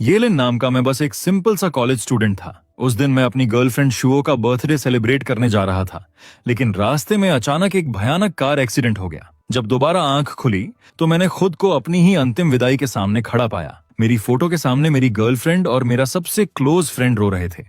येलिन नाम का मैं बस एक सिंपल सा कॉलेज स्टूडेंट था। उस दिन मैं अपनी गर्लफ्रेंड शुओ का बर्थडे सेलिब्रेट करने जा रहा था, लेकिन रास्ते में अचानक एक भयानक कार एक्सीडेंट हो गया। जब दोबारा आंख खुली तो मैंने खुद को अपनी ही अंतिम विदाई के सामने खड़ा पाया। मेरी फोटो के सामने मेरी गर्लफ्रेंड और मेरा सबसे क्लोज फ्रेंड रो रहे थे।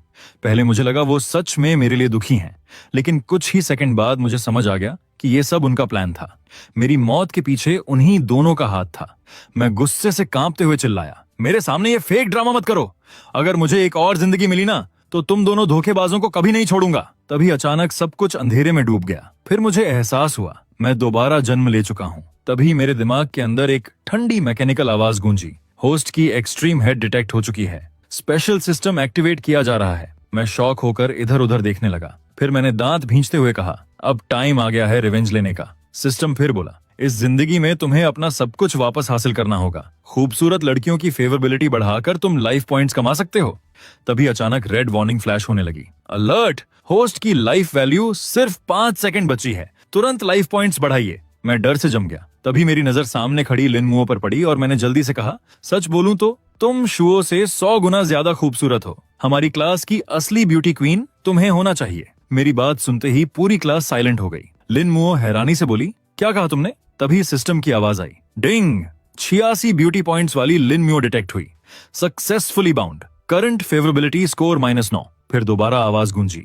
पहले मुझे लगा वो सच में मेरे लिए दुखी हैं, लेकिन कुछ ही सेकंड बाद मुझे समझ आ गया कि ये सब उनका प्लान था। मेरी मौत के पीछे उन्हीं दोनों का हाथ था। मैं गुस्से से कांपते हुए चिल्लाया, मेरे सामने ये फेक ड्रामा मत करो। अगर मुझे एक और जिंदगी मिली ना तो तुम दोनों धोखेबाजों को कभी नहीं छोड़ूंगा। तभी अचानक सब कुछ अंधेरे में डूब गया। फिर मुझे एहसास हुआ मैं दोबारा जन्म ले चुका हूँ। तभी मेरे दिमाग के अंदर एक ठंडी मैकेनिकल आवाज गूंजी, होस्ट की एक्सट्रीम हेड डिटेक्ट हो चुकी है, स्पेशल सिस्टम एक्टिवेट किया जा रहा है। मैं शॉक होकर इधर उधर देखने लगा। फिर मैंने दांत भींचते हुए कहा, अब टाइम आ गया है रिवेंज लेने का। सिस्टम फिर बोला, इस जिंदगी में तुम्हें अपना सब कुछ वापस हासिल करना होगा। खूबसूरत लड़कियों की फेवरेबिलिटी बढ़ाकर तुम लाइफ पॉइंट्स कमा सकते हो। तभी अचानक रेड वार्निंग फ्लैश होने लगी, अलर्ट, होस्ट की लाइफ वैल्यू सिर्फ 5 सेकंड बची है, तुरंत लाइफ पॉइंट्स बढ़ाइए। मैं डर से जम गया। तभी मेरी नजर सामने खड़ी लिन मुओ पर पड़ी और मैंने जल्दी से कहा, सच बोलूं तो तुम शुओ से 100 गुना ज्यादा खूबसूरत हो। हमारी क्लास की असली ब्यूटी क्वीन तुम्हें होना चाहिए। मेरी बात सुनते ही पूरी क्लास साइलेंट हो गई। लिन मुओ हैरानी से बोली, क्या कहा तुमने? तभी सिस्टम की आवाज आई, डिंग, 86 ब्यूटी पॉइंट्स वाली लिन मुओ डिटेक्ट हुई, सक्सेसफुली बाउंड, करंट फेवरेबिलिटी स्कोर -9। फिर दोबारा आवाज गूंजी,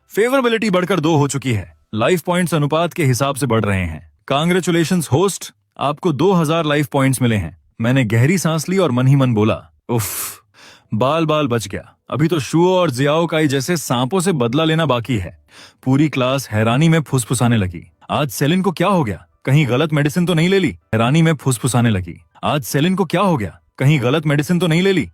फेवरेबिलिटी बढ़कर 2 हो चुकी है, लाइफ पॉइंट्स अनुपात के हिसाब से बढ़ रहे हैं। कांग्रेचुलेशंस होस्ट, आपको 2000 लाइफ पॉइंट्स मिले हैं। मैंने गहरी सांस ली और मन ही मन बोला, उफ, बाल बाल बच गया। अभी तो शुओ और जियाओ काई जैसे सांपों से बदला लेना बाकी है। पूरी क्लास हैरानी में फुसफुसाने लगी, आज सेलिन को क्या हो गया? कहीं गलत मेडिसिन तो नहीं ले ली? हैरानी में फुसफुसाने लगी, आज सेलिन को क्या हो गया? कहीं गलत मेडिसिन तो नहीं ले ली?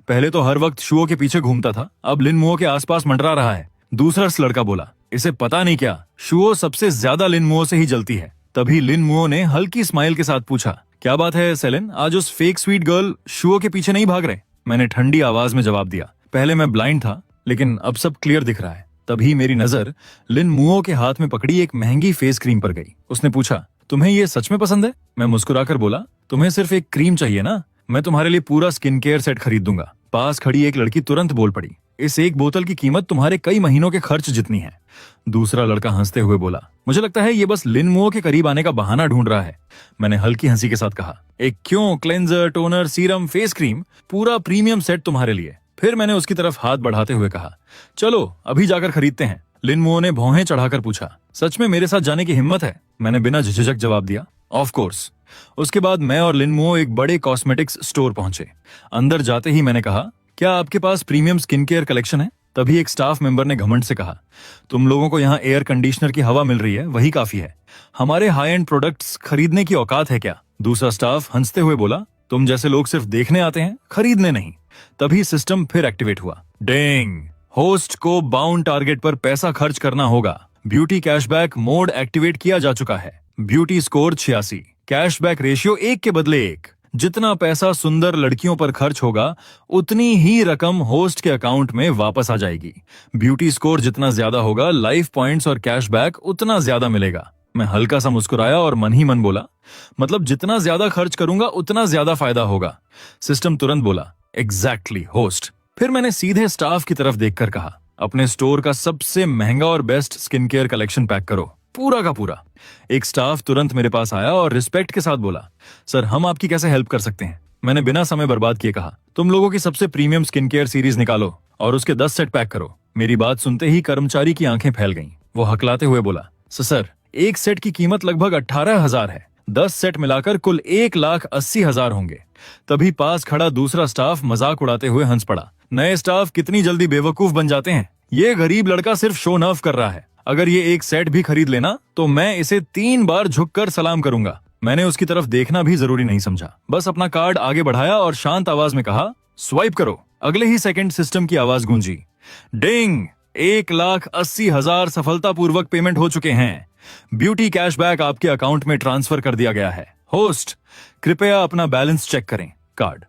पहले तो हर वक्त शुओ के पीछे घूमता था, अब लिन मुओ के आसपास मंडरा रहा है। दूसरा लड़का बोला, इसे पता नहीं क्या, शुओ सबसे ज्यादा लिन मुओ से ही जलती है। तभी लिन मुओ ने हल्की स्माइल के साथ पूछा, क्या बात है सेलिन, आज उस फेक स्वीट गर्ल शुओ के पीछे नहीं भाग रहे? मैंने ठंडी आवाज में जवाब दिया, पहले मैं ब्लाइंड था, लेकिन अब सब क्लियर दिख रहा है। तभी मेरी नजर लिन मुओ के हाथ में पकड़ी एक महंगी फेस क्रीम पर गई। उसने पूछा, तुम्हें ये सच में पसंद है? मैं मुस्कुराकर बोला, तुम्हें सिर्फ एक क्रीम चाहिए ना, मैं तुम्हारे लिए पूरा स्किन केयर सेट खरीद दूंगा। पास खड़ी एक लड़की तुरंत बोल पड़ी, इस एक बोतल की कीमत तुम्हारे कई महीनों के खर्च जितनी है। दूसरा लड़का हंसते हुए बोला, मुझे लगता है ये बस लिन मुओ के करीब आने का बहाना ढूंढ रहा है। मैंने हल्की हंसी के साथ कहा, एक क्यों, cleanser, toner, serum, face cream, पूरा प्रीमियम सेट तुम्हारे लिए। फिर मैंने उसकी तरफ हाथ बढ़ाते हुए कहा, चलो अभी जाकर खरीदते हैं। लिन मुओ ने भौहें चढ़ाकर पूछा, सच में मेरे साथ जाने की हिम्मत है? मैंने बिना झिझक जवाब दिया, ऑफ कोर्स। उसके बाद मैं और लिन मुओ एक बड़े कॉस्मेटिक्स स्टोर पहुंचे। अंदर जाते ही मैंने कहा, क्या आपके पास प्रीमियम स्किन केयर कलेक्शन है? तभी एक स्टाफ मेंबर ने घमंड से कहा, तुम लोगों को यहाँ एयर कंडीशनर की हवा मिल रही है, वही काफी है, हमारे हाई एंड प्रोडक्ट्स खरीदने की औकात है क्या? दूसरा स्टाफ हंसते हुए बोला, तुम जैसे लोग सिर्फ देखने आते हैं, खरीदने नहीं। तभी सिस्टम फिर एक्टिवेट हुआ, डिंग, होस्ट को बाउंड टारगेट पर पैसा खर्च करना होगा। ब्यूटी कैशबैक मोड एक्टिवेट किया जा चुका है। ब्यूटी स्कोर 86, कैशबैक रेशियो 1 के बदले 1। जितना पैसा सुंदर लड़कियों पर खर्च होगा उतनी ही रकम होस्ट के अकाउंट में वापस आ जाएगी। ब्यूटी स्कोर जितना ज्यादा होगा, लाइफ पॉइंट्स और कैशबैक उतना ज्यादा मिलेगा। मैं हल्का सा मुस्कुराया और मन ही मन बोला, मतलब जितना ज्यादा खर्च करूंगा उतना ज्यादा फायदा होगा। सिस्टम तुरंत बोला, एग्जैक्टली होस्ट। फिर मैंने सीधे स्टाफ की तरफ देखकर कहा, अपने स्टोर का सबसे महंगा और best skin care collection pack करो, पूरा का पूरा। एक स्टाफ तुरंत मेरे पास आया और रिस्पेक्ट के साथ बोला, सर हम आपकी कैसे हेल्प कर सकते हैं? मैंने बिना समय बर्बाद किए कहा, तुम लोगों की सबसे प्रीमियम स्किन केयर सीरीज निकालो और उसके 10 सेट पैक करो। मेरी बात सुनते ही कर्मचारी की आंखें फैल गईं। वो हकलाते हुए बोला, सर एक सेट की कीमत लगभग 18,000 है, 10 सेट मिलाकर कुल 1,80,000 होंगे। तभी पास खड़ा दूसरा स्टाफ मजाक उड़ाते हुए हंस पड़ा, नए स्टाफ कितनी जल्दी बेवकूफ बन जाते हैं, ये गरीब लड़का सिर्फ शो ऑफ कर रहा है, अगर ये एक सेट भी खरीद लेना तो मैं इसे 3 बार झुककर सलाम करूंगा। मैंने उसकी तरफ देखना भी जरूरी नहीं समझा, बस अपना कार्ड आगे बढ़ाया और शांत आवाज में कहा, स्वाइप करो। अगले ही सेकंड सिस्टम की आवाज गूंजी, डिंग, 1,80,000 सफलतापूर्वक पेमेंट हो चुके हैं। ब्यूटी कैशबैक आपके अकाउंट में ट्रांसफर कर दिया गया है। होस्ट कृपया अपना बैलेंस चेक करें। कार्ड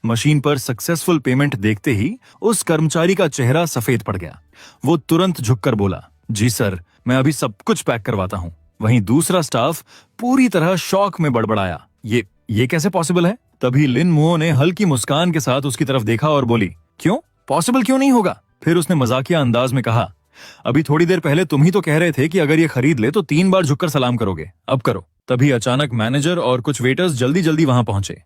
मशीन पर सक्सेसफुल पेमेंट देखते ही उस कर्मचारी का चेहरा सफेद पड़ गया। वो तुरंत झुककर बोला, जी सर, मैं अभी सब कुछ पैक करवाता हूँ। वहीं दूसरा स्टाफ पूरी तरह शॉक में बड़बड़ाया, ये कैसे पॉसिबल है? तभी लिन मुओ ने हल्की मुस्कान के साथ उसकी तरफ देखा और बोली, क्यों पॉसिबल क्यों नहीं होगा? फिर उसने मजाकिया अंदाज में कहा, अभी थोड़ी देर पहले तुम ही तो कह रहे थे कि अगर ये खरीद ले तो 3 बार झुककर सलाम करोगे, अब करो। तभी अचानक मैनेजर और कुछ वेटर्स जल्दी जल्दी वहां पहुंचे।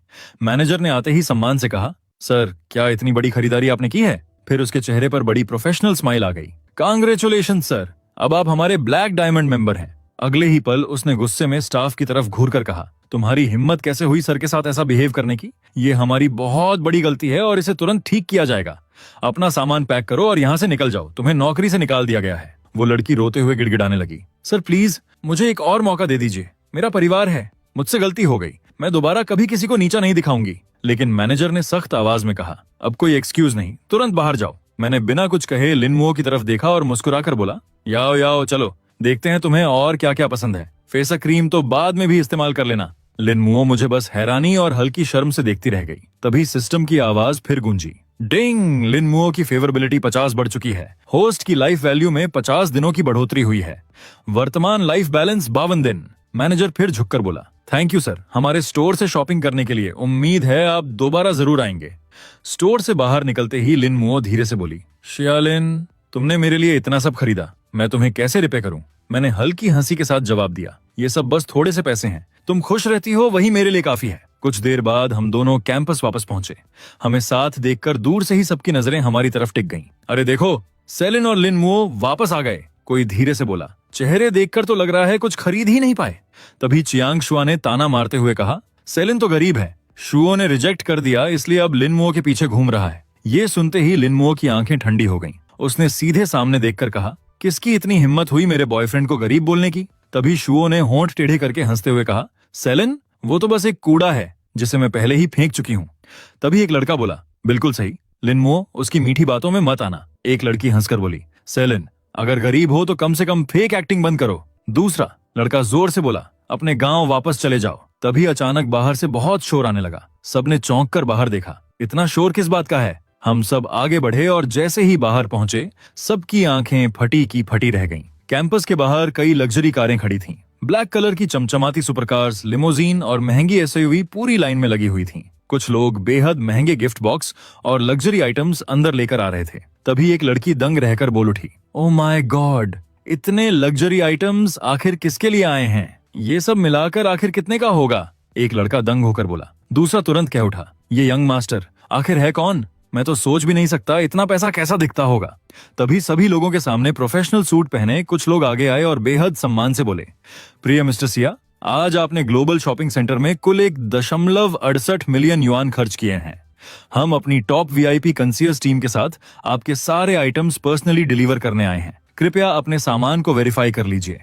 मैनेजर ने आते ही सम्मान से कहा, सर क्या इतनी बड़ी खरीदारी आपने की है? फिर उसके चेहरे पर बड़ी प्रोफेशनल स्माइल आ गई। कांग्रेचुलेशन सर, अब आप हमारे ब्लैक डायमंड मेंबर हैं। अगले ही पल उसने गुस्से में स्टाफ की तरफ घूर कर कहा, तुम्हारी हिम्मत कैसे हुई सर के साथ ऐसा बिहेव करने की? ये हमारी बहुत बड़ी गलती है और इसे तुरंत ठीक किया जाएगा। अपना सामान पैक करो और यहाँ से निकल जाओ, तुम्हें नौकरी से निकाल दिया गया है। वो लड़की रोते हुए गिड़गिड़ाने लगी, सर प्लीज मुझे एक और मौका दे दीजिए, मेरा परिवार है, मुझसे गलती हो गई, मैं दोबारा कभी किसी को नीचा नहीं दिखाऊंगी। लेकिन मैनेजर ने सख्त आवाज में कहा, अब कोई एक्सक्यूज नहीं, तुरंत बाहर जाओ। मैंने बिना कुछ कहे लिन मुओ की तरफ देखा और मुस्कुराकर बोला, याओ याओ चलो देखते हैं तुम्हें और क्या क्या पसंद है, फेस क्रीम तो बाद में भी इस्तेमाल कर लेना। लिन मुओ मुझे बस हैरानी और हल्की शर्म से देखती रह गई। तभी सिस्टम की आवाज फिर गूंजी, डिंग, लिन मुओ की फेवरेबिलिटी 50 बढ़ चुकी है। होस्ट की लाइफ वैल्यू में 50 दिनों की बढ़ोतरी हुई है। वर्तमान लाइफ बैलेंस 52 दिन। मैनेजर फिर झुककर बोला, थैंक यू सर, हमारे स्टोर से शॉपिंग करने के लिए। उम्मीद है आप दोबारा जरूर आएंगे। स्टोर से बाहर निकलते ही लिन मुओ धीरे से बोली, शियालिन तुमने मेरे लिए इतना सब खरीदा, मैं तुम्हें कैसे रिपे करूं? मैंने हल्की हंसी के साथ जवाब दिया, ये सब बस थोड़े से पैसे हैं, तुम खुश रहती हो वही मेरे लिए काफी है। कुछ देर बाद हम दोनों कैंपस वापस पहुंचे। हमें साथ देखकर दूर से ही सबकी नजरें हमारी तरफ टिक गईं। अरे देखो, सेलिन और लिन मुओ वापस आ गए, कोई धीरे से बोला। चेहरे देखकर तो लग रहा है कुछ खरीद ही नहीं पाए। तभी चियांग शुआ ने ताना मारते हुए कहा, सेलिन तो गरीब है, शुओ ने रिजेक्ट कर दिया इसलिए अब लिन मुओ के पीछे घूम रहा है। ये सुनते ही लिन मुओ की आंखें ठंडी हो गईं। उसने सीधे सामने देखकर कहा, किसकी इतनी हिम्मत हुई मेरे बॉयफ्रेंड को गरीब बोलने की? तभी शुओ ने होंठ टेढ़े करके हंसते हुए कहा, सेलिन वो तो बस एक कूड़ा है जिसे मैं पहले ही फेंक चुकी हूँ। तभी एक लड़का बोला, बिल्कुल सही लिन मुओ, उसकी मीठी बातों में मत आना। एक लड़की हंसकर बोली, सेलिन अगर गरीब हो तो कम से कम फेक एक्टिंग बंद करो। दूसरा लड़का जोर से बोला, अपने गांव वापस चले जाओ। तभी अचानक बाहर से बहुत शोर आने लगा। सबने चौंक कर बाहर देखा, इतना शोर किस बात का है? हम सब आगे बढ़े और जैसे ही बाहर पहुंचे सबकी आंखें फटी की फटी रह गईं। कैंपस के बाहर कई लग्जरी कारें खड़ी थीं। ब्लैक कलर की चमचमाती सुपरकार्स, लिमोजीन और महंगी एसयूवी पूरी लाइन में लगी हुई थीं। कुछ लोग बेहद महंगे गिफ्ट बॉक्स और लग्जरी आइटम्स अंदर लेकर आ रहे थे। तभी एक लड़की दंग रहकर बोल उठी, ओह माय गॉड, इतने लग्जरी आइटम्स आखिर किसके लिए आए हैं? ये सब मिलाकर आखिर कितने का होगा? एक लड़का दंग होकर बोला। दूसरा तुरंत कह उठा, ये यंग मास्टर आखिर है कौन? मैं तो सोच भी नहीं सकता इतना पैसा कैसा दिखता होगा। तभी सभी लोगों के सामने प्रोफेशनल सूट पहने कुछ लोग आगे आए और बेहद सम्मान से बोले, प्रिय मिस्टर सिया, आज आपने ग्लोबल शॉपिंग सेंटर में कुल 1.68 मिलियन युआन खर्च किए हैं। हम अपनी टॉप वीआईपी कंसीयर्स टीम के साथ आपके सारे आइटम्स पर्सनली डिलीवर करने आए हैं। कृपया अपने सामान को वेरीफाई कर लीजिए।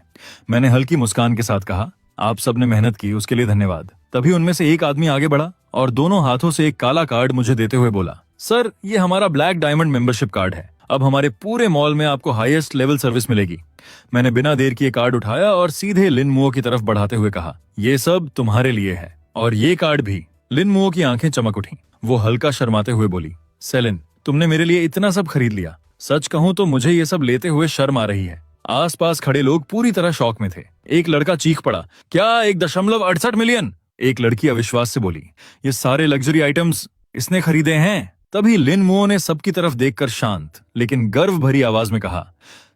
मैंने हल्की मुस्कान के साथ कहा, आप सबने मेहनत की उसके लिए धन्यवाद। तभी उनमें से एक आदमी आगे बढ़ा और दोनों हाथों से एक काला कार्ड मुझे देते हुए बोला, सर ये हमारा ब्लैक डायमंड मेंबरशिप कार्ड है, अब हमारे पूरे मॉल में आपको हाईएस्ट लेवल सर्विस मिलेगी। मैंने बिना देर किए कार्ड उठाया और सीधे लिन मुओ की तरफ बढ़ाते हुए कहा, ये सब तुम्हारे लिए है और ये कार्ड भी। लिन मुओ की आंखें चमक उठी। वो हल्का शर्माते हुए बोली, सेलिन तुमने मेरे लिए इतना सब खरीद लिया, सच कहूं तो मुझे ये सब लेते हुए शर्म आ रही है। आसपास खड़े लोग पूरी तरह शॉक में थे। एक लड़का चीख पड़ा, क्या 1.68 मिलियन? एक लड़की अविश्वास से बोली, ये सारे लग्जरी आइटम्स इसने खरीदे हैं। तभी लिन मुओ ने सबकी तरफ देखकर शांत लेकिन गर्व भरी आवाज में कहा,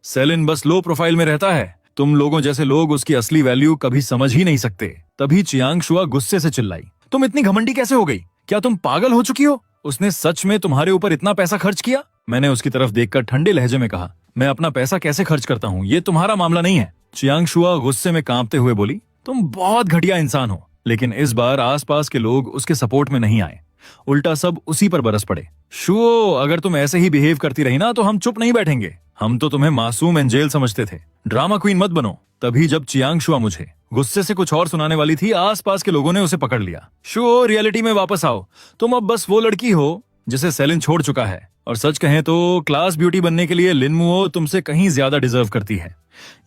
सेलिन बस लो प्रोफाइल में रहता है, तुम लोगों जैसे लोग उसकी असली वैल्यू कभी समझ ही नहीं सकते। तभी चियांग शुआ गुस्से से चिल्लाई, तुम इतनी घमंडी कैसे हो गई? क्या तुम पागल हो चुकी हो? उसने सच में तुम्हारे ऊपर इतना पैसा खर्च किया? मैंने उसकी तरफ देखकर ठंडे लहजे में कहा, मैं अपना पैसा कैसे खर्च करता हूँ ये तुम्हारा मामला नहीं है। चियांग शुआ गुस्से में कांपते हुए बोली, तुम बहुत घटिया इंसान हो। लेकिन इस बार आसपास के लोग उसके सपोर्ट में नहीं आए, उल्टा सब उसी पर बरस पड़े। शुओ, अगर तुम ऐसे ही बिहेव करती रही ना तो हम चुप नहीं बैठेंगे। हम तो तुम्हें मासूम एंजेल समझते थे, ड्रामा क्वीन मत बनो। तभी जब चियांग शुआ मुझे गुस्से से कुछ और सुनाने वाली थी, आसपास के लोगों ने उसे पकड़ लिया। शुओ, रियलिटी में वापस आओ, तुम अब बस वो लड़की हो जिसे सेलिन छोड़ चुका है, और सच कहें तो क्लास ब्यूटी बनने के लिए लिन मुओ तुमसे कहीं ज्यादा डिजर्व करती है।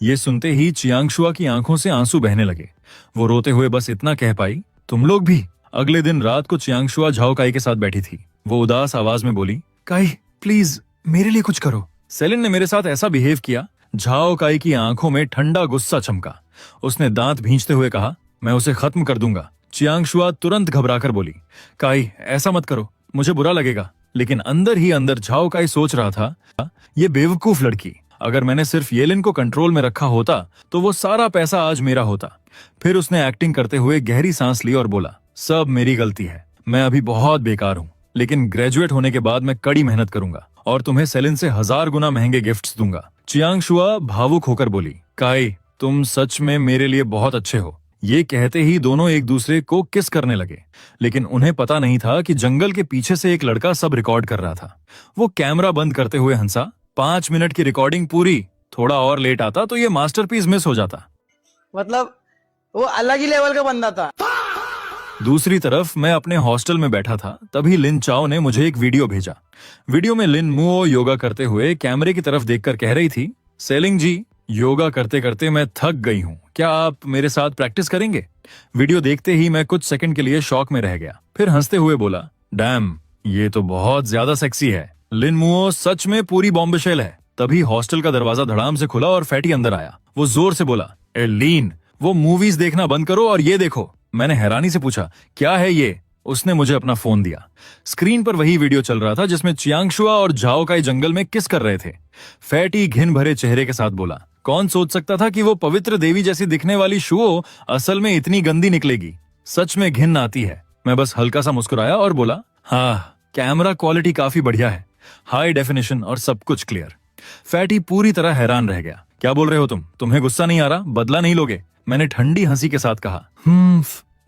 ये सुनते ही चियांग शुआ की आंखों से आंसू बहने लगे। वो रोते हुए बस इतना कह पाई, तुम लोग भी। अगले दिन रात को चियांग शुआ झाओ काई के साथ बैठी थी। वो उदास आवाज में बोली, काई प्लीज मेरे लिए कुछ करो। सेलिन ने मेरे साथ ऐसा बिहेव किया। झाओ काई की आंखों में ठंडा गुस्सा चमका। उसने दांत भींचते हुए कहा, मैं उसे खत्म कर दूंगा। चियांग शुआ तुरंत घबराकर बोली, काई ऐसा मत करो, मुझे बुरा लगेगा। लेकिन अंदर ही अंदर झाओ काई सोच रहा था, ये बेवकूफ लड़की, अगर मैंने सिर्फ येलिन को कंट्रोल में रखा होता तो वो सारा पैसा आज मेरा होता। फिर उसने एक्टिंग करते हुए गहरी सांस ली और बोला, सब मेरी गलती है, मैं अभी बहुत बेकार हूँ, लेकिन ग्रेजुएट होने के बाद मैं कड़ी मेहनत करूंगा और तुम्हें सेलिन से 1000 गुना महंगे गिफ्ट्स दूंगा। चियांग शुआ भावुक होकर बोली, काई तुम सच में मेरे लिए बहुत अच्छे हो। ये कहते ही दोनों एक दूसरे को किस करने लगे, लेकिन उन्हें पता नहीं था कि जंगल के पीछे से एक लड़का सब रिकॉर्ड कर रहा था। वो कैमरा बंद करते हुए हंसा, 5 मिनट की रिकॉर्डिंग पूरी, थोड़ा और लेट आता तो ये मास्टरपीस मिस हो जाता। मतलब वो अलग ही लेवल का बंदा था। दूसरी तरफ मैं अपने हॉस्टल में बैठा था, तभी लिन चाओ ने मुझे एक वीडियो भेजा। वीडियो में लिन मुओ योगा करते हुए कैमरे की तरफ देखकर कह रही थी, सेलिंग जी, योगा करते करते मैं थक गई हूँ, क्या आप मेरे साथ प्रैक्टिस करेंगे? वीडियो देखते ही मैं कुछ सेकंड के लिए शॉक में रह गया, फिर हंसते हुए बोला, डैम, ये तो बहुत ज्यादा सेक्सी है। लिन मुओ सच में पूरी बॉम्बशेल है। तभी हॉस्टल का दरवाजा धड़ाम से खुला और फैटी अंदर आया। वो जोर से बोला, ए लीन, वो मूवीज देखना बंद करो और ये देखो। मैंने हैरानी से पूछा, क्या है ये? उसने मुझे अपना फोन दिया। स्क्रीन पर वही वीडियो चल रहा था जिसमें चियांग शुआ और झाओ काई जंगल में किस कर रहे थे। फैटी घिन भरे चेहरे के साथ बोला, कौन सोच सकता था कि वो पवित्र देवी जैसी दिखने वाली शुओ असल में इतनी गंदी निकलेगी। सच में घिन आती है। मैं बस हल्का सा मुस्कुराया और बोला, हाँ, कैमरा क्वालिटी काफी बढ़िया है, हाई डेफिनेशन और सब कुछ क्लियर। फैटी पूरी तरह हैरान रह गया। क्या बोल रहे हो तुम? तुम्हें गुस्सा नहीं आ रहा? बदला नहीं लोगे? मैंने ठंडी हंसी के साथ कहा,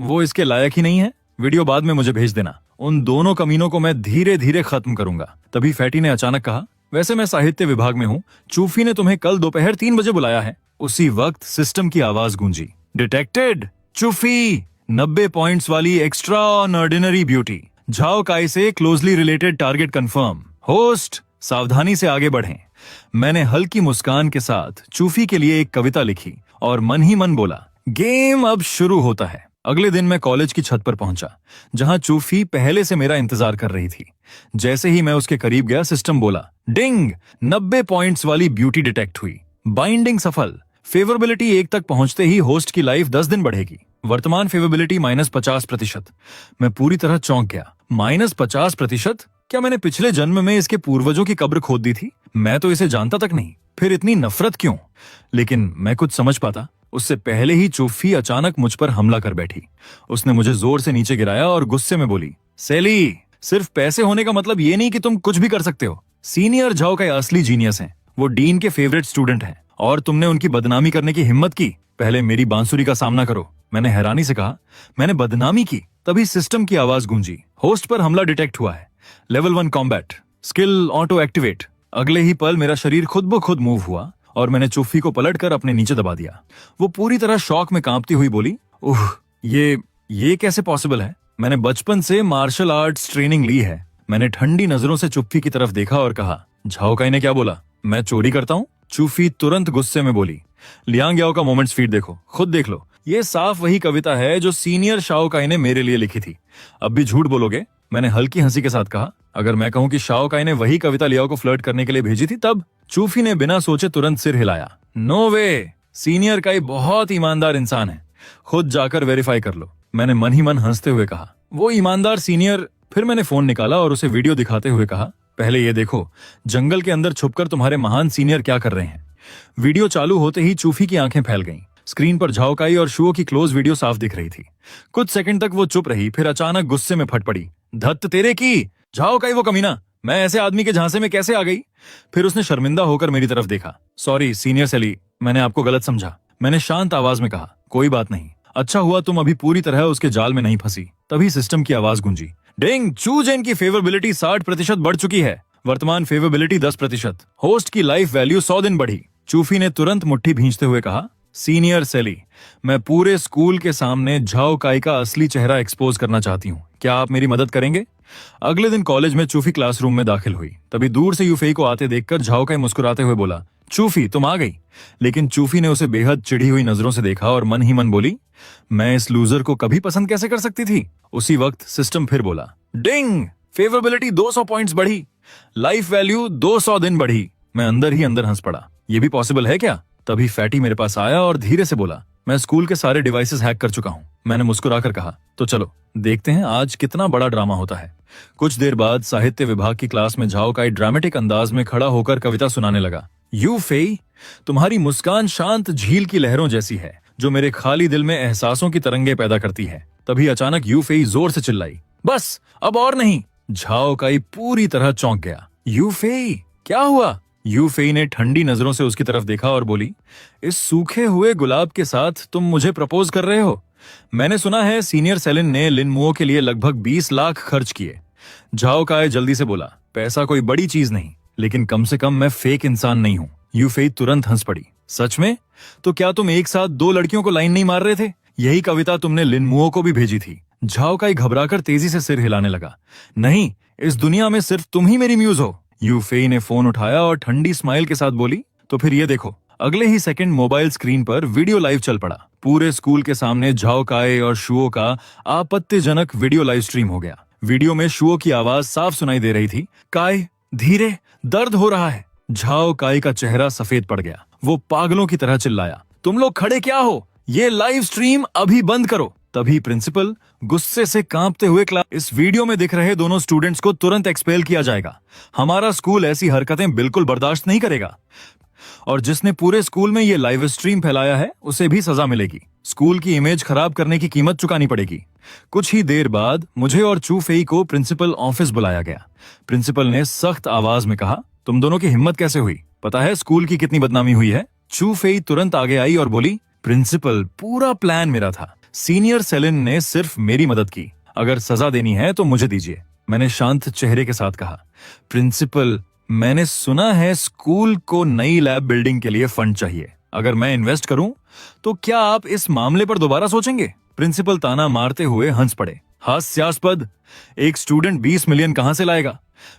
वो इसके लायक ही नहीं है। वीडियो बाद में मुझे भेज देना। उन दोनों कमीनों को मैं धीरे धीरे खत्म करूंगा। तभी फैटी ने अचानक कहा, वैसे मैं साहित्य विभाग में हूँ, चूफी ने तुम्हें कल दोपहर 3 बजे बुलाया है। उसी वक्त सिस्टम की आवाज गूंजी, डिटेक्टेड, चूफी, 90 पॉइंट्स वाली एक्स्ट्रा ऑर्डिनरी ब्यूटी, झाओ काई से closely related target confirm, host सावधानी से आगे बढ़ें। मैंने हल्की मुस्कान के साथ चूफी के लिए एक कविता लिखी और मन ही मन बोला, गेम अब शुरू होता है। अगले दिन मैं कॉलेज की छत पर पहुंचा, जहां चूफी पहले से मेरा इंतजार कर रही थी। जैसे ही मैं उसके करीब गया, सिस्टम बोला, डिंग, 90 पॉइंट्स वाली ब्यूटी डिटेक्ट हुई, बाइंडिंग सफल। फेवरेबिलिटी 1 तक पहुंचते ही होस्ट की लाइफ 10 दिन बढ़ेगी। वर्तमान फेवरेबिलिटी -50%। मैं पूरी तरह चौंक गया। -50%? क्या मैंने पिछले जन्म में इसके पूर्वजों की कब्र खोद दी थी? मैं तो इसे जानता तक नहीं, फिर इतनी नफरत क्यों? लेकिन मैं कुछ समझ पाता उससे पहले ही चूफी अचानक मुझ पर हमला कर बैठी। उसने मुझे जोर से नीचे गिराया और गुस्से में बोली, सेली, सिर्फ पैसे होने का मतलब ये नहीं कि तुम कुछ भी कर सकते हो। सीनियर झाओ का असली जीनियस है, वो डीन के फेवरेट स्टूडेंट हैं और तुमने उनकी बदनामी करने की हिम्मत की। पहले मेरी बांसुरी का सामना करो। मैंने हैरानी से कहा, मैंने बदनामी की? तभी सिस्टम की आवाज गूंजी, होस्ट पर हमला डिटेक्ट हुआ है, level 1 combat, skill auto activate. अगले ही पल मेरा शरीर खुद ब खुद मूव हुआ और मैंने चूफी को पलटकर अपने नीचे दबा दिया। वो पूरी तरह शॉक में कांपती हुई बोली, ओह, ये कैसे पॉसिबल है? मैंने बचपन से मार्शल आर्ट्स ट्रेनिंग ली है। मैंने ठंडी नजरों से चूफी की तरफ देखा और कहा, झाओ काई ने क्या बोला? मैं चोरी करता हूँ? चूफी तुरंत गुस्से में बोली, लियांग याओ का मोमेंट्स फीड देखो, खुद देख लो। ये साफ वही कविता है जो सीनियर शाओ काई ने मेरे लिए लिखी थी। अब भी झूठ बोलोगे? मैंने हल्की हंसी के साथ कहा, अगर मैं कहूं कि शाओ काई ने वही कविता लियाओ को फ्लर्ट करने के लिए भेजी थी तब? चूफी ने बिना सोचे तुरंत सिर हिलाया, नो वे, सीनियर काई बहुत ईमानदार इंसान है, खुद जाकर वेरीफाई कर लो। मैंने मन ही मन हंसते हुए कहा, वो ईमानदार सीनियर? फिर मैंने फोन निकाला और उसे वीडियो दिखाते हुए कहा, पहले ये देखो, जंगल के अंदर छुपकर तुम्हारे महान सीनियर क्या कर रहे हैं। वीडियो चालू होते ही चूफी की आंखें फैल गईं। स्क्रीन पर झाओ काई और शुओ की क्लोज वीडियो साफ दिख रही थी। कुछ सेकंड तक वो चुप रही, फिर अचानक गुस्से में फट पड़ी, धत्त तेरे की, झाओ काई वो कमीना, मैं ऐसे आदमी के झांसे में कैसे आ गई? फिर उसने शर्मिंदा होकर मेरी तरफ देखा। सॉरी सीनियर सेली, मैंने आपको गलत समझा। मैंने शांत आवाज में कहा, कोई बात नहीं, अच्छा हुआ तुम अभी पूरी तरह उसके जाल में नहीं फंसी। तभी सिस्टम की आवाज गूंजी, डिंग, चूजेन की फेवरेबिलिटी 60% बढ़ चुकी है, वर्तमान फेवरेबिलिटी 10%, होस्ट की लाइफ वैल्यू 100 दिन बढ़ी। चूफी ने तुरंत मुट्ठी भींचते हुए कहा, सीनियर सेली, मैं पूरे स्कूल के सामने झाओ काई का असली चेहरा एक्सपोज करना चाहती हूँ, क्या आप मेरी मदद करेंगे? अगले दिन कॉलेज में चूफी क्लासरूम में दाखिल हुई। तभी दूर से यूफेई को आते देखकर झाओ काई मुस्कुराते हुए बोला, चूफी तुम आ गई। लेकिन चूफी ने उसे बेहद चिढ़ी हुई नजरों से देखा और मन ही मन बोली, मैं इस लूजर को कभी पसंद कैसे कर सकती थी? उसी वक्त सिस्टम फिर बोला, डिंग, फेवरेबिलिटी 200 पॉइंट्स बढ़ी, लाइफ वैल्यू 200 दिन बढ़ी। मैं अंदर ही अंदर हंस पड़ा, ये भी पॉसिबल है क्या? तभी फैटी मेरे पास आया और धीरे से बोला, मैं स्कूल के सारे डिवाइसेस हैक कर चुका हूँ, मैंने मुस्कुराकर कहा। तो चलो देखते हैं आज कितना बड़ा ड्रामा होता है। कुछ देर बाद साहित्य विभाग की क्लास में झाओ काई ड्रामेटिक अंदाज में खड़ा होकर कविता सुनाने लगा। यू फेई, तुम्हारी मुस्कान शांत झील की लहरों जैसी है जो मेरे खाली दिल में एहसासों की तरंगे पैदा करती है। तभी अचानक यू फेई जोर से चिल्लाई, बस अब और नहीं। झाओ काई पूरी तरह चौंक गया। यू फेई, क्या हुआ? यू फेई ने ठंडी नजरों से उसकी तरफ देखा और बोली, इस सूखे हुए गुलाब के साथ तुम मुझे प्रपोज कर रहे हो? मैंने सुना है सीनियर सेलिन ने लिन मुओ के लिए लगभग 20 लाख खर्च किए। झाओ काई जल्दी से बोला, पैसा कोई बड़ी चीज नहीं, लेकिन कम से कम मैं फेक इंसान नहीं हूं। यू फेई तुरंत हंस पड़ी। सच में? तो क्या तुम एक साथ 2 लड़कियों को लाइन नहीं मार रहे थे? यही कविता तुमने लिन मुओ को भी भेजी थी। झाओ काई घबराकर तेजी से सिर हिलाने लगा। नहीं, इस दुनिया में सिर्फ तुम ही मेरी म्यूज हो। यू फेई ने फोन उठाया और ठंडी स्माइल के साथ बोली, तो फिर ये देखो। अगले ही सेकंड मोबाइल स्क्रीन पर वीडियो लाइव चल पड़ा। पूरे स्कूल के सामने झाओ काई और शुओ का आपत्तिजनक वीडियो लाइव स्ट्रीम हो गया। वीडियो में शुओ की आवाज साफ सुनाई दे रही थी, काई धीरे, दर्द हो रहा है। झाओ काई का चेहरा सफेद पड़ गया। वो पागलों की तरह चिल्लाया, तुम लोग खड़े क्या हो? ये लाइव स्ट्रीम अभी बंद करो। तभी प्रिंसिपल गुस्से से कांपते हुए क्लास, इस वीडियो में दिख रहे दोनों स्टूडेंट्स को तुरंत एक्सपेल किया जाएगा। हमारा स्कूल ऐसी हरकतें बिल्कुल बर्दाश्त नहीं करेगा, और जिसने पूरे स्कूल में ये लाइव स्ट्रीम फैलाया है उसे भी सजा मिलेगी। स्कूल की इमेज खराब करने की कीमत चुकानी पड़ेगी। कुछ ही देर बाद मुझे और चू फेई को प्रिंसिपल ऑफिस बुलाया गया। प्रिंसिपल ने सख्त आवाज में कहा, तुम दोनों की हिम्मत कैसे हुई? पता है स्कूल की कितनी बदनामी हुई है? चू फेई तुरंत आगे आई और बोली, प्रिंसिपल, पूरा प्लान मेरा था। सीनियर सेलिन ने सिर्फ मेरी मदद की। अगर सजा देनी है तो मुझे दीजिए। मैंने शांत चेहरे के साथ कहा। प्रिंसिपल, मैंने सुना है स्कूल को नई लैब बिल्डिंग के लिए फंड चाहिए। अगर मैं इन्वेस्ट करूं तो क्या आप इस मामले पर दोबारा सोचेंगे? प्रिंसिपल ताना मारते हुए हंस पड़े। हास्यास्पद, एक स्टूडेंट 20 मिलियन कहां से लाएगा?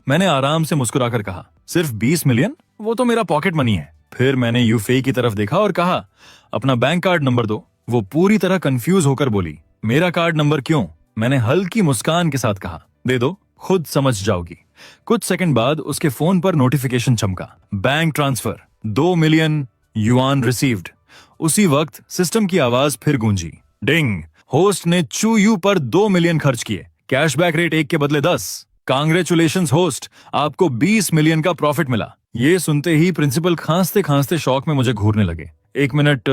मैंने आराम से मुस्कुराकर कहा, सिर्फ 20 मिलियन? वो तो मेरा पॉकेट मनी है। फिर मैंने यू फेई की तरफ देखा और कहा, अपना बैंक कार्ड नंबर दो। वो पूरी तरह कंफ्यूज होकर बोली, मेरा कार्ड नंबर क्यों? मैंने हल्की मुस्कान के साथ कहा, दे दो, खुद समझ जाओगी। कुछ सेकंड बाद उसके फोन पर नोटिफिकेशन चमका, bank transfer, 2 million yuan received. उसी वक्त सिस्टम की आवाज फिर गूंजी, डिंग, होस्ट ने चू यू पर 2 मिलियन खर्च किए, कैशबैक रेट 1 के बदले 10। कांग्रेचुलेशंस होस्ट, आपको 20 मिलियन का प्रॉफिट मिला। ये सुनते ही प्रिंसिपल खांसते खांसते शौक में मुझे घूरने लगे। एक मिनट,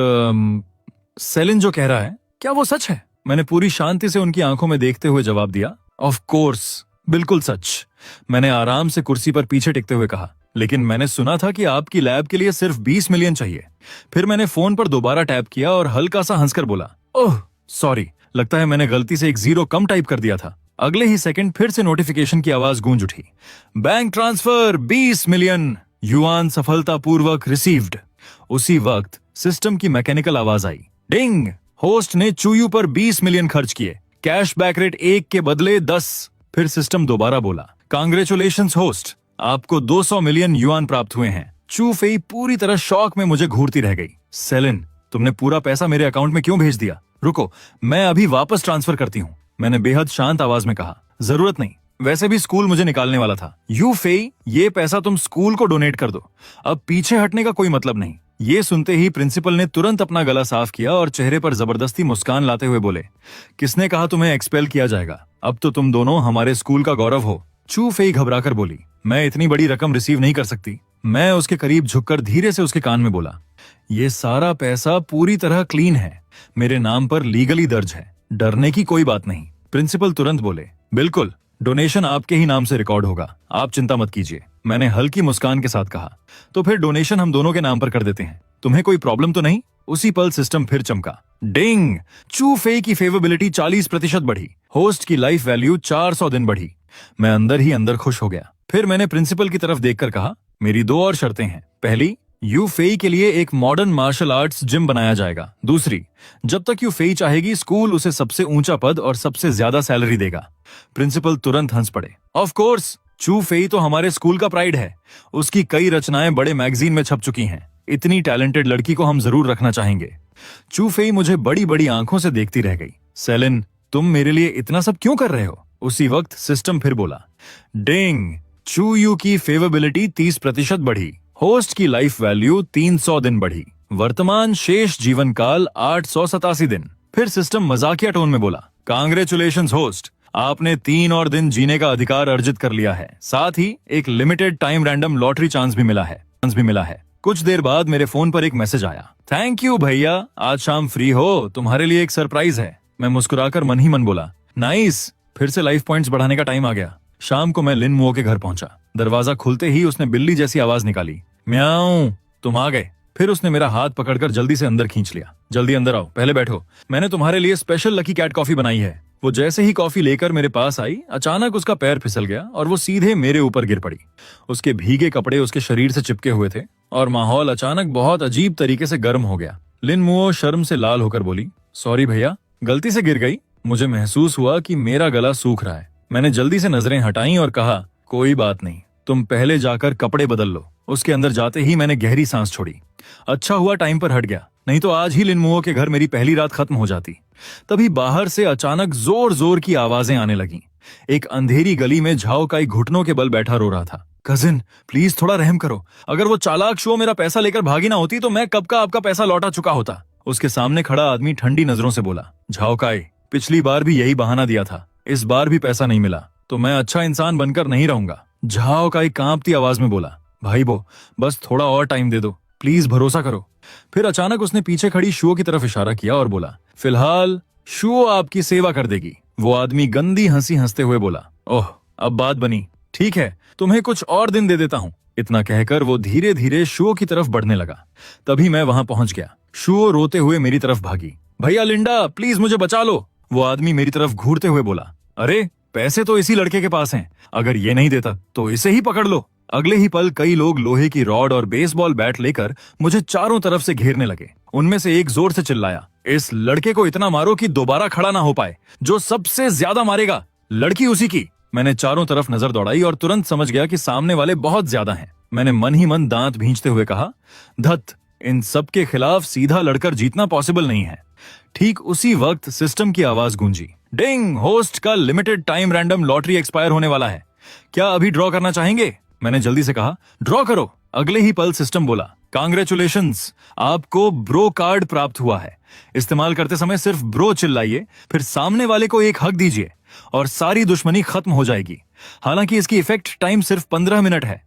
सेलिन जो कह रहा है क्या वो सच है? मैंने पूरी शांति से उनकी आंखों में देखते हुए जवाब दिया, ऑफ कोर्स, बिल्कुल सच। मैंने आराम से कुर्सी पर पीछे टिकते हुए कहा, लेकिन मैंने सुना था कि आपकी लैब के लिए सिर्फ 20 मिलियन चाहिए। फिर मैंने फोन पर दोबारा टैप किया और हल्का सा हंसकर बोला, ओह सॉरी, लगता है मैंने गलती से 1 जीरो कम टाइप कर दिया था। अगले ही सेकंड फिर से नोटिफिकेशन की आवाज गूंज उठी, बैंक ट्रांसफर 20 मिलियन युआन सफलतापूर्वक रिसीव्ड। उसी वक्त सिस्टम की मैकेनिकल आवाज आई, डिंग, होस्ट ने चूयू पर 20 मिलियन खर्च किए, कैशबैक रेट 1 के बदले 10। फिर सिस्टम दोबारा बोला, कांग्रेचुलेशंस होस्ट, आपको 200 मिलियन युआन प्राप्त हुए हैं। चू फेई पूरी तरह शौक में मुझे घूरती रह गई। सेलिन, तुमने पूरा पैसा मेरे अकाउंट में क्यों भेज दिया? रुको, मैं अभी वापस ट्रांसफर करती हूँ। मैंने बेहद शांत आवाज में कहा, जरूरत नहीं, वैसे भी स्कूल मुझे निकालने वाला था। यू फेई, ये पैसा तुम स्कूल को डोनेट कर दो, अब पीछे हटने का कोई मतलब नहीं। ये सुनते ही प्रिंसिपल ने तुरंत अपना गला साफ किया और चेहरे पर जबरदस्ती मुस्कान लाते हुए बोले, किसने कहा तुम्हें एक्सपेल किया जाएगा? अब तो तुम दोनों हमारे स्कूल का गौरव हो। चू फेई घबराकर बोली, मैं इतनी बड़ी रकम रिसीव नहीं कर सकती। मैं उसके करीब झुककर धीरे से उसके कान में बोला, ये सारा पैसा पूरी तरह क्लीन है, मेरे नाम पर लीगली दर्ज है, डरने की कोई बात नहीं। प्रिंसिपल तुरंत बोले, बिल्कुल, डोनेशन आपके ही नाम से रिकॉर्ड होगा, आप चिंता मत कीजिए। मैंने हल्की मुस्कान के साथ कहा, तो फिर डोनेशन हम दोनों के नाम पर कर देते हैं, तुम्हें कोई प्रॉब्लम तो नहीं? उसी पल सिस्टम फिर चमका, डिंग, चू फेई की फेवरेबिलिटी 40% बढ़ी, होस्ट की लाइफ वैल्यू 400 दिन बढ़ी। मैं अंदर ही अंदर खुश हो गया। फिर मैंने प्रिंसिपल की तरफ देखकर कहा, मेरी 2 और शर्तें हैं। पहली, यू फेई के लिए एक मॉडर्न मार्शल आर्ट्स जिम बनाया जाएगा। दूसरी, जब तक यू फेई चाहेगी स्कूल उसे सबसे ऊंचा पद और सबसे ज्यादा सैलरी देगा। प्रिंसिपल तुरंत हंस पड़े, ऑफ कोर्स, चू फेई तो हमारे स्कूल का प्राइड है, उसकी कई रचनाएं बड़े मैगजीन में छप चुकी हैं, इतनी टैलेंटेड लड़की को हम जरूर रखना चाहेंगे। चू फेई मुझे बड़ी बड़ी आंखों से देखती रह गई। सेलिन, तुम मेरे लिए इतना सब क्यों कर रहे हो? उसी वक्त सिस्टम फिर बोला, डिंग, चू यू की फेवरेबिलिटी 30% बढ़ी, होस्ट की लाइफ वैल्यू 300 दिन बढ़ी। वर्तमान शेष जीवन काल 887 दिन। फिर सिस्टम मजाकिया टोन में बोला, कांग्रेचुलेशंस होस्ट, आपने 3 और दिन जीने का अधिकार अर्जित कर लिया है। साथ ही एक limited time random lottery chance भी मिला है। कुछ देर बाद मेरे फोन पर एक मैसेज आया, थैंक यू भैया, आज शाम फ्री हो, तुम्हारे लिए एक सरप्राइज है। मैं मुस्कुराकर मन ही मन बोला, नाइस। फिर से लाइफ पॉइंट्स बढ़ाने का टाइम आ गया। शाम को मैं लिन मुओ के घर पहुंचा। दरवाजा खुलते ही उसने बिल्ली जैसी आवाज निकाली, म्याऊं, तुम आ गए। फिर उसने मेरा हाथ पकड़कर जल्दी से अंदर खींच लिया। जल्दी अंदर आओ, पहले बैठो, मैंने तुम्हारे लिए स्पेशल लकी कैट कॉफी बनाई है। वो जैसे ही कॉफी लेकर मेरे पास आई, अचानक उसका पैर फिसल गया और वो सीधे मेरे ऊपर गिर पड़ी। उसके भीगे कपड़े उसके शरीर से चिपके हुए थे और माहौल अचानक बहुत अजीब तरीके से गर्म हो गया। लिन मुओ शर्म से लाल होकर बोली, सॉरी भैया, गलती से गिर गई। मुझे महसूस हुआ कि मेरा गला सूख रहा है। मैंने जल्दी से नजरें हटाई और कहा, कोई बात नहीं, तुम पहले जाकर कपड़े बदल लो। उसके अंदर जाते ही मैंने गहरी सांस छोड़ी। अच्छा हुआ टाइम पर हट गया, नहीं तो आज ही लिन मुओ के घर मेरी पहली रात खत्म हो जाती। तभी बाहर से अचानक जोर जोर की आवाजें आने लगीं। एक अंधेरी गली में झाओ काई घुटनों के बल बैठा रो रहा था। कजिन, प्लीज थोड़ा रहम करो, अगर वो चालाक शो मेरा पैसा लेकर भागी ना होती तो मैं कब का आपका पैसा लौटा चुका होता। उसके सामने खड़ा आदमी ठंडी नजरों से बोला, झाओ काई, पिछली बार भी यही बहाना दिया था, इस बार भी पैसा नहीं मिला तो मैं अच्छा इंसान बनकर नहीं रहूंगा। झाओ काई कांपती आवाज में बोला, भाई बो, बस थोड़ा और टाइम दे दो, प्लीज भरोसा करो। फिर अचानक उसने पीछे खड़ी शुओ की तरफ इशारा किया और बोला, फिलहाल शुओ आपकी सेवा कर देगी। वो आदमी गंदी हंसी हंसते हुए बोला, ओह, अब बात बनी, ठीक है, तुम्हें कुछ और दिन दे देता हूँ। इतना कहकर वो धीरे धीरे शुओ की तरफ बढ़ने लगा। तभी मैं वहां पहुंच गया। शुओ रोते हुए मेरी तरफ भागी, भैया लिंडा, प्लीज मुझे बचा लो। वो आदमी मेरी तरफ घूरते हुए बोला, अरे पैसे तो इसी लड़के के पास हैं, अगर ये नहीं देता तो इसे ही पकड़ लो। अगले ही पल कई लोग लोहे की रॉड और बेसबॉल बैट लेकर मुझे चारों तरफ से घेरने लगे। उनमें से एक जोर से चिल्लाया, इस लड़के को इतना मारो कि दोबारा खड़ा ना हो पाए, जो सबसे ज्यादा मारेगा लड़की उसी की। मैंने चारों तरफ नजर दौड़ाई और तुरंत समझ गया कि सामने वाले बहुत ज्यादा हैं। मैंने मन ही मन दांत भींचते हुए कहा, धत, इन सब के खिलाफ सीधा लड़कर जीतना पॉसिबल नहीं है। ठीक उसी वक्त सिस्टम की आवाज गूंजी, डिंग, होस्ट का limited time random lottery expire होने वाला है, क्या अभी ड्रॉ करना चाहेंगे? मैंने जल्दी से कहा, ड्रॉ करो। अगले ही पल सिस्टम बोला, कांग्रेचुलेशंस, आपको ब्रो कार्ड प्राप्त हुआ है। इस्तेमाल करते समय सिर्फ ब्रो चिल्लाइए, फिर सामने वाले को एक हक दीजिए और सारी दुश्मनी खत्म हो जाएगी। हालांकि इसकी इफेक्ट टाइम सिर्फ 15 मिनट है।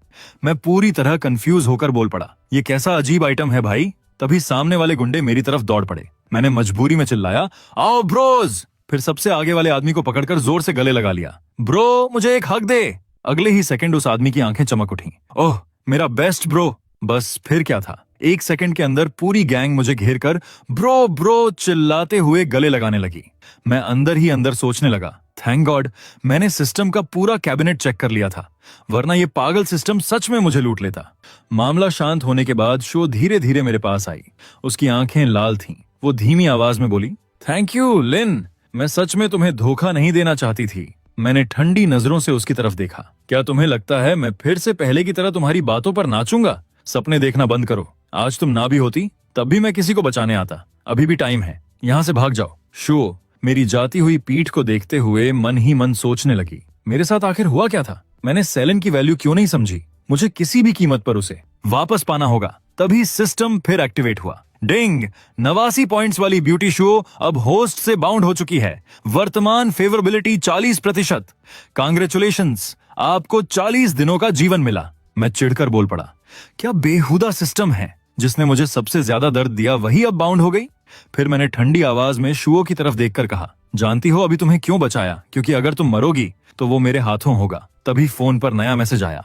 मैं पूरी तरह कंफ्यूज होकर बोल पड़ा, ये कैसा अजीब आइटम है भाई? तभी सामने वाले गुंडे मेरी तरफ दौड़ पड़े। मैंने मजबूरी में चिल्लाया, आओ ब्रोज। फिर सबसे आगे वाले आदमी को पकड़कर जोर से गले लगा लिया, ब्रो मुझे एक हक दे। अगले ही सेकंड उस आदमी की आंखें चमक उठी, ओह मेरा बेस्ट ब्रो। बस फिर क्या था, 1 सेकंड के अंदर पूरी गैंग मुझे घेर कर ब्रो ब्रो चिल्लाते हुए गले लगाने लगी। मैं अंदर ही अंदर सोचने लगा, थैंक गॉड मैंने सिस्टम का पूरा कैबिनेट चेक कर लिया था, वरना ये पागल सिस्टम सच में मुझे लूट लेता। मामला शांत होने के बाद शो धीरे धीरे मेरे पास आई। उसकी आंखें लाल थीं। वो धीमी आवाज में बोली, थैंक यू लिन, मैं सच में तुम्हें धोखा नहीं देना चाहती थी। मैंने ठंडी नजरों से उसकी तरफ देखा, क्या तुम्हें लगता है मैं फिर से पहले की तरह तुम्हारी बातों पर नाचूंगा? सपने देखना बंद करो। आज तुम ना भी होती तब भी मैं किसी को बचाने आता। अभी भी टाइम है, यहाँ से भाग जाओ। शो मेरी जाती हुई पीठ को देखते हुए मन ही मन सोचने लगी, मेरे साथ आखिर हुआ क्या था? मैंने सेलन की वैल्यू क्यों नहीं समझी? मुझे किसी भी कीमत पर उसे वापस पाना होगा। तभी सिस्टम फिर एक्टिवेट हुआ। डिंग, 89 पॉइंट्स वाली ब्यूटी शो अब होस्ट से बाउंड हो चुकी है। वर्तमान फेवरेबिलिटी 40%। कांग्रेचुलेशंस, आपको 40 दिनों का जीवन मिला। मैं चिढ़कर बोल पड़ा, क्या बेहुदा सिस्टम है, जिसने मुझे सबसे ज्यादा दर्द दिया वही अब बाउंड हो गई। फिर मैंने ठंडी आवाज में शुओ की तरफ देखकर कहा, जानती हो अभी तुम्हें क्यों बचाया? क्योंकि अगर तुम मरोगी तो वो मेरे हाथों होगा। तभी फोन पर नया मैसेज आया,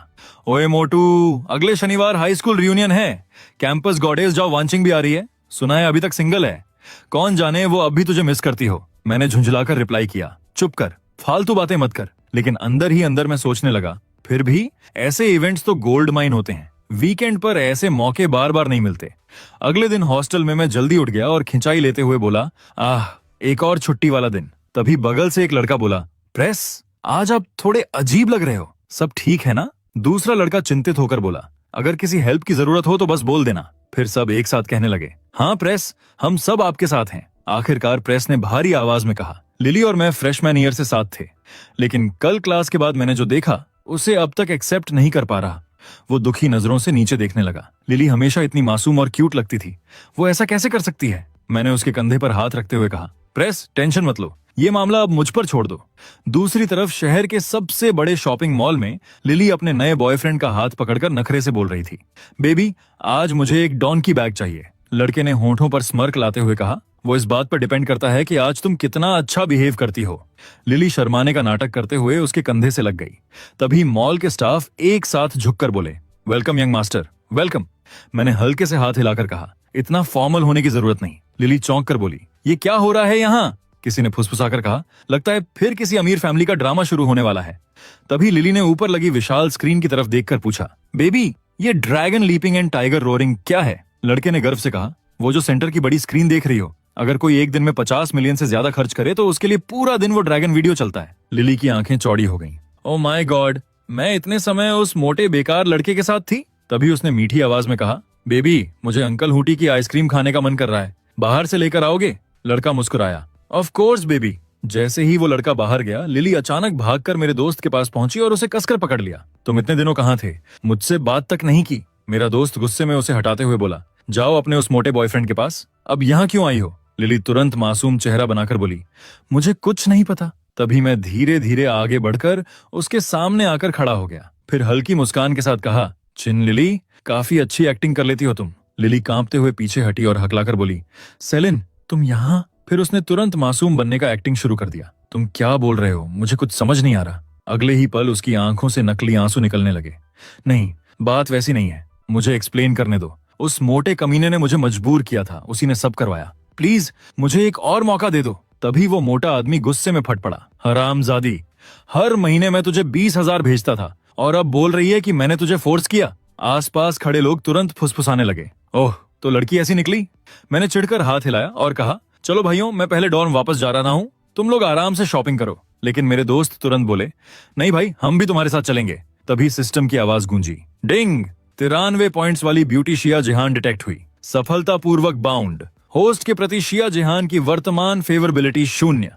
ओए मोटू, अगले शनिवार हाई स्कूल रियूनियन है, कैंपस गॉडेस जाओ वांचिंग भी आ रही है। सुना है अभी तक सिंगल है, कौन जाने वो अब भी तुझे मिस करती हो। मैंने झुंझलाकर रिप्लाई किया, चुप कर, फालतू बातें मत कर। लेकिन अंदर ही अंदर मैं सोचने लगा, फिर भी ऐसे इवेंट्स तो गोल्ड माइन होते हैं, वीकेंड पर ऐसे मौके बार बार नहीं मिलते। अगले दिन हॉस्टल में मैं जल्दी उठ गया और खिंचाई लेते हुए बोला, आह एक और छुट्टी वाला दिन। तभी बगल से एक लड़का बोला, प्रेस, आज आप थोड़े अजीब लग रहे हो, सब ठीक है ना? दूसरा लड़का चिंतित होकर बोला, अगर किसी हेल्प की जरूरत हो तो बस बोल देना। फिर सब एक साथ कहने लगे, हाँ प्रेस, हम सब आपके साथ हैं। आखिरकार प्रेस ने भारी आवाज में कहा, लिली और मैं फ्रेशमैन ईयर से साथ थे, लेकिन कल क्लास के बाद मैंने जो देखा उसे अब तक एक्सेप्ट नहीं कर पा रहा। वो दुखी नजरों से नीचे देखने लगा। लिली हमेशा इतनी मासूम और क्यूट लगती थी, वो ऐसा कैसे कर सकती है? मैंने उसके कंधे पर हाथ रखते हुए कहा, प्रेस, टेंशन मत लो, ये मामला अब मुझ पर छोड़ दो। दूसरी तरफ शहर के सबसे बड़े शॉपिंग मॉल में लिली अपने नए बॉयफ्रेंड का हाथ पकड़कर नखरे से बोल रही थी, बेबी आज मुझे एक डॉन्की बैग चाहिए। लड़के ने होंठों पर स्मर्क लाते हुए कहा, वो इस बात पर डिपेंड करता है कि आज तुम कितना अच्छा बिहेव करती हो। लिली शर्माने का नाटक करते हुए उसके कंधे से लग गई। तभी मॉल के स्टाफ एक साथ झुककर बोले, वेलकम यंग मास्टर, वेलकम। मैंने हल्के से हाथ हिलाकर कहा, इतना फॉर्मल होने की जरूरत नहीं। लिली चौंक कर बोली, ये क्या हो रहा है यहाँ? किसी ने फुसफुसाकर कहा, लगता है फिर किसी अमीर फैमिली का ड्रामा शुरू होने वाला है। तभी लिली ने ऊपर लगी विशाल स्क्रीन की तरफ देखकर पूछा, बेबी ये dragon leaping and tiger roaring क्या है? लड़के ने गर्व से कहा, वो जो सेंटर की बड़ी स्क्रीन देख रही हो, अगर कोई एक दिन में 50 मिलियन से ज्यादा खर्च करे तो उसके लिए पूरा दिन वो ड्रैगन वीडियो चलता है। लिली की आंखें चौड़ी हो गईं। ओ माय गॉड, मैं इतने समय उस मोटे बेकार लड़के के साथ थी। तभी उसने मीठी आवाज में कहा, बेबी मुझे अंकल हूटी की आइसक्रीम खाने का मन कर रहा है, बाहर से लेकर आओगे? लड़का मुस्कुराया, ऑफ कोर्स बेबी। जैसे ही वो लड़का बाहर गया, लिली अचानक भागकर मेरे दोस्त के पास पहुंची और उसे कसकर पकड़ लिया। तुम इतने दिनों कहाँ थे? मुझसे बात तक नहीं की। मेरा दोस्त गुस्से में उसे हटाते हुए बोला, जाओ अपने उस मोटे बॉयफ्रेंड के पास। अब यहाँ क्यों आई हो? लिली तुरंत मासूम चेहरा बनाकर बोली, मुझे कुछ नहीं पता। तभी मैं धीरे धीरे आगे बढ़कर उसके सामने आकर खड़ा हो गया। फिर हल्की मुस्कान के साथ कहा, चिन लिली, काफी अच्छी एक्टिंग कर लेती हो तुम। लिली कांपते हुए पीछे हटी और हकलाकर बोली, सेलिन तुम यहाँ? फिर उसने तुरंत मासूम बनने का एक्टिंग शुरू कर दिया। तुम क्या बोल रहे हो? मुझे कुछ समझ नहीं आ रहा। अगले ही पल उसकी आंखों से नकली आंसू निकलने लगे। नहीं, बात वैसी नहीं है, मुझे एक्सप्लेन करने दो। उस मोटे कमीने ने मुझे मजबूर किया था, उसी ने सब करवाया। प्लीज मुझे एक और मौका दे दो। तभी वो मोटा आदमी गुस्से में फट पड़ा, हरामजादी, हर महीने मैं तुझे 20,000 भेजता था और अब बोल रही है कि मैंने तुझे फोर्स किया। आसपास खड़े लोग तुरंत फुसफुसाने लगे। ओह, तो लड़की ऐसी निकली? मैंने चिढ़कर हाथ हिलाया और कहा, चलो भाइयों, मैं पहले डॉर्म वापस जा रहा हूँ, तुम लोग आराम से शॉपिंग करो। लेकिन मेरे दोस्त तुरंत बोले, नहीं भाई, हम भी तुम्हारे साथ चलेंगे। तभी सिस्टम की आवाज गूंजी, डिंग। 93 पॉइंट्स वाली ब्यूटी शिया जिहान डिटेक्ट हुई, सफलतापूर्वक बाउंड। होस्ट के प्रति शिया जिहान की वर्तमान फेवरेबिलिटी 0।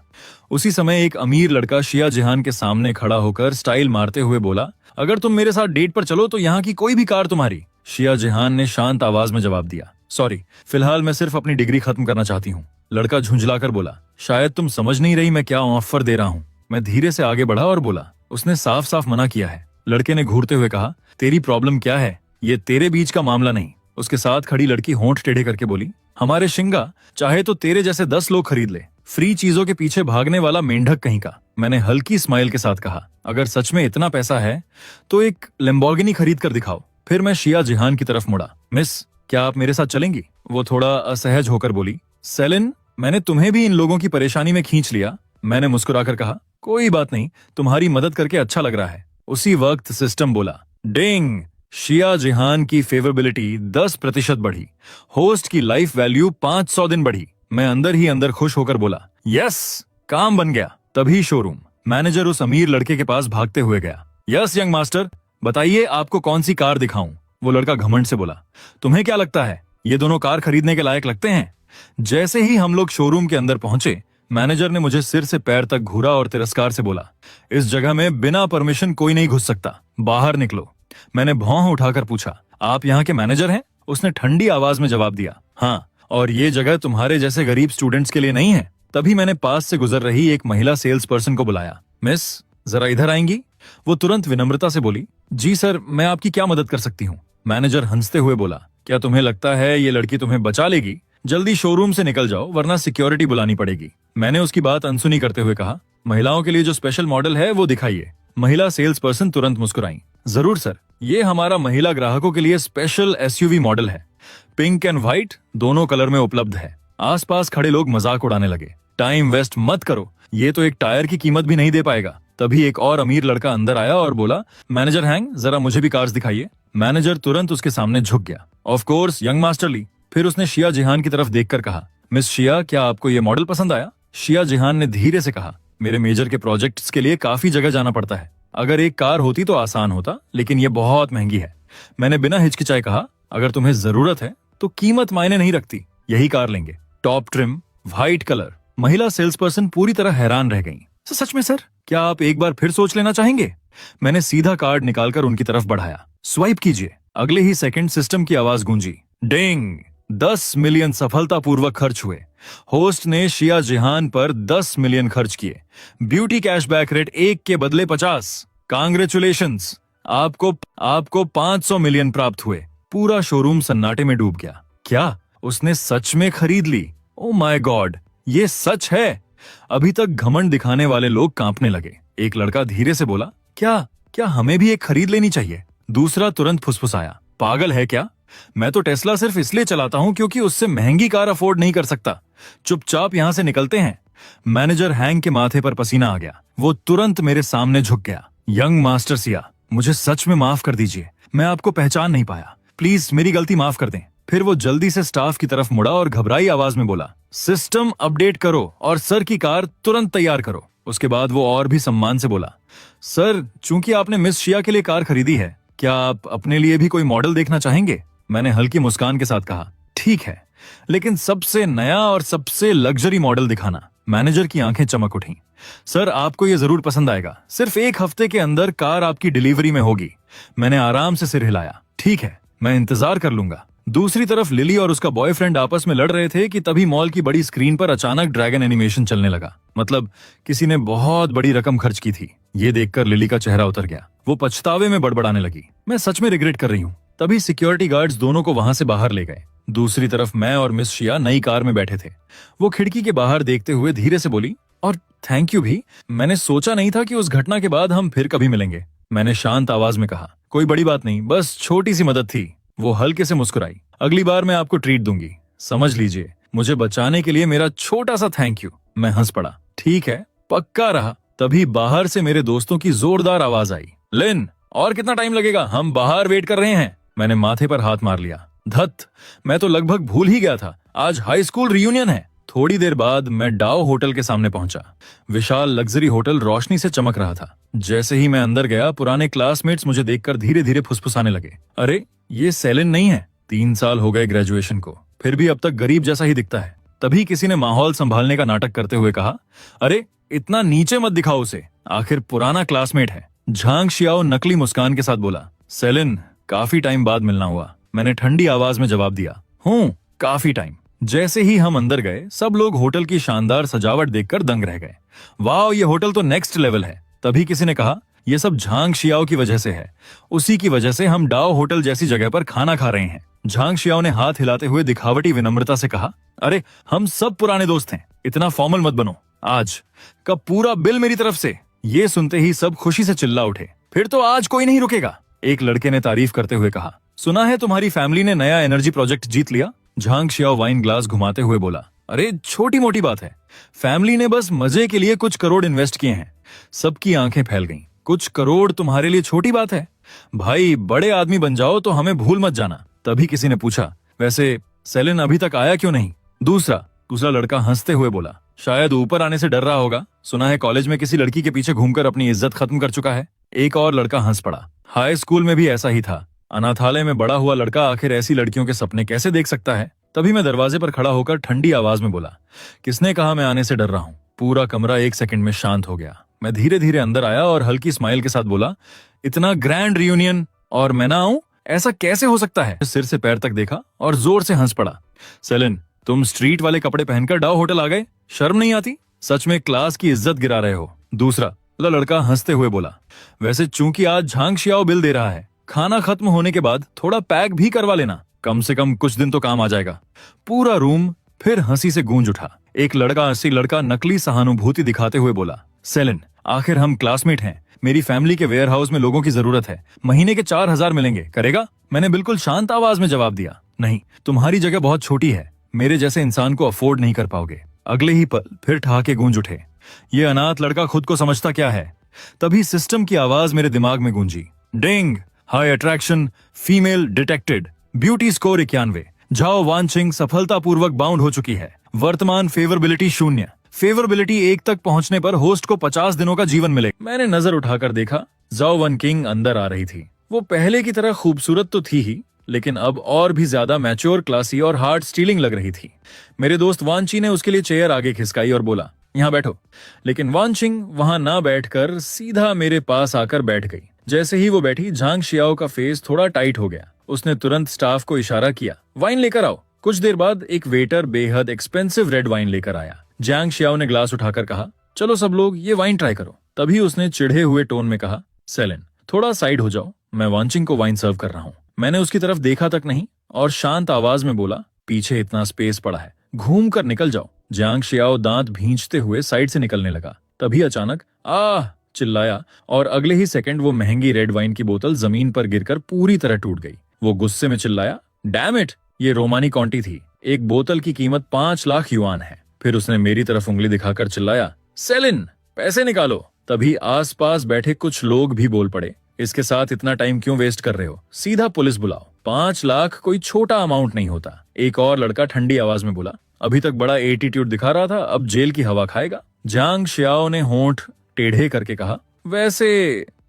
उसी समय एक अमीर लड़का शिया जिहान के सामने खड़ा होकर स्टाइल मारते हुए बोला, अगर तुम मेरे साथ डेट पर चलो तो यहाँ की कोई भी कार तुम्हारी। शिया जिहान ने शांत आवाज में जवाब दिया, सॉरी, फिलहाल मैं सिर्फ अपनी डिग्री खत्म करना चाहती हूँ। लड़का झुंझलाकर बोला, शायद तुम समझ नहीं रही मैं क्या ऑफर दे रहा हूँ। मैं धीरे से आगे बढ़ा और बोला, उसने साफ साफ मना किया है। लड़के ने घूरते हुए कहा, तेरी प्रॉब्लम क्या है? ये तेरे बीच का मामला नहीं। उसके साथ खड़ी लड़की होंठ टेढ़े करके बोली, हमारे शिंगा चाहे तो तेरे जैसे 10 लोग खरीद ले, फ्री चीजों के पीछे भागने वाला मेंढक कहीं का। मैंने हल्की स्माइल के साथ कहा, अगर सच में इतना पैसा है तो एक लैम्बोर्गिनी खरीद कर दिखाओ। फिर मैं शिया जिहान की तरफ मुड़ा, मिस क्या आप मेरे साथ चलेंगी? वो थोड़ा असहज होकर बोली, सेलिन मैंने तुम्हें भी इन लोगों की परेशानी में खींच लिया। मैंने मुस्कुराकर कहा, कोई बात नहीं, तुम्हारी मदद करके अच्छा लग रहा है। उसी वक्त सिस्टम बोला, डिंग। शिया जिहान की फेवरेबिलिटी 10% बढ़ी, होस्ट की लाइफ वैल्यू 500 दिन बढ़ी। मैं अंदर ही अंदर खुश होकर बोला, यस, काम बन गया। तभी शोरूम मैनेजर उस अमीर लड़के के पास भागते हुए गया, यस यंग मास्टर, बताइए आपको कौन सी कार दिखाऊं? वो लड़का घमंड से बोला, तुम्हें क्या लगता है ये दोनों कार खरीदने के लायक लगते हैं? जैसे ही हम लोग शोरूम के अंदर पहुंचे, मैनेजर ने मुझे सिर से पैर तक घूरा और तिरस्कार से बोला, इस जगह में बिना परमिशन कोई नहीं घुस सकता, बाहर निकलो। मैंने भौं उठाकर पूछा, आप यहाँ के मैनेजर हैं? उसने ठंडी आवाज में जवाब दिया, हाँ, और ये जगह तुम्हारे जैसे गरीब स्टूडेंट्स के लिए नहीं है। तभी मैंने पास से गुजर रही एक महिला सेल्स पर्सन को बुलाया, मिस जरा इधर आएंगी? वो तुरंत विनम्रता से बोली, जी सर, मैं आपकी क्या मदद कर सकती हूँ? मैनेजर हंसते हुए बोला, क्या तुम्हें लगता है ये लड़की तुम्हें बचा लेगी? जल्दी शोरूम से निकल जाओ वरना सिक्योरिटी बुलानी पड़ेगी। मैंने उसकी बात अनसुनी करते हुए कहा, महिलाओं के लिए जो स्पेशल मॉडल है वो दिखाइए। महिला सेल्स पर्सन तुरंत मुस्कुराई, जरूर सर, ये हमारा महिला ग्राहकों के लिए स्पेशल एसयूवी मॉडल है, पिंक एंड व्हाइट दोनों कलर में उपलब्ध है। आसपास खड़े लोग मजाक उड़ाने लगे, टाइम वेस्ट मत करो, ये तो एक टायर की कीमत भी नहीं दे पाएगा। तभी एक और अमीर लड़का अंदर आया और बोला, मैनेजर हैंग, जरा मुझे भी कार्स दिखाइए। मैनेजर तुरंत उसके सामने झुक गया, ऑफ कोर्स यंग मास्टर ली। फिर उसने शिया जिहान की तरफ देखकर कहा, मिस शिया, क्या आपको ये मॉडल पसंद आया? शिया जिहान ने धीरे से कहा, मेरे मेजर के प्रोजेक्ट्स के लिए काफी जगह जाना पड़ता है, अगर एक कार होती तो आसान होता, लेकिन ये बहुत महंगी है। मैंने बिना हिचकिचाए कहा, अगर तुम्हें जरूरत है तो कीमत मायने नहीं रखती, यही कार लेंगे, टॉप ट्रिम, व्हाइट कलर। महिला सेल्स पर्सन पूरी तरह हैरान रह गई। सच में सर, क्या आप एक बार फिर सोच लेना चाहेंगे? मैंने सीधा कार्ड निकालकर उनकी तरफ बढ़ाया। स्वाइप कीजिए। अगले ही सेकंड सिस्टम की आवाज गूंजी। डिंग! 10 मिलियन सफलतापूर्वक खर्च हुए। होस्ट ने शिया जिहान पर 10 मिलियन खर्च किए। ब्यूटी कैशबैक रेट 1 के बदले 50। कांग्रेचुलेशंस, आपको 500 मिलियन प्राप्त हुए। पूरा शोरूम सन्नाटे में डूब गया। क्या उसने सच में खरीद ली? ओ माय गॉड, ये सच है। अभी तक घमंड दिखाने वाले लोग कांपने लगे। एक लड़का धीरे से बोला, क्या क्या हमें भी एक खरीद लेनी चाहिए? दूसरा तुरंत फुसफुसाया, पागल है क्या? मैं तो टेस्ला सिर्फ इसलिए चलाता हूं क्योंकि उससे महंगी कार अफोर्ड नहीं कर सकता। चुपचाप यहां से निकलते हैं। मैनेजर हैंग के माथे पर पसीना आ गया। वो तुरंत मेरे सामने झुक गया। यंग मास्टर सिया, मुझे सच में माफ कर दीजिए। मैं आपको पहचान नहीं पाया। प्लीज मेरी गलती माफ कर दें। फिर वो जल्दी से स्टाफ की तरफ मुड़ा और घबराई आवाज में बोला, सिस्टम अपडेट करो और सर की कार तुरंत तैयार करो। उसके बाद वो और भी सम्मान से बोला, सर, चूंकि आपने मिस शिया के लिए कार खरीदी है, क्या आप अपने लिए भी कोई मॉडल देखना चाहेंगे? मैंने हल्की मुस्कान के साथ कहा, ठीक है, लेकिन सबसे नया और सबसे लग्जरी मॉडल दिखाना। मैनेजर की आंखें चमक उठी। सर, आपको ये जरूर पसंद आएगा। सिर्फ 1 हफ्ते के अंदर कार आपकी डिलीवरी में होगी। मैंने आराम से सिर हिलाया। ठीक है, मैं इंतजार कर लूंगा। दूसरी तरफ लिली और उसका बॉयफ्रेंड आपस में लड़ रहे थे कि तभी मॉल की बड़ी स्क्रीन पर अचानक ड्रैगन एनिमेशन चलने लगा। मतलब किसी ने बहुत बड़ी रकम खर्च की थी। ये देखकर लिली का चेहरा उतर गया। वो पछतावे में बड़बड़ाने लगी, मैं सच में रिग्रेट कर रही हूँ। तभी सिक्योरिटी गार्ड्स दोनों को वहां से बाहर ले गए। दूसरी तरफ मैं और मिस शिया नई कार में बैठे थे। वो खिड़की के बाहर देखते हुए धीरे से बोली, और थैंक यू भी। मैंने सोचा नहीं था कि उस घटना के बाद हम फिर कभी मिलेंगे। मैंने शांत आवाज में कहा, कोई बड़ी बात नहीं, बस छोटी सी मदद थी। वो हल्के से मुस्कुराई। अगली बार मैं आपको ट्रीट दूंगी। समझ लीजिए, मुझे बचाने के लिए मेरा छोटा सा थैंक यू। मैं हंस पड़ा। ठीक है, पक्का रहा। तभी बाहर से मेरे दोस्तों की जोरदार आवाज आई, लिन, और कितना टाइम लगेगा? हम बाहर वेट कर रहे हैं। मैंने माथे पर हाथ मार लिया। धत, मैं तो लगभग भूल ही गया था, आज हाई स्कूल रियूनियन है। थोड़ी देर बाद मैं डाओ होटल के सामने पहुंचा। विशाल लग्जरी होटल रोशनी से चमक रहा था। जैसे ही मैं अंदर गया, पुराने क्लासमेट्स मुझे देखकर धीरे धीरे फुसफुसाने लगे। अरे, ये सेलिन नहीं है? 3 साल हो गए ग्रेजुएशन को, फिर भी अब तक गरीब जैसा ही दिखता है। तभी किसी ने माहौल संभालने का नाटक करते हुए कहा, अरे इतना नीचे मत दिखाओ उसे, आखिर पुराना क्लासमेट है। झांग शियाओ नकली मुस्कान के साथ बोला, सेलिन, काफी टाइम बाद मिलना हुआ। मैंने ठंडी आवाज में जवाब दिया, हूँ, काफी टाइम। जैसे ही हम अंदर गए, सब लोग होटल की शानदार सजावट देखकर दंग रह गए। वाह, ये होटल तो नेक्स्ट लेवल है। तभी किसी ने कहा, ये सब झांग शियाओ की वजह से है। उसी की वजह से हम डाओ होटल जैसी जगह पर खाना खा रहे हैं। झांग शियाओ ने हाथ हिलाते हुए दिखावटी विनम्रता से कहा, अरे हम सब पुराने दोस्त हैं, इतना फॉर्मल मत बनो। आज का पूरा बिल मेरी तरफ से। ये सुनते ही सब खुशी से चिल्ला उठे, फिर तो आज कोई नहीं रुकेगा। एक लड़के ने तारीफ करते हुए कहा, सुना है तुम्हारी फैमिली ने नया एनर्जी प्रोजेक्ट जीत लिया? झांग शियाओ वाइन ग्लास घुमाते हुए बोला, अरे छोटी मोटी बात है, फैमिली ने बस मजे के लिए कुछ करोड़ इन्वेस्ट किए हैं। सबकी आंखें फैल गईं। कुछ करोड़ तुम्हारे लिए छोटी बात है? भाई, बड़े आदमी बन जाओ तो हमें भूल मत जाना। तभी किसी ने पूछा, वैसे सेलिन अभी तक आया क्यों नहीं? दूसरा लड़का हंसते हुए बोला, शायद ऊपर आने से डर रहा होगा। सुना है कॉलेज में किसी लड़की के पीछे घूमकर अपनी इज्जत खत्म कर चुका है। एक और लड़का हंस पड़ा, हाई स्कूल में भी ऐसा ही था। अनाथालय में बड़ा हुआ लड़का आखिर ऐसी लड़कियों के सपने कैसे देख सकता है? तभी मैं दरवाजे पर खड़ा होकर ठंडी आवाज में बोला, किसने कहा मैं आने से डर रहा हूँ? पूरा कमरा 1 सेकंड में शांत हो गया। मैं धीरे धीरे अंदर आया और हल्की स्माइल के साथ बोला, इतना ग्रैंड रियूनियन और मैं ना आऊं, ऐसा कैसे हो सकता है? सिर से पैर तक देखा और जोर से हंस पड़ा। सेलिन, तुम स्ट्रीट वाले कपड़े पहनकर डाओ होटल आ गए? शर्म नहीं आती? सच में क्लास की इज्जत गिरा रहे हो। दूसरा लड़का हंसते हुए बोला, वैसे चूंकि आज झांग शियाओ बिल दे रहा है, खाना खत्म होने के बाद थोड़ा पैक भी करवा लेना, कम से कम कुछ दिन तो काम आ जाएगा। पूरा रूम फिर हंसी से गूंज उठा। एक लड़का नकली सहानुभूति दिखाते हुए बोला, सेलिन, आखिर हम क्लासमेट हैं। मेरी फैमिली के वेयर हाउस में लोगों की जरूरत है। महीने के 4000 मिलेंगे, करेगा? मैंने बिल्कुल शांत आवाज में जवाब दिया, नहीं, तुम्हारी जगह बहुत छोटी है, मेरे जैसे इंसान को अफोर्ड नहीं कर पाओगे। अगले ही पल फिर ठहाके गूंज उठे। ये अनाथ लड़का खुद को समझता क्या है? तभी सिस्टम की आवाज मेरे दिमाग में गूंजी, ding, high attraction, female detected, beauty score 91, Zhao Wanqing सफलतापूर्वक बाउंड हो चुकी है। वर्तमान फेवरेबिलिटी 0। फेवरेबिलिटी 1 तक पहुंचने पर होस्ट को 50 दिनों का जीवन मिलेगा। मैंने नजर उठाकर देखा, जाओ वन किंग अंदर आ रही थी। वो पहले की तरह खूबसूरत तो थी ही, लेकिन अब और भी ज्यादा मैच्योर, क्लासी और हार्ट स्टीलिंग लग रही थी। मेरे दोस्त वांची ने उसके लिए चेयर आगे खिसकाई और बोला, यहाँ बैठो। लेकिन वानचिंग वहां ना बैठकर सीधा मेरे पास आकर बैठ गई। जैसे ही वो बैठी, झांग शियाओ का फेस थोड़ा टाइट हो गया। उसने तुरंत स्टाफ को इशारा किया, वाइन लेकर आओ। कुछ देर बाद एक वेटर बेहद एक्सपेंसिव रेड वाइन लेकर आया। झांग शियाओ ने ग्लास उठाकर कहा, चलो सब लोग ये वाइन ट्राई करो। तभी उसने चिढ़े हुए टोन में कहा, सेलिन थोड़ा साइड हो जाओ, मैं वानचिंग को वाइन सर्व कर रहा हूँ। मैंने उसकी तरफ देखा तक नहीं और शांत आवाज में बोला, पीछे इतना स्पेस पड़ा है, घूम कर निकल जाओ। झांग शियाओ दांत भींचते हुए साइड से निकलने लगा। तभी अचानक आह चिल्लाया और अगले ही सेकंड वो महंगी रेड वाइन की बोतल जमीन पर गिरकर पूरी तरह टूट गई। वो गुस्से में चिल्लाया, डैम इट, ये रोमानी कॉन्टी थी, एक बोतल की कीमत 5 लाख युआन है। फिर उसने मेरी तरफ उंगली दिखाकर चिल्लाया, सेलिन पैसे निकालो। तभी आसपास बैठे कुछ लोग भी बोल पड़े, इसके साथ इतना टाइम क्यों वेस्ट कर रहे हो, सीधा पुलिस बुलाओ। 5 लाख कोई छोटा अमाउंट नहीं होता। एक और लड़का ठंडी आवाज में बोला, अभी तक बड़ा एटीट्यूड दिखा रहा था, अब जेल की हवा खाएगा। झांग शियाओ ने होंठ टेढ़े करके कहा, वैसे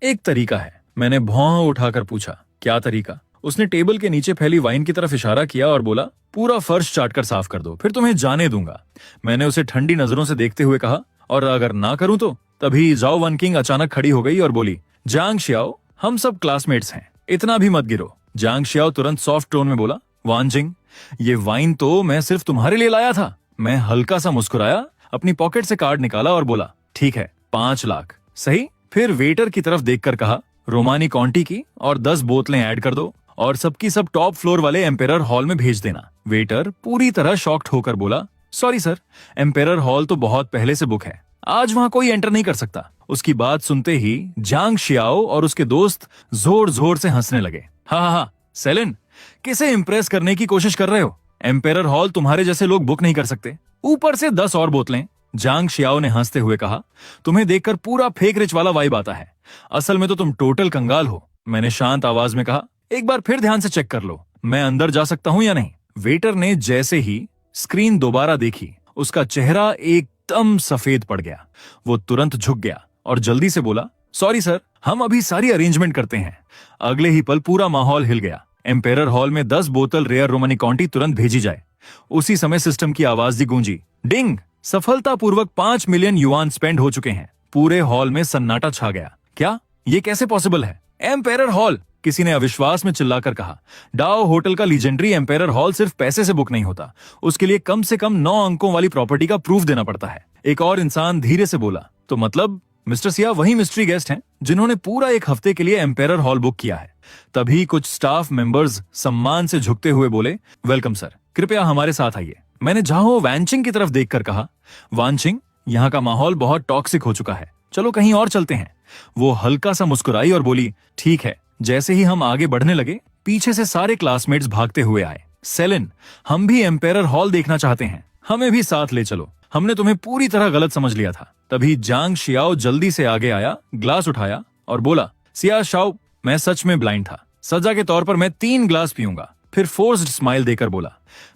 एक तरीका है। मैंने भौं उठाकर पूछा, क्या तरीका? उसने टेबल के नीचे फैली वाइन की तरफ इशारा किया और बोला, पूरा फर्श चाट कर साफ कर दो, फिर तुम्हें जाने दूंगा। मैंने उसे ठंडी नजरों से देखते हुए कहा, और अगर ना करूं तो? तभी जाओ वन किंग अचानक खड़ी हो गई और बोली, झांग शियाओ हम सब क्लासमेट्स हैं, इतना भी मत गिरो। झांग शियाओ तुरंत सॉफ्ट टोन में बोला, वानजिंग ये वाइन तो मैं सिर्फ तुम्हारे लिए लाया था। मैं हल्का सा मुस्कुराया, अपनी पॉकेट से कार्ड निकाला और बोला, ठीक है 5 लाख सही। फिर वेटर की तरफ देखकर कहा, रोमानी कॉन्टी की और 10 बोतलें ऐड कर दो और सबकी सब टॉप फ्लोर वाले एम्पेरर हॉल में भेज देना। वेटर पूरी तरह शॉक्ड होकर बोला, सॉरी सर, एम्पेरर हॉल तो बहुत पहले से बुक है, आज वहां कोई एंटर नहीं कर सकता। उसकी बात सुनते ही झांग शियाओ और उसके दोस्त जोर जोर से हंसने लगे। हा, सेलिन किसे इम्प्रेस करने की कोशिश कर रहे हो? एम्पेरर हॉल तुम्हारे जैसे लोग बुक नहीं कर सकते, ऊपर से 10 और बोतलें। झांग शियाओ ने हंसते हुए कहा, तुम्हें देखकर पूरा फेक रिच वाला वाइब आता है, असल में तो तुम टोटल कंगाल हो। मैंने शांत आवाज में कहा, एक बार फिर ध्यान से चेक कर लो, मैं अंदर जा सकता हूं या नहीं? वेटर ने जैसे ही स्क्रीन दोबारा देखी, उसका चेहरा एकदम सफेद पड़ गया। वो तुरंत झुक गया और जल्दी से बोला, सॉरी सर, हम अभी सारी अरेंजमेंट करते हैं। अगले ही पल पूरा माहौल हिल गया। एम्पेरर हॉल में 10 बोतल रेयर रोमानी कॉन्टी तुरंत भेजी जाए। उसी समय सिस्टम की आवाज दी गूंजी, डिंग, सफलतापूर्वक 5 मिलियन युआन स्पेंड हो चुके हैं। पूरे हॉल में सन्नाटा छा गया। क्या ये कैसे पॉसिबल है? एम्पेरर हॉल, किसी ने अविश्वास में चिल्लाकर कहा। डाओ होटल का लीजेंडरी एम्पेरर हॉल सिर्फ पैसे से बुक नहीं होता, उसके लिए कम से कम 9 अंकों वाली प्रॉपर्टी का प्रूफ देना पड़ता है। एक और इंसान धीरे से बोला, तो मतलब मिस्टर सिया वही मिस्ट्री गेस्ट हैं जिन्होंने पूरा 1 हफ्ते के लिए एम्पेरर हॉल बुक किया है। तभी कुछ स्टाफ मेंबर्स सम्मान से झुकते हुए बोले, वेलकम सर, कृपया हमारे साथ आइए। मैंने झाओ वानचिंग की तरफ देखकर कहा, वानचिंग यहाँ का माहौल बहुत टॉक्सिक हो चुका है, चलो कहीं और चलते हैं। वो हल्का सा मुस्कुराई और बोली, ठीक है। जैसे ही हम आगे बढ़ने लगे, पीछे से सारे क्लासमेट्स भागते हुए आए। सेलिन, हम भी एम्पेरर हॉल देखना चाहते हैं, हमें भी साथ ले चलो, हमने तुम्हें पूरी तरह गलत समझ लिया था। तभी झांग शियाओ जल्दी से आगे आया, ग्लास उठाया और बोला, सिया शाओ, मैं सच में ब्लाइंड था, सजा के तौर पर मैं 3 ग्लास पीऊंगा। फिर फोर्स्ड स्माइल देकर बोला,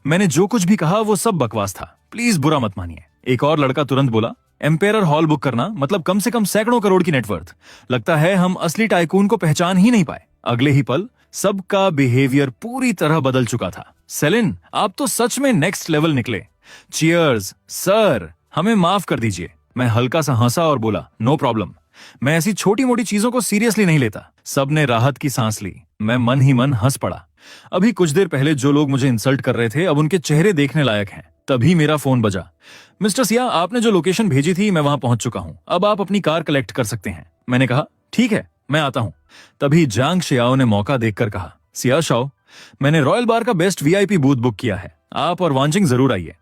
मैंने जो कुछ भी कहा वो सब बकवास था, प्लीज बुरा मत मानिए। एक और लड़का तुरंत बोला, एम्पेरर हॉल बुक करना मतलब कम से कम सैकड़ों करोड़ की नेटवर्थ, लगता है हम असली टाइकून को पहचान ही नहीं पाए। अगले ही पल सबका बिहेवियर पूरी तरह बदल चुका था। सेलिन, आप तो सच में नेक्स्ट लेवल निकले। चीयर्स सर, हमें माफ कर दीजिए। मैं हल्का सा हंसा और बोला, नो प्रॉब्लम, मैं ऐसी छोटी मोटी चीजों को सीरियसली नहीं लेता। सबने राहत की सांस ली। मैं मन ही मन हंस पड़ा। अभी कुछ देर पहले जो लोग मुझे इंसल्ट कर रहे थे, अब उनके चेहरे देखने लायक हैं। तभी मेरा फोन बजा। मिस्टर सिया, आपने जो लोकेशन भेजी थी मैं वहां पहुंच चुका हूं, अब आप अपनी कार कलेक्ट कर सकते हैं। मैंने कहा, ठीक है, मैं आता हूं। तभी झांग शियाओ ने मौका देखकर कहा, सिया शाओ, मैंने रॉयल बार का बेस्ट वीआईपी बूथ बुक किया है, आप और वानचिंग जरूर आइए।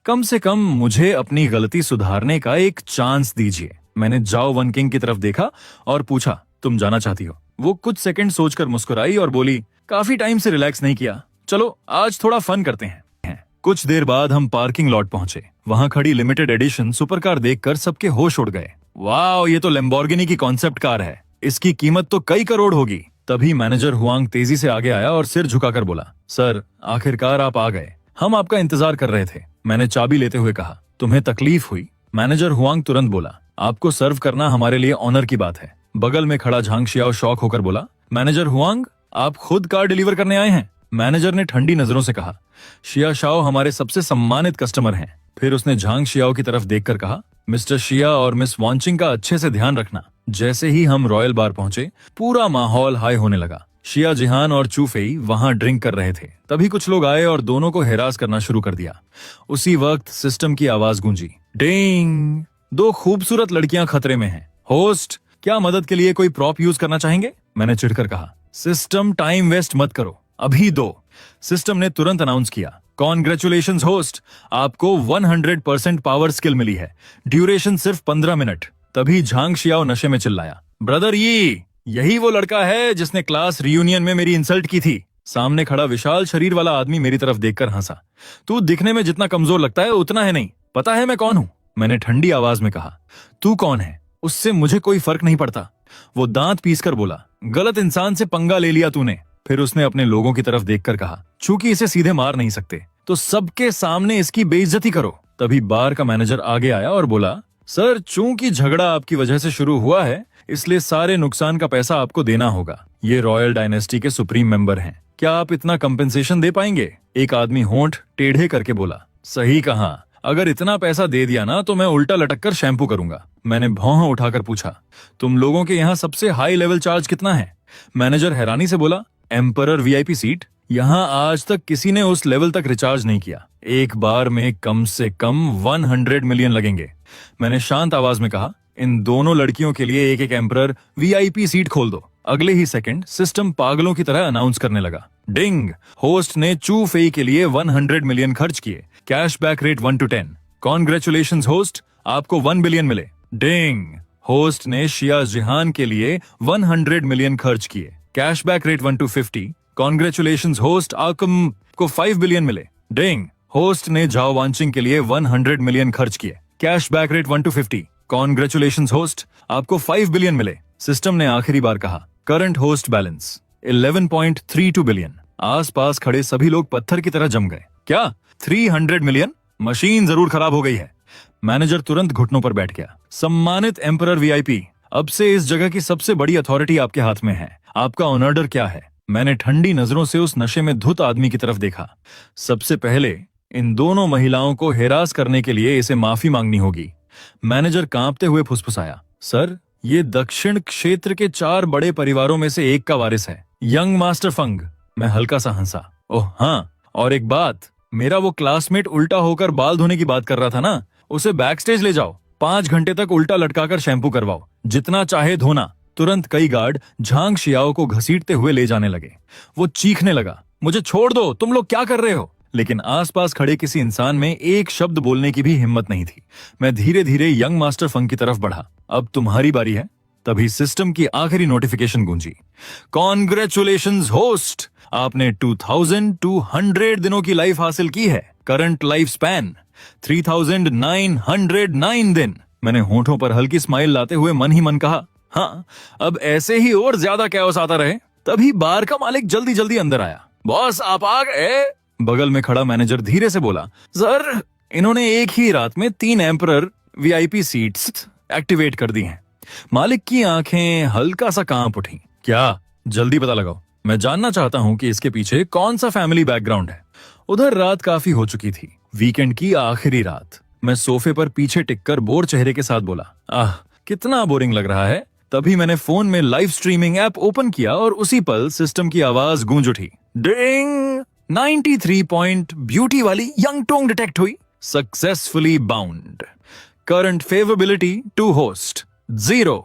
कम से कम मुझे अपनी गलती सुधारने का एक चांस दीजिए। मैंने जाओ वन किंग की तरफ देखा और पूछा, तुम जाना चाहती हो? वो कुछ सेकंड सोचकर मुस्कुराई और बोली, काफी टाइम से रिलैक्स नहीं किया, चलो आज थोड़ा फन करते हैं। कुछ देर बाद हम पार्किंग लॉट पहुंचे। वहां खड़ी लिमिटेड एडिशन सुपर कार देखकर सबके होश उड़ गए। वाह, ये तो लैम्बोर्गिनी की कॉन्सेप्ट कार है, इसकी कीमत तो कई करोड़ होगी। तभी मैनेजर हुआंग तेजी से आगे आया और सिर झुकाकर बोला, सर आखिरकार आप आ गए, हम आपका इंतजार कर रहे थे। मैंने चाबी लेते हुए कहा, तुम्हें तकलीफ हुई? मैनेजर हुआंग तुरंत बोला, आपको सर्व करना हमारे लिए ऑनर की बात है। बगल में खड़ा झांग शियाओ शॉक होकर बोला, मैनेजर हुआंग, आप खुद कार डिलीवर करने आए हैं? मैनेजर ने ठंडी नजरों से कहा, शिया शाओ हमारे सबसे सम्मानित कस्टमर हैं। फिर उसने झांग शियाओ की तरफ देखकर कहा, मिस्टर शिया और मिस वांचिंग का अच्छे से ध्यान रखना। जैसे ही हम रॉयल बार पहुंचे, पूरा माहौल हाई होने लगा। शिया जिहान और चूफेई वहां ड्रिंक कर रहे थे। तभी कुछ लोग आए और दोनों को हिरास करना शुरू कर दिया। उसी वक्त सिस्टम की आवाज गूंजी, डिंग। 2 खूबसूरत लड़कियां खतरे में हैं। होस्ट, क्या मदद के लिए कोई प्रॉप यूज करना चाहेंगे? मैंने चिढ़कर कहा। सिस्टम, टाइम वेस्ट मत करो, अभी दो। सिस्टम ने तुरंत अनाउंस किया, कॉन्ग्रेचुलेशंस होस्ट, आपको 100% पावर स्किल मिली है। ड्यूरेशन सिर्फ 15 मिनट। तभी झांग शियाओ नशे में चिल्लाया, ब्रदर यही वो लड़का है जिसने क्लास रियूनियन में मेरी इंसल्ट की थी। सामने खड़ा विशाल शरीर वाला आदमी मेरी तरफ देखकर हंसा। तू दिखने में जितना कमजोर लगता है उतना है नहीं। पता है मैं कौन हूं? मैंने ठंडी आवाज में कहा। तू कौन है उससे मुझे कोई फर्क नहीं पड़ता। वो दांत पीसकर बोला, गलत इंसान से पंगा ले लिया तूने। फिर उसने अपने लोगों की तरफ देखकर कहा, चूंकि इसे सीधे मार नहीं सकते तो सबके सामने इसकी बेइज्जती करो। तभी बार का मैनेजर आगे आया और बोला, सर, चूंकि झगड़ा आपकी वजह से शुरू हुआ है, इसलिए सारे नुकसान का पैसा आपको देना होगा। ये रॉयल डायनेस्टी के सुप्रीम मेंबर हैं, क्या आप इतना कंपेंसेशन दे पाएंगे? एक आदमी होंठ टेढ़े करके बोला, सही कहा, अगर इतना पैसा दे दिया ना तो मैं उल्टा लटक कर शैम्पू करूंगा। मैंने भौं उठाकर पूछा, तुम लोगों के यहाँ सबसे हाई लेवल चार्ज कितना है? मैनेजर हैरानी से बोला, एम्परर वीआईपी सीट। यहाँ आज तक किसी ने उस लेवल तक रिचार्ज नहीं किया। एक बार में कम से कम 100 मिलियन लगेंगे। मैंने शांत आवाज में कहा, इन दोनों लड़कियों के लिए एक एक एम्परर वीआईपी सीट खोल दो। अगले ही सेकंड सिस्टम पागलों की तरह अनाउंस करने लगा, डिंग, होस्ट ने चू फेई के लिए 100 मिलियन खर्च किए। Cashback rate 1 to 10। Congratulations host, आपको 1 बिलियन मिले। डिंग, होस्ट ने शिया जिहान के लिए 100 मिलियन खर्च किए। Cashback rate 1 to 50। Congratulations host, आपको 5 बिलियन मिले। डिंग, होस्ट ने झाओ वांचिंग के लिए 100 मिलियन खर्च किए। Cashback rate 1 to 50। Congratulations host, आपको 5 बिलियन मिले। सिस्टम ने आखिरी बार कहा, करंट होस्ट बैलेंस 11.32 बिलियन। आसपास खड़े सभी लोग पत्थर की तरह जम गए। क्या 300 मिलियन? मशीन जरूर खराब हो गई है। मैनेजर तुरंत घुटनों पर बैठ गया। सम्मानित एम्परर वीआईपी, अब से इस जगह की सबसे बड़ी अथॉरिटी आपके हाथ में है। आपका ऑनर्डर क्या है? मैंने ठंडी नजरों से उस नशे में धुत आदमी की तरफ देखा। सबसे पहले इन दोनों महिलाओं को हिरास करने के लिए इसे माफी मांगनी होगी। मैनेजर कांपते हुए फुसफुसाया, सर, ये दक्षिण क्षेत्र के 4 बड़े परिवारों में से एक का वारिस है, यंग मास्टर फंग। मैं हल्का सा हंसा। ओह हाँ, और एक बात, मेरा वो क्लासमेट उल्टा होकर बाल धोने की बात कर रहा था ना, उसे बैक स्टेज ले जाओ, 5 घंटे तक उल्टा लटकाकर शैम्पू करवाओ, जितना चाहे धोना। तुरंत कई गार्ड झांग शियाओ को घसीटते हुए ले जाने लगे। वो चीखने लगा, मुझे छोड़ दो, तुम लोग क्या कर रहे हो? लेकिन आसपास खड़े किसी इंसान में एक शब्द बोलने की भी हिम्मत नहीं थी। मैं धीरे धीरे यंग मास्टर फंग की तरफ बढ़ा। अब तुम्हारी बारी है। तभी सिस्टम की आखिरी नोटिफिकेशन गूंजी, कॉन्ग्रेचुलेशंस होस्ट, आपने 2200 दिनों की लाइफ हासिल की है। करंट लाइफ स्पैन 3909 दिन। मैंने होंठों पर हल्की स्माइल लाते हुए मन ही मन कहा, हाँ, अब ऐसे ही और ज्यादा कैओस आता रहे। तभी बार का मालिक जल्दी जल्दी अंदर आया। बॉस, आप आ गए? बगल में खड़ा मैनेजर धीरे से बोला, सर, इन्होंने एक ही रात में 3 एम्परर वीआईपी सीट्स एक्टिवेट कर दी हैं। मालिक की आंखें हल्का सा कांप उठी। क्या? जल्दी पता लगाओ, मैं जानना चाहता हूं कि इसके पीछे कौन सा फैमिली बैकग्राउंड है। उधर रात काफी हो चुकी थी, वीकेंड की आखिरी रात। मैं सोफे पर पीछे टिककर बोर चेहरे के साथ बोला, आह, कितना बोरिंग लग रहा है। तभी मैंने फोन में लाइव स्ट्रीमिंग ऐप ओपन किया और उसी पल सिस्टम की आवाज गूंज उठी, डिंग, 93 पॉइंट ब्यूटी वाली यंग टोंग डिटेक्ट हुई, successfully bound. Current favourability to host 0।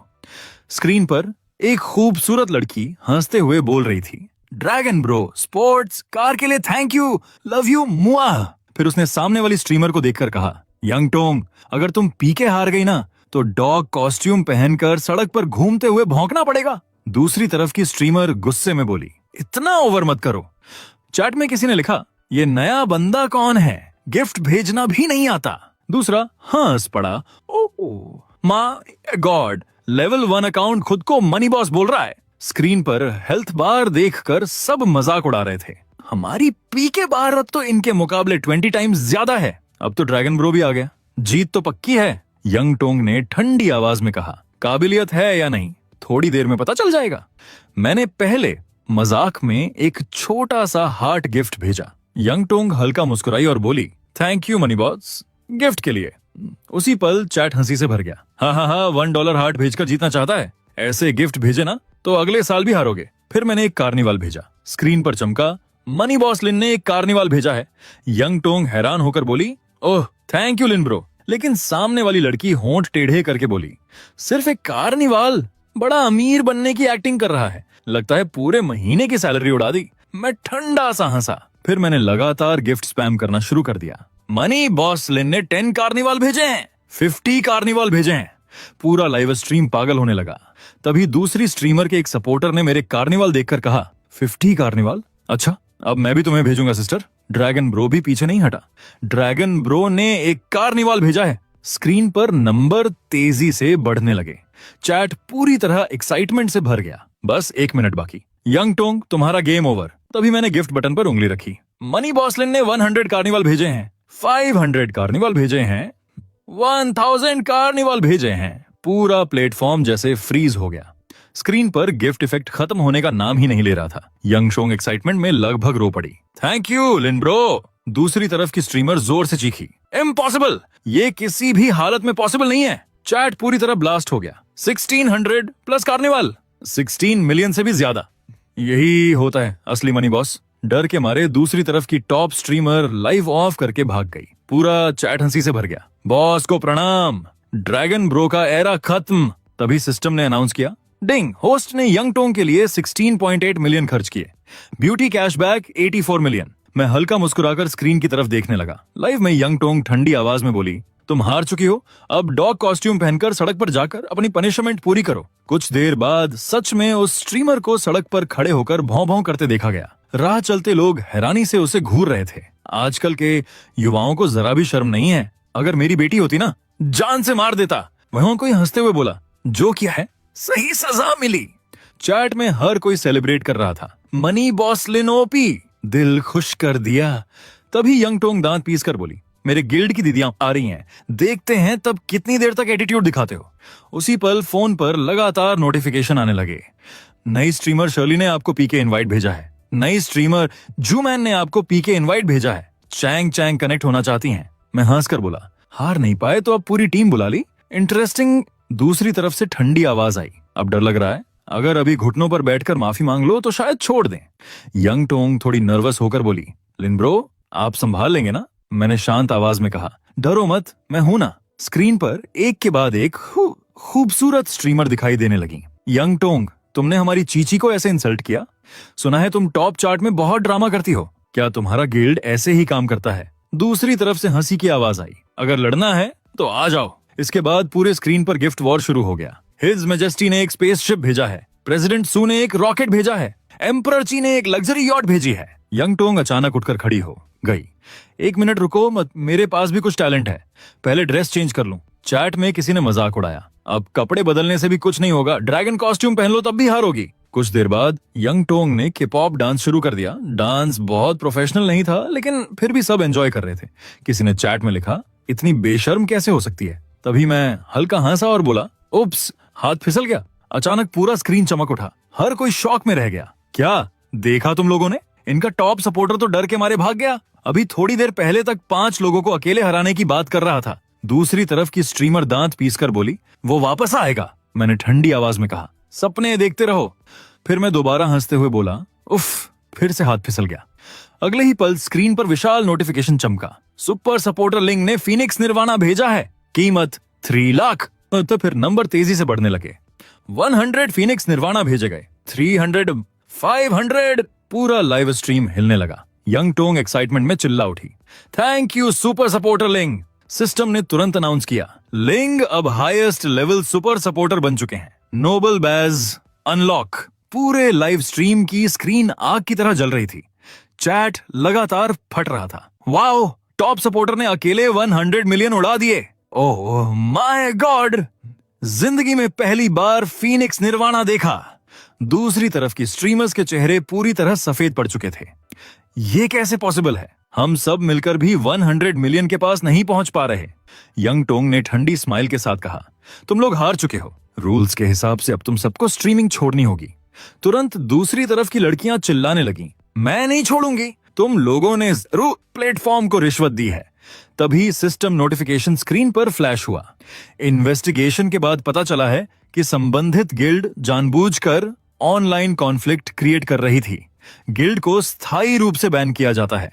Screen पर एक खूबसूरत लड़की हंसते हुए बोल रही थी, ड्रैगन ब्रो, स्पोर्ट्स कार के लिए थैंक यू, लव यू मुआ। फिर उसने सामने वाली स्ट्रीमर को देखकर कहा, यंग टोंग, अगर तुम पी के हार गई ना तो डॉग कॉस्ट्यूम पहनकर सड़क पर घूमते हुए भौंकना पड़ेगा। दूसरी तरफ की स्ट्रीमर गुस्से में बोली, इतना ओवर मत करो। चैट में किसी ने लिखा, ये नया बंदा कौन है, गिफ्ट भेजना भी नहीं आता। दूसरा हंस पड़ा, oh my God, level 1 account खुद को मनी बॉस बोल रहा है। स्क्रीन पर हेल्थ बार देखकर सब मजाक उड़ा रहे थे। हमारी पी के बार अब तो इनके मुकाबले 20 टाइम्स ज्यादा है। अब तो ड्रैगन ब्रो भी आ गया, जीत तो पक्की है। यंग टोंग ने ठंडी आवाज में कहा, काबिलियत है या नहीं, थोड़ी देर में पता चल जाएगा। मैंने पहले मजाक में एक छोटा सा हार्ट गिफ्ट भेजा। यंग टोंग हल्का मुस्कुराई और बोली, thank you money boss, gift के लिए। उसी पल चैट हंसी से भर गया। हाँ, $1 हार्ट भेजकर जीतना चाहता है? ऐसे गिफ्ट भेजे ना तो अगले साल भी हारोगे। फिर मैंने एक कार्निवाल भेजा। स्क्रीन पर चमका, मनी बॉस लिन ने एक कार्निवाल भेजा है। यंग टोंग हैरान होकर बोली, oh thank you Lin bro. लेकिन सामने वाली लड़की होंठ टेढ़े करके बोली, सिर्फ एक कार्निवाल? बड़ा अमीर बनने की एक्टिंग कर रहा है, लगता है पूरे महीने की सैलरी उड़ा दी। मैं ठंडा सा हंसा। फिर मैंने लगातार गिफ्ट स्पैम करना शुरू कर दिया। मनी बॉस लिन ने 10 कार्निवाल भेजे हैं, 50 कार्निवाल भेजे हैं। पूरा लाइव स्ट्रीम पागल होने लगा। तभी दूसरी स्ट्रीमर के एक सपोर्टर ने मेरे कार्निवाल देखकर कहा, 50 कार्निवाल? अच्छा, अब मैं भी तुम्हें भेजूंगा सिस्टर। ड्रैगन ब्रो भी पीछे नहीं हटा। ड्रैगन ब्रो ने एक कार्निवाल भेजा है। स्क्रीन पर नंबर तेजी से बढ़ने लगे। चैट पूरी तरह एक्साइटमेंट से भर गया। बस 1 मिनट बाकी। यंग टोंग, तुम्हारा गेम ओवर। तभी मैंने गिफ्ट बटन पर उंगली रखी। मनी बॉसलिन ने 100 कार्निवाल भेजे हैं, 500 कार्निवाल भेजे हैं, 1000 कार्निवाल भेजे हैं। पूरा प्लेटफॉर्म जैसे फ्रीज हो गया। स्क्रीन पर गिफ्ट इफेक्ट खत्म होने का नाम ही नहीं ले रहा था। यंग शोंग एक्साइटमेंट में लगभग रो पड़ी। Thank you Lin bro. दूसरी तरफ की स्ट्रीमर जोर से चीखी, इम्पॉसिबल, ये किसी भी हालत में पॉसिबल नहीं है। चैट पूरी तरह ब्लास्ट हो गया। 1600 प्लस कार्निवाल, 16 मिलियन से भी ज्यादा। यही होता है असली मनी बॉस। डर के मारे दूसरी तरफ की टॉप स्ट्रीमर लाइव ऑफ करके भाग गई। पूरा चैट हंसी से भर गया। बॉस को प्रणाम, ड्रैगन ब्रो का एरा खत्म। तभी सिस्टम ने अनाउंस किया, डिंग, होस्ट ने यंग टोंग के लिए 16.8 मिलियन खर्च किए। Beauty cashback 84 million. मैं हल्का मुस्कुराकर स्क्रीन की तरफ देखने लगा। लाइव में यंग टोंग ठंडी आवाज में बोली, तुम हार चुकी हो, अब डॉग कॉस्ट्यूम पहनकर सड़क पर जाकर अपनी पनिशमेंट पूरी करो। कुछ देर बाद सच में उस स्ट्रीमर को सड़क पर खड़े होकर भौं भौं करते देखा गया। राह चलते लोग हैरानी से उसे घूर रहे थे। आजकल के युवाओं को जरा भी शर्म नहीं है। अगर मेरी बेटी होती ना, जान से मार देता। वहीं कोई हंसते हुए बोला, जो किया है सही सजा मिली। चैट में हर कोई सेलिब्रेट कर रहा था। मनी बॉस लिन ओपी, दिल खुश कर दिया। तभी यंग टोंग दांत पीस कर बोली, मेरे गिल्ड की दीदियां आ रही हैं, देखते हैं तब कितनी देर तक एटीट्यूड दिखाते हो। उसी पल फोन पर लगातार नोटिफिकेशन आने लगे। नई स्ट्रीमर शर्ली ने आपको पीके इनवाइट भेजा है। नई स्ट्रीमर जूमैन ने आपको पीके इनवाइट भेजा है। चैंग चैंग कनेक्ट होना चाहती हैं। मैं हंसकर बोला, हार नहीं पाए तो अब पूरी टीम बुला ली, इंटरेस्टिंग। दूसरी तरफ से ठंडी आवाज आई, अब डर लग रहा है, अगर अभी घुटनों पर बैठकर माफी मांग लो तो शायद छोड़ दें। यंग टोंग थोड़ी नर्वस होकर बोली, लिन ब्रो आप संभाल लेंगे ना? मैंने शांत आवाज में कहा, डरो मत, मैं हूं ना। स्क्रीन पर एक के बाद एक खूबसूरत स्ट्रीमर दिखाई देने लगी। यंग टोंग, तुमने हमारी चीची को ऐसे इंसल्ट किया? सुना है तुम टॉप चार्ट में बहुत ड्रामा करती हो, क्या तुम्हारा गिल्ड ऐसे ही काम करता है? दूसरी तरफ से हंसी की आवाज आई, अगर लड़ना है तो आ जाओ। इसके बाद पूरे स्क्रीन पर गिफ्ट वॉर शुरू हो गया। हिज मैजेस्टी ने एक स्पेसशिप भेजा है, प्रेसिडेंट सू ने एक रॉकेट भेजा है, एम्परर ची ने एक लग्जरी यॉट भेजी है। यंग टोंग अचानक उठकर खड़ी हो गई। 1 मिनट रुको मत, मेरे पास भी कुछ टैलेंट है, पहले ड्रेस चेंज कर लूं। चैट में किसी ने मजाक उड़ाया, अब कपड़े बदलने से भी कुछ नहीं होगा, ड्रैगन कॉस्ट्यूम पहन लो तब भी हारोगी। कुछ देर बाद यंग टोंग ने K-pop डांस शुरू कर दिया। डांस बहुत प्रोफेशनल नहीं था, लेकिन फिर भी सब एंजॉय कर रहे थे। किसी ने चैट में लिखा, इतनी बेशर्म कैसे हो सकती है? तभी मैं हल्का हंसा और बोला, उप्स, हाथ फिसल गया। अचानक पूरा स्क्रीन चमक उठा। हर कोई शॉक में रह गया। क्या देखा तुम लोगों ने? इनका टॉप सपोर्टर तो डर के मारे भाग गया। अभी थोड़ी देर पहले तक 5 लोगों को अकेले हराने की बात कर रहा था। दूसरी तरफ की स्ट्रीमर दांत पीसकर बोली, वो वापस आएगा। मैंने ठंडी आवाज में कहा, सपने देखते रहो। फिर मैं दोबारा हंसते हुए बोला, उफ, फिर से हाथ फिसल गया। अगले ही पल स्क्रीन पर विशाल नोटिफिकेशन चमका, सुपर सपोर्टर लिंक ने फीनिक्स निर्वाणा भेजा है, कीमत 3 लाख। तो फिर नंबर तेजी से बढ़ने लगे। 100 फीनिक्स निर्वाणा भेजे गए, 300, 500। पूरा लाइव स्ट्रीम हिलने लगा। यंग टोंग एक्साइटमेंट में चिल्ला उठी, थैंक यू सुपर सपोर्टर लिंग। सिस्टम ने तुरंत अनाउंस किया, लिंग अब हाईएस्ट लेवल सुपर सपोर्टर बन चुके हैं, नोबल बैज अनलॉक। पूरे लाइव स्ट्रीम की स्क्रीन आग की तरह जल रही थी। चैट लगातार फट रहा था। वाओ, टॉप सपोर्टर ने अकेले 100 मिलियन उड़ा दिए। ओह माय गॉड, जिंदगी में पहली बार फीनिक्स निर्वाणा देखा। दूसरी तरफ की स्ट्रीमर्स के चेहरे पूरी तरह सफेद पड़ चुके थे। ये कैसे पॉसिबल है? हम सब मिलकर भी 100 मिलियन के पास नहीं पहुंच पा रहे। यंग टोंग ने ठंडी स्माइल के साथ कहा, तुम लोग हार चुके हो। रूल्स के हिसाब से अब तुम सबको स्ट्रीमिंग छोड़नी होगी। तुरंत दूसरी तरफ की लड़कियां चिल्लाने लगीं, मैं नहीं छोड़ूंगी, तुम लोगों ने जरूर प्लेटफॉर्म को रिश्वत दी है। तभी सिस्टम नोटिफिकेशन स्क्रीन पर फ्लैश हुआ। इन्वेस्टिगेशन के बाद पता चला है कि संबंधित गिल्ड जानबूझकर ऑनलाइन कॉन्फ्लिक्ट क्रिएट कर रही थी। गिल्ड को स्थायी रूप से बैन किया जाता है।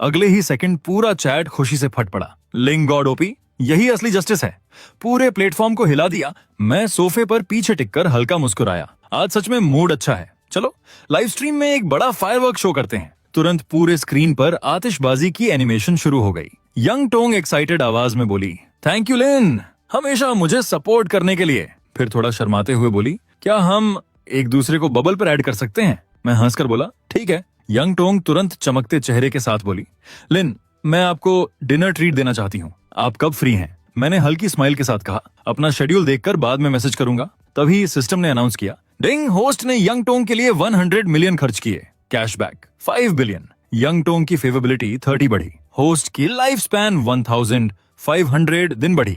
अगले ही सेकंड पूरा चैट खुशी से फट पड़ा। लिंक गॉड ओपी, यही असली जस्टिस है। पूरे प्लेटफॉर्म को हिला दिया। मैं सोफे पर पीछे टिककर हल्का मुस्कुराया। आज सच में मूड अच्छा है। चलो लाइव स्ट्रीम में एक बड़ा फायरवर्क शो करते हैं। तुरंत पूरे स्क्रीन पर आतिशबाजी की एनिमेशन शुरू हो गई। यंग टोंग एक्साइटेड आवाज में बोली, थैंक यू लिन, हमेशा मुझे सपोर्ट करने के लिए। फिर थोड़ा शर्माते हुए बोली, क्या हम एक दूसरे को बबल पर ऐड कर सकते हैं? मैं हंसकर बोला, ठीक है। यंग टोंग तुरंत चमकते चेहरे के साथ बोली, लिन, मैं आपको डिनर ट्रीट देना चाहती हूँ। आप कब फ्री हैं? मैंने हल्की स्माइल के साथ कहा, अपना शेड्यूल देखकर बाद में मैसेज करूंगा। तभी सिस्टम ने अनाउंस किया, डिंग, होस्ट ने यंग टोंग के लिए 100 मिलियन खर्च किए, कैशबैक 5 बिलियन। यंग टोंग की फेवरेबिलिटी 30 बढ़ी। होस्ट की लाइफ स्पैन 1500 दिन बढ़ी।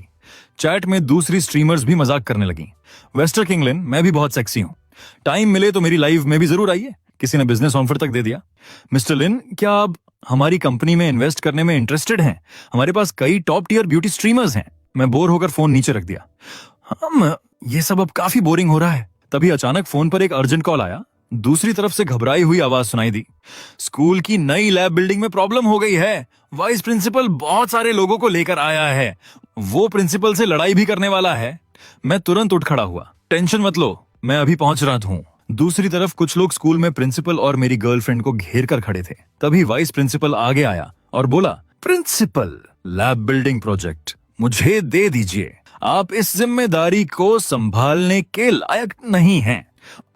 चैट में दूसरी स्ट्रीमर्स भी मजाक करने लगी, वेस्टर किंग लिन, मैं भी बहुत सेक्सी हूँ, टाइम मिले तो मेरी लाइव में भी जरूर आइए। किसी ने बिजनेस ऑफर तक दे दिया। मिस्टर लिन, क्या आप हमारी कंपनी में इन्वेस्ट करने में इंटरेस्टेड हैं? हमारे पास कई टॉप टियर ब्यूटी स्ट्रीमर्स हैं। मैं बोर होकर फोन नीचे रख दिया। ये सब अब काफी बोरिंग हो रहा है। तभी अचानक फोन पर एक अर्जेंट कॉल आया। दूसरी तरफ से घबराई हुई आवाज सुनाई दी, स्कूल की नई लैब बिल्डिंग में प्रॉब्लम हो गई है। वाइस प्रिंसिपल बहुत सारे लोगों को लेकर आया है। वो प्रिंसिपल से लड़ाई भी करने वाला है। मैं तुरंत उठ खड़ा हुआ, टेंशन मत लो, मैं अभी पहुंच रहा हूँ। दूसरी तरफ कुछ लोग स्कूल में प्रिंसिपल और मेरी गर्लफ्रेंड को घेर कर खड़े थे। तभी वाइस प्रिंसिपल आगे आया और बोला, प्रिंसिपल, लैब बिल्डिंग प्रोजेक्ट मुझे दे दीजिए। आप इस जिम्मेदारी को संभालने के लायक नहीं हैं।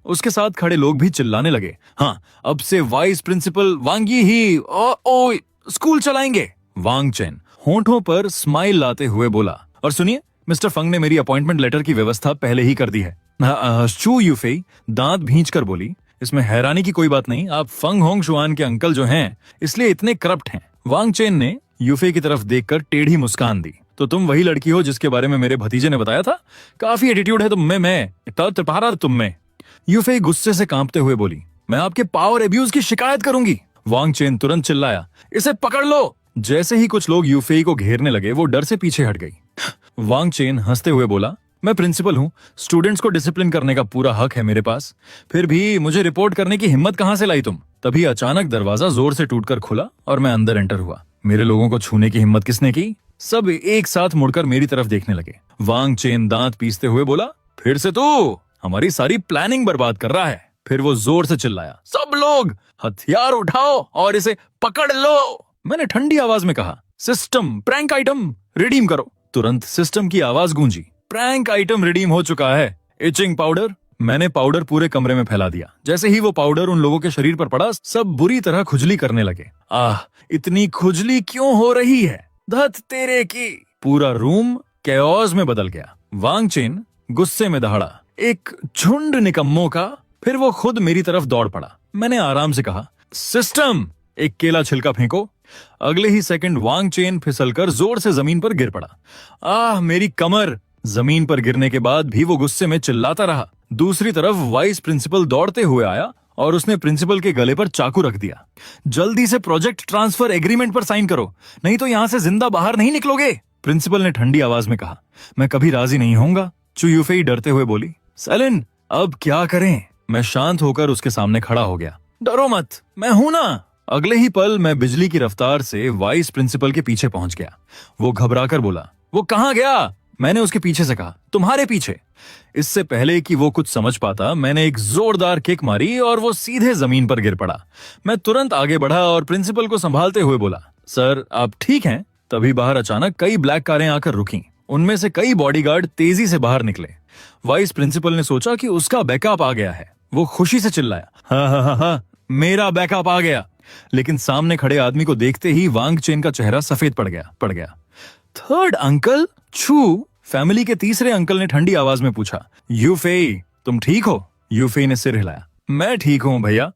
उसके साथ खड़े लोग भी चिल्लाने लगे, हाँ, अब से वाइस प्रिंसिपल वांगी ही स्कूल चलाएंगे। वांग चेन होंठों पर स्माइल लाते हुए बोला, और सुनिए, मिस्टर फंग ने मेरी अपॉइंटमेंट लेटर की व्यवस्था पहले ही कर दी है। शू यूफेई दांत भींच कर बोली, इसमें हैरानी की कोई बात नहीं, आप फंग होंग शुआन के अंकल जो हैं, इसलिए इतने करप्ट हैं। वांग चेन ने यूफे की तरफ देखकर टेढ़ी मुस्कान दी, तो तुम वही लड़की हो जिसके बारे में मेरे भतीजे ने बताया था? काफी एटीट्यूड है तुम में, तुम में। यूफे गुस्से से कांपते हुए बोली, मैं आपके पावर एब्यूज की शिकायत करूंगी। वांग चेन तुरंत चिल्लाया, इसे पकड़ लो। जैसे ही कुछ लोग यूफेई को घेरने लगे, वो डर से पीछे हट गई। वांग चेन हंसते हुए बोला, मैं प्रिंसिपल हूँ, स्टूडेंट्स को डिसिप्लिन करने का पूरा हक है मेरे पास, फिर भी मुझे रिपोर्ट करने की हिम्मत कहाँ से लाई तुम? तभी अचानक दरवाजा जोर से टूटकर खुला और मैं अंदर एंटर हुआ। मेरे लोगों को छूने की हिम्मत किसने की? सब एक साथ मुड़कर मेरी तरफ देखने लगे। वांग चेन दांत पीसते हुए बोला, फिर से तू हमारी सारी प्लानिंग बर्बाद कर रहा है। फिर वो जोर से चिल्लाया, सब लोग हथियार उठाओ और इसे पकड़ लो। मैंने ठंडी आवाज में कहा, सिस्टम प्रैंक आइटम रिडीम करो। तुरंत सिस्टम की आवाज गूंजी, प्रैंक आइटम रिडीम हो चुका है। Etching powder. मैंने पाउडर पूरे कमरे में फैला दिया। जैसे ही वो पाउडर उन लोगों के शरीर पर पड़ा, सब बुरी तरह खुजली करने लगे। आह, इतनी खुजली क्यों हो रही है? धत तेरे की। पूरा रूम कैओस में बदल गया। वांग चेन गुस्से में दहाड़ा, एक झुंड निकम्मों का। फिर वो खुद मेरी तरफ दौड़ पड़ा। मैंने आराम से कहा, सिस्टम, एक केला छिलका फेंको। अगले ही सेकंड वांग चेन फिसलकर जोर से जमीन पर गिर पड़ा। आह, मेरी कमर। जमीन पर गिरने के बाद भी वो गुस्से में चिल्लाता रहा। दूसरी तरफ वाइस प्रिंसिपल दौड़ते हुए आया और उसने प्रिंसिपल के गले पर चाकू रख दिया। जल्दी से प्रोजेक्ट ट्रांसफर एग्रीमेंट पर साइन करो, नहीं तो यहां से जिंदा बाहर नहीं निकलोगे। प्रिंसिपल ने ठंडी आवाज में कहा, मैं कभी राजी नहीं होऊंगा। चू यूफेई डरते हुए बोली, सेलिन, अब क्या करें? मैं शांत होकर उसके सामने खड़ा हो गया। डरो मत, मैं हूं ना। अगले ही पल मैं बिजली की रफ्तार से वाइस प्रिंसिपल के पीछे पहुंच गया। वो घबराकर बोला, वो कहां गया? मैंने उसके पीछे से कहा, तुम्हारे पीछे। इससे पहले कि वो कुछ समझ पाता, मैंने एक जोरदार किक मारी और वो सीधे जमीन पर गिर पड़ा। मैं तुरंत आगे बढ़ा और प्रिंसिपल को संभालते हुए बोला, सर आप ठीक हैं? तभी बाहर अचानक कई ब्लैक कारें आकर रुकीं। उनमें से कई बॉडीगार्ड तेजी से बाहर निकले। वाइस प्रिंसिपल ने सोचा कि उसका बैकअप आ गया है। वो खुशी से चिल्लाया, हाँ, मेरा बैकअप आ गया। लेकिन सामने खड़े आदमी को देखते ही वांग चेन का चेहरा सफेद पड़ गया। Third uncle? छू, फैमिली के तीसरे अंकल ने ठंडी आवाज में पूछा, यूफेई तुम ठीक हो? यूफेई ने सिर हिलाया, मैं ठीक हूं भैया।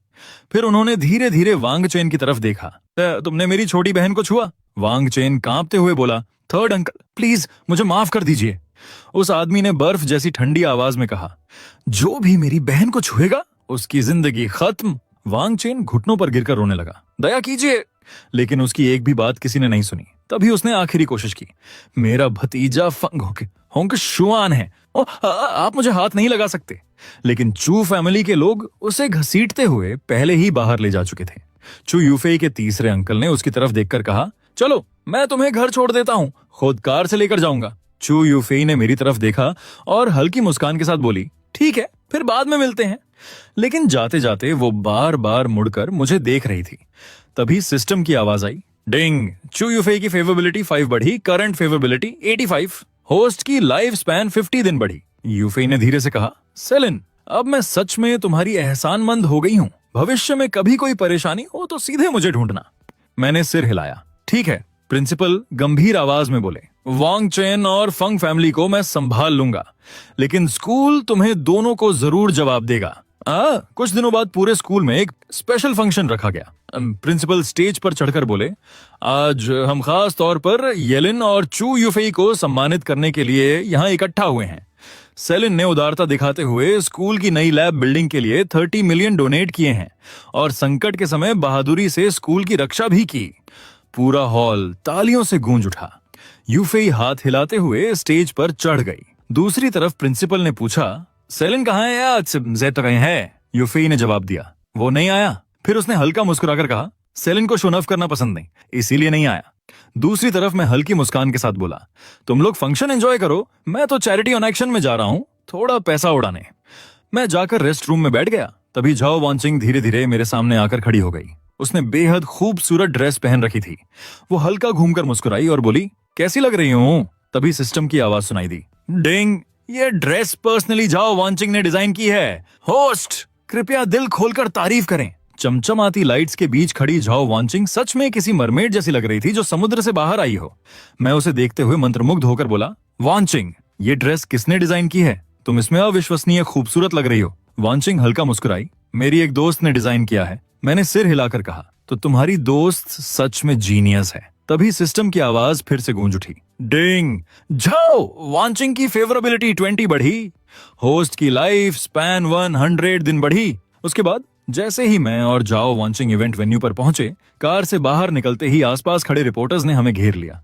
फिर उन्होंने धीरे धीरे वांग चेन की तरफ देखा। तुमने मेरी छोटी बहन को छुआ? वांग चेन कांपते हुए बोला, थर्ड अंकल प्लीज मुझे माफ कर दीजिए। उस आदमी ने बर्फ जैसी ठंडी आवाज में कहा, जो भी मेरी बहन को छुएगा उसकी जिंदगी खत्म। वांग चेन घुटनों पर गिरकर रोने लगा, दया कीजिए। लेकिन उसकी एक भी बात किसी ने नहीं सुनी। तभी उसने आखिरी कोशिश की। मेरा भतीजा फंग होंग शुआन है। आप मुझे हाथ नहीं लगा सकते। लेकिन चू फैमिली के लोग उसे घसीटते हुए पहले ही बाहर ले जा चुके थे। चू यूफेई के तीसरे अंकल ने उसकी तरफ देखकर कहा, चलो मैं तुम्हें घर छोड़ देता हूँ, खुद कार से लेकर जाऊंगा। चू यूफेई ने मेरी तरफ देखा और हल्की मुस्कान के साथ बोली, ठीक है, फिर बाद में मिलते हैं। लेकिन जाते जाते वो बार बार मुड़कर मुझे देख रही थी। तभी सिस्टम की आवाज आई, डिंग। चू यूफेई की फेवरेबिलिटी 5 बढ़ी, करंट फेवरेबिलिटी 85। होस्ट की लाइफ स्पैन 50 दिन बढ़ी। यूफेई ने धीरे से कहा, सेलिन, अब मैं सच में तुम्हारी एहसानमंद हो गई हूँ। भविष्य में कभी कोई परेशानी हो तो सीधे मुझे ढूंढना। मैंने सिर हिलाया। ठीक है। प्रिंसिपल गंभीर आवाज में बोले, वांग चेन और फंग फैमिली को मैं संभाल लूंगा, लेकिन स्कूल तुम्हें दोनों को जरूर जवाब देगा। कुछ दिनों बाद पूरे स्कूल में एक स्पेशल फंक्शन रखा गया। प्रिंसिपल स्टेज पर चढ़कर बोले, आज हम खास तौर पर येलिन और चू यूफेई को सम्मानित करने के लिए यहाँ इकट्ठा हुए हैं। सेलिन ने उदारता दिखाते हुए स्कूल की नई लैब बिल्डिंग के लिए 30 मिलियन डोनेट किए हैं और संकट के समय बहादुरी से स्कूल की रक्षा भी की। पूरा हॉल तालियों से गूंज उठा। यूफेई हाथ हिलाते हुए स्टेज पर चढ़ गई। दूसरी तरफ प्रिंसिपल ने पूछा, सेलिन कहाँ है? आज ज़ैद तो कहीं है। यूफेई ने जवाब दिया, वो नहीं आया। फिर उसने हल्का मुस्कुराकर कहा, सेलिन को शो ऑफ करना पसंद नहीं, इसीलिए नहीं आया। दूसरी तरफ मैं हल्की मुस्कान के साथ बोला, तुम लोग फंक्शन एंजॉय करो, मैं तो चैरिटी ऑन एक्शन में जा रहा हूं, थोड़ा पैसा उड़ाने। मैं जाकर रेस्ट रूम में बैठ गया। तभी झाओ वांचिंग धीरे धीरे मेरे सामने आकर खड़ी हो गई। उसने बेहद खूबसूरत ड्रेस पहन रखी थी। वो हल्का घूमकर मुस्कुराई और बोली, कैसी लग रही हूं? तभी सिस्टम की आवाज सुनाई दी, डिंग, ये ड्रेस पर्सनली झाओ वांचिंग ने डिजाइन की है। होस्ट, कृपया दिल खोलकर तारीफ करें। चमचमाती लाइट्स के बीच खड़ी झाओ वांचिंग सच में किसी मरमेड जैसी लग रही थी जो समुद्र से बाहर आई हो। मैं उसे देखते हुए मंत्रमुग्ध होकर बोला, वांचिंग, ये ड्रेस किसने डिजाइन की है? तुम इसमें अविश्वसनीय खूबसूरत लग रही हो। वांचिंग हल्का मुस्कुराई, मेरी एक दोस्त ने डिजाइन किया है। मैंने सिर हिलाकर कहा, तो तुम्हारी दोस्त सच में जीनियस है। तभी सिस्टम की आवाज फिर से गूंज उठी, डिंग। झाओ वांचिंग की फेवरेबिलिटी 20 बढ़ी। होस्ट की लाइफ स्पैन 100 दिन बढ़ी। उसके बाद जैसे ही मैं और जाओ वांचिंग इवेंट वेन्यू पर पहुंचे, कार से बाहर निकलते ही आसपास खड़े रिपोर्टर्स ने हमें घेर लिया।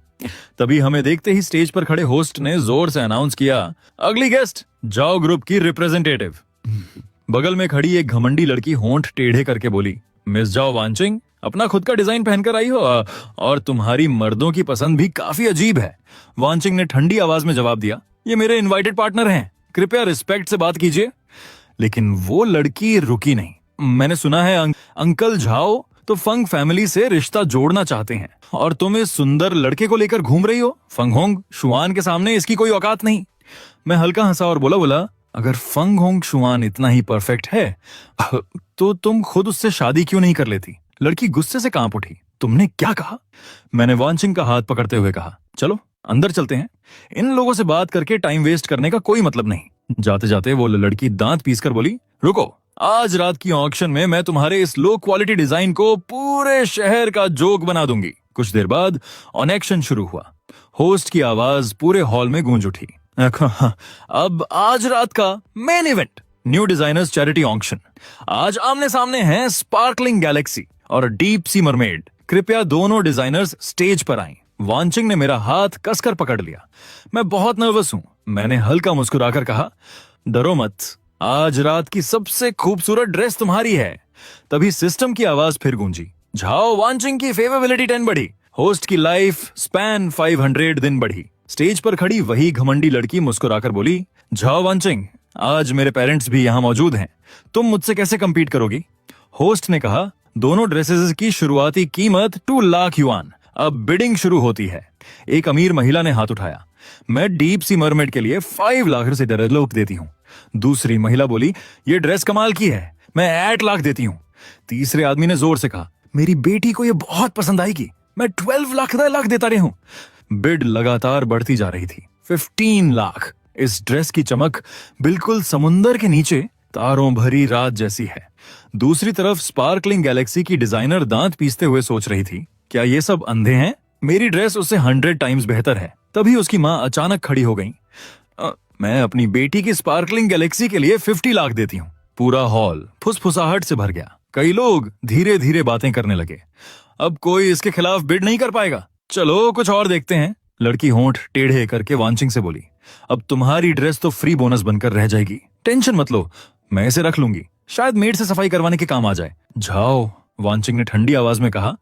तभी हमें देखते ही स्टेज पर खड़े होस्ट ने जोर से अनाउंस किया, अगली गेस्ट जाओ ग्रुप की रिप्रेजेंटेटिव। बगल में खड़ी एक घमंडी लड़की होंठ टेढ़े करके बोली, मिस जाओ वांचिंग, अपना खुद का डिजाइन पहनकर आई हो और तुम्हारी मर्दों की पसंद भी काफी अजीब है। वांचिंग ने ठंडी आवाज में जवाब दिया, ये मेरे इनवाइटेड पार्टनर हैं, कृपया रिस्पेक्ट से बात कीजिए। लेकिन वो लड़की रुकी नहीं। मैंने सुना है अंकल झाओ तो फंग फैमिली से रिश्ता जोड़ना चाहते हैं और तुम इस सुंदर लड़के को लेकर घूम रही हो। फंग होंग शुआन के सामने इसकी कोई औकात नहीं। मैं हल्का हंसा और बोला, अगर फंग होंग शुआन इतना ही परफेक्ट है तो तुम खुद उससे शादी क्यों नहीं कर लेती? लड़की गुस्से से कांप उठी, तुमने क्या कहा? मैंने वांचिंग का हाथ पकड़ते हुए कहा, चलो अंदर चलते हैं, इन लोगों से बात करके टाइम वेस्ट करने का कोई मतलब नहीं। जाते जाते वो लड़की दांत पीसकर बोली, रुको, आज रात की ऑक्शन में मैं तुम्हारे इस लो क्वालिटी डिजाइन को पूरे शहर का जोक बना दूंगी। कुछ देर बाद ऑन एक्शन शुरू हुआ। होस्ट की आवाज पूरे हॉल में गूंज उठी, अब आज रात का main event, new designers charity auction. आज आमने सामने हैं स्पार्कलिंग गैलेक्सी और डीप सी मरमेड। कृपया दोनों डिजाइनर्स स्टेज पर आएं। वांचिंग ने मेरा हाथ कसकर पकड़ लिया। मैं बहुत नर्वस हूं। मैंने हल्का मुस्कुराकर कहा, डरो मत, आज रात की सबसे खूबसूरत ड्रेस तुम्हारी है। तभी सिस्टम की आवाज फिर गूंजी, झाओ वांचिंग की फेवरेबिलिटी 10 बढ़ी। होस्ट की लाइफ स्पैन 500 दिन बढ़ी। स्टेज पर खड़ी वही घमंडी लड़की मुस्कुराकर बोली, झाओ वांचिंग, आज मेरे पेरेंट्स भी यहाँ मौजूद हैं, तुम मुझसे कैसे कम्पीट करोगी? होस्ट ने कहा, दोनों ड्रेसेस की शुरुआती कीमत 2 लाख युआन। अब बिडिंग शुरू होती है। एक अमीर महिला ने हाथ उठाया, मैं डीप सी मरमेड के लिए 5 लाख से डेवलप देती हूँ। दूसरी महिला बोली, ये ड्रेस कमाल की है, मैं 8 लाख देती हूँ। तीसरे आदमी ने जोर से कहा, मेरी बेटी को ये बहुत पसंद आएगी, मैं 12 लाख देता रही हूँ। बिड लगातार बढ़ती जा रही थी। 15 लाख। इस ड्रेस की चमक बिल्कुल समुंदर के नीचे तारों भरी रात जैसी है। दूसरी तरफ स्पार्कलिंग गैलेक्सी की डिजाइनर दांत पीसते हुए सोच रही थी, क्या ये सब अंधे हैं? मेरी ड्रेस उससे 100 टाइम्स बेहतर है। तभी उसकी माँ अचानक खड़ी हो गई, मैं अपनी बेटी की स्पार्कलिंग गैलेक्सी के लिए 50 लाख देती हूँ। पूरा हॉल फुसफुसाहट से भर गया। कई लोग धीरे धीरे बातें करने लगे। अब कोई इसके खिलाफ बिड नहीं कर पाएगा। चलो कुछ और देखते हैं। लड़की होंठ टेढ़े करके वांचिंग से बोली, अब तुम्हारी ड्रेस तो फ्री बोनस बनकर रह जाएगी, टेंशन मत लो, मैं इसे रख लूंगी, शायद मेड से सफाई करवाने के काम आ जाए। जाओ, वांचिंग ने ठंडी आवाज में कहा।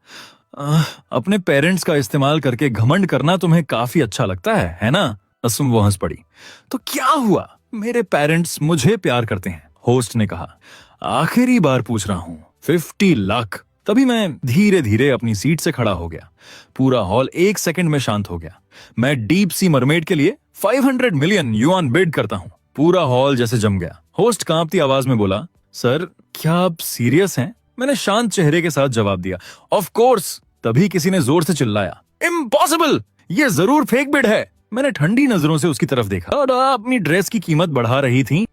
अपने पेरेंट्स का इस्तेमाल करके घमंड करना तुम्हें काफी अच्छा लगता है ना? असुम वो हंस पड़ी। तो क्या हुआ, मेरे पेरेंट्स मुझे प्यार करते हैं, होस्ट ने कहा। आखिरी बार पूछ रहा हूं, 50 लाख। तभी मैं धीरे धीरे अपनी सीट से खड़ा हो गया। पूरा हॉल 1 सेकंड में शांत हो गया। मैं डीप सी मरमेड के लिए 500 मिलियन युआन बिड करता हूं। पूरा हॉल जैसे जम गया। होस्ट कांपती आवाज में बोला, सर क्या आप सीरियस हैं? मैंने शांत चेहरे के साथ जवाब दिया, ऑफ कोर्स। तभी किसी ने जोर से चिल्लाया, इम्पॉसिबल, ये जरूर फेक बिड है। मैंने ठंडी नजरों से उसकी तरफ देखा। और अपनी ड्रेस की कीमत बढ़ा रही थी,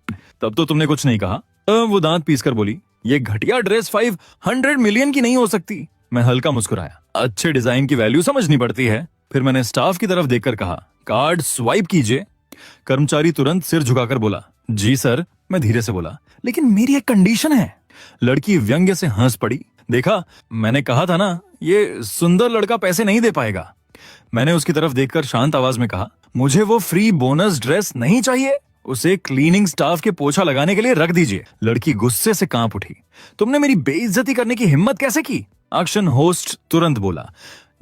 तब तो तुमने कुछ नहीं कहा। वो दांत पीसकर बोली, ये घटिया ड्रेस 500 मिलियन की नहीं हो सकती। मैं हल्का मुस्कुराया, अच्छे डिजाइन की वैल्यू समझनी पड़ती है। फिर मैंने स्टाफ की तरफ देखकर कहा, कार्ड स्वाइप कीजिए। कर्मचारी तुरंत सिर झुकाकर बोला, जी सर। मैं धीरे से बोला, लेकिन मेरी एक कंडीशन है। लड़की व्यंग्य से हंस पड़ी। देखा, मैंने कहा था ना, ये सुंदर लड़का पैसे नहीं दे पाएगा। मैंने उसकी तरफ देखकर शांत आवाज में कहा, मुझे वो फ्री बोनस ड्रेस नहीं चाहिए, उसे क्लीनिंग स्टाफ के पोछा लगाने के लिए रख दीजिए। लड़की गुस्से से कांप उठी, तुमने मेरी बेइज्जती करने की हिम्मत कैसे की? एक्शन होस्ट तुरंत बोला,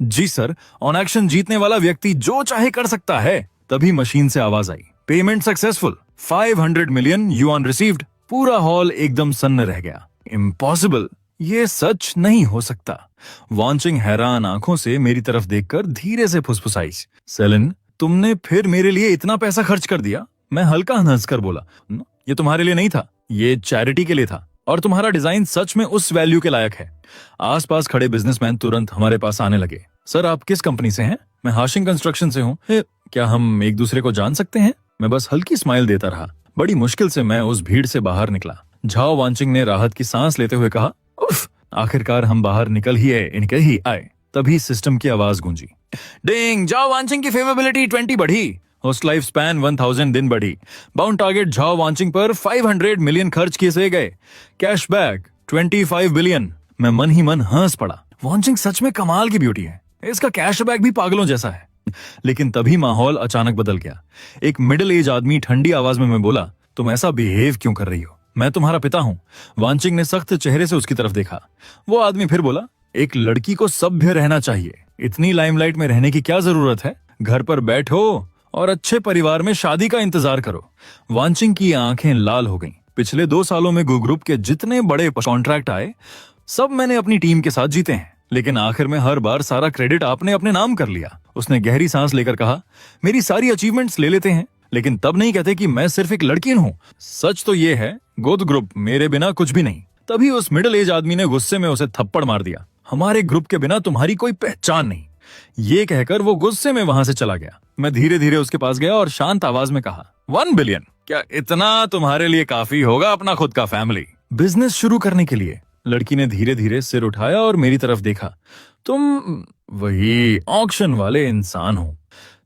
जी सर, ऑन एक्शन जीतने वाला व्यक्ति जो चाहे कर सकता है। तभी मशीन से आवाज आई, payment successful, 500 million yuan received. पूरा हॉल एकदम सन्न रह गया। इम्पॉसिबल, ये सच नहीं हो सकता। वांचिंग हैरान आंखों से मेरी तरफ देखकर धीरे से फुसफुसाई, सेलिन तुमने फिर मेरे लिए इतना पैसा खर्च कर दिया? मैं हल्का हंसकर बोला, ये तुम्हारे लिए नहीं था, ये चैरिटी के लिए था, और तुम्हारा डिजाइन सच में उस वैल्यू के लायक है। आसपास खड़े बिजनेसमैन तुरंत हमारे पास आने लगे। सर आप किस कंपनी से हैं? मैं हाशिंग कंस्ट्रक्शन से हूँ। क्या हम एक दूसरे को जान सकते हैं? मैं बस हल्की स्माइल देता रहा। बड़ी मुश्किल से मैं उस भीड़ से बाहर निकला। झाओ वांचिंग ने राहत की सांस लेते हुए कहा, उफ, आखिरकार हम बाहर निकल ही आए। तभी सिस्टम की आवाज गूंजी, डिंग, झाओ वांचिंग की फेवरेबिलिटी 20 बढ़ी, होस्ट लाइफ स्पैन 1000 दिन बढ़ी, बाउंड टारगेट झाओ वांचिंग पर 500 मिलियन खर्च किए गए, कैशबैक 25 बिलियन। मैं मन ही मन हंस पड़ा। वांचिंग सच में कमाल की ब्यूटी है, इसका कैशबैक भी पागलों जैसा है। लेकिन तभी माहौल अचानक बदल गया। एक मिडिल एज आदमी ठंडी आवाज में मैं बोला, तुम ऐसा बिहेव क्यों कर रही हो? मैं तुम्हारा पिता हूँ। वांचिंग ने सख्त चेहरे से उसकी तरफ देखा। वो आदमी फिर बोला, एक लड़की को सभ्य रहना चाहिए, इतनी लाइमलाइट में रहने की क्या जरूरत है? घर पर बैठो और अच्छे परिवार में शादी का इंतजार करो। वांचिंग की आंखें लाल हो गईं। पिछले 2 सालों में गो ग्रुप के जितने बड़े कॉन्ट्रैक्ट आए, सब मैंने अपनी टीम के साथ जीते हैं, लेकिन आखिर में हर बार सारा क्रेडिट आपने अपने नाम कर लिया। उसने गहरी सांस लेकर कहा, मेरी सारी अचीवमेंट्स ले लेते हैं, लेकिन तब नहीं कहते कि मैं सिर्फ एक लड़की हूँ। सच तो ये है, गोद ग्रुप मेरे बिना कुछ भी नहीं। तभी उस मिडिल एज आदमी ने गुस्से में उसे थप्पड़ मार दिया, हमारे ग्रुप के बिना तुम्हारी कोई पहचान नहीं। ये कहकर वो गुस्से में वहां से चला गया। मैं धीरे धीरे उसके पास गया और शांत आवाज में कहा, 1 बिलियन, क्या इतना तुम्हारे लिए काफी होगा अपना खुद का फैमिली बिजनेस शुरू करने के लिए? लड़की ने धीरे धीरे सिर उठाया और मेरी तरफ देखा, तुम वही ऑक्शन वाले इंसान हो।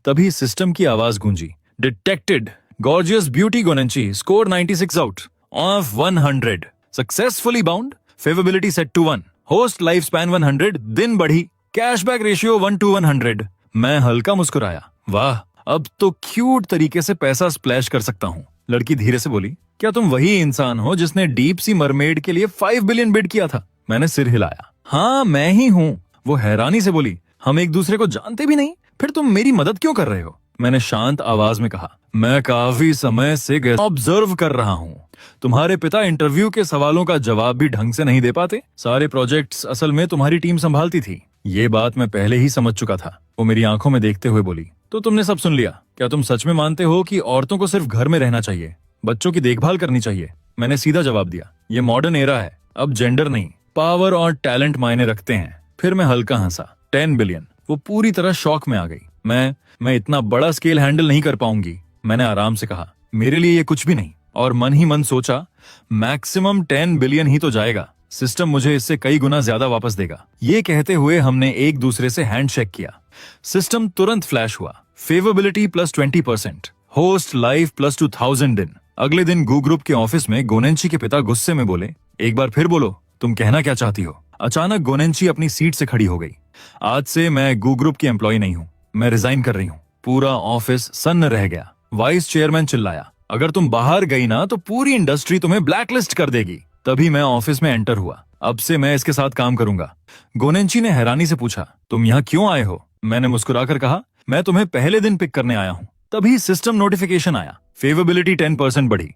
तभी सिस्टम की आवाज गूंजी, डिटेक्टेड, गॉर्जियस ब्यूटी गोनेंची, score 96 out of 100, successfully bound, favourability set to 1, host life span 100 दिन बढ़ी, कैशबैक रेशियो 1:100। मैं हल्का मुस्कुराया, वाह, अब तो क्यूट तरीके से पैसा स्प्लैश कर सकता हूँ। लड़की धीरे से बोली, क्या तुम वही इंसान हो जिसने डीप सी मरमेड के लिए 5 बिलियन बिड किया था? मैंने सिर हिलाया, हाँ मैं ही हूँ। वो हैरानी से बोली, हम एक दूसरे को जानते भी नहीं, फिर तुम मेरी मदद क्यों कर रहे हो? मैंने शांत आवाज में कहा, मैं काफी समय से ऑब्जर्व कर रहा हूँ, तुम्हारे पिता इंटरव्यू के सवालों का जवाब भी ढंग से नहीं दे पाते। सारे प्रोजेक्ट्स असल में तुम्हारी टीम संभालती थी। ये बात मैं पहले ही समझ चुका था। वो मेरी आंखों में देखते हुए बोली, तो तुमने सब सुन लिया? क्या तुम सच में मानते हो कि औरतों को सिर्फ घर में रहना चाहिए, बच्चों की देखभाल करनी चाहिए? मैंने सीधा जवाब दिया, ये मॉडर्न एरा है, अब जेंडर नहीं, पावर और टैलेंट मायने रखते हैं। फिर मैं हल्का हंसा, 10 बिलियन। वो पूरी तरह शॉक में आ गई। मैं इतना बड़ा स्केल हैंडल नहीं कर पाऊंगी। मैंने आराम से कहा, मेरे लिए ये कुछ भी नहीं। और मन ही मन सोचा, मैक्सिमम 10 बिलियन ही तो जाएगा, सिस्टम मुझे इससे कई गुना ज्यादा वापस देगा। ये कहते हुए हमने एक दूसरे से हैंडशेक किया। सिस्टम तुरंत फ्लैश हुआ, फेवरेबिलिटी +20%, होस्ट लाइफ +2000 दिन। अगले दिन गू ग्रुप के ऑफिस में गोनेंची के पिता गुस्से में बोले, एक बार फिर बोलो, तुम कहना क्या चाहती हो? अचानक गोनेंची अपनी सीट से खड़ी हो गई। आज से मैं गू ग्रुप की एम्प्लॉय नहीं हूँ, मैं रिजाइन कर रही हूँ। पूरा ऑफिस सन्न रह गया। वाइस चेयरमैन चिल्लाया, अगर तुम बाहर गई ना तो पूरी इंडस्ट्री तुम्हें ब्लैकलिस्ट कर देगी। तभी मैं ऑफिस में एंटर हुआ। अब से मैं इसके साथ काम करूंगा। गोनेंची ने हैरानी से पूछा, तुम यहाँ क्यों आए हो? मैंने मुस्कुराकर कहा, मैं तुम्हें पहले दिन पिक करने आया हूँ। तभी सिस्टम नोटिफिकेशन आया, फेवरेबिलिटी 10% बढ़ी,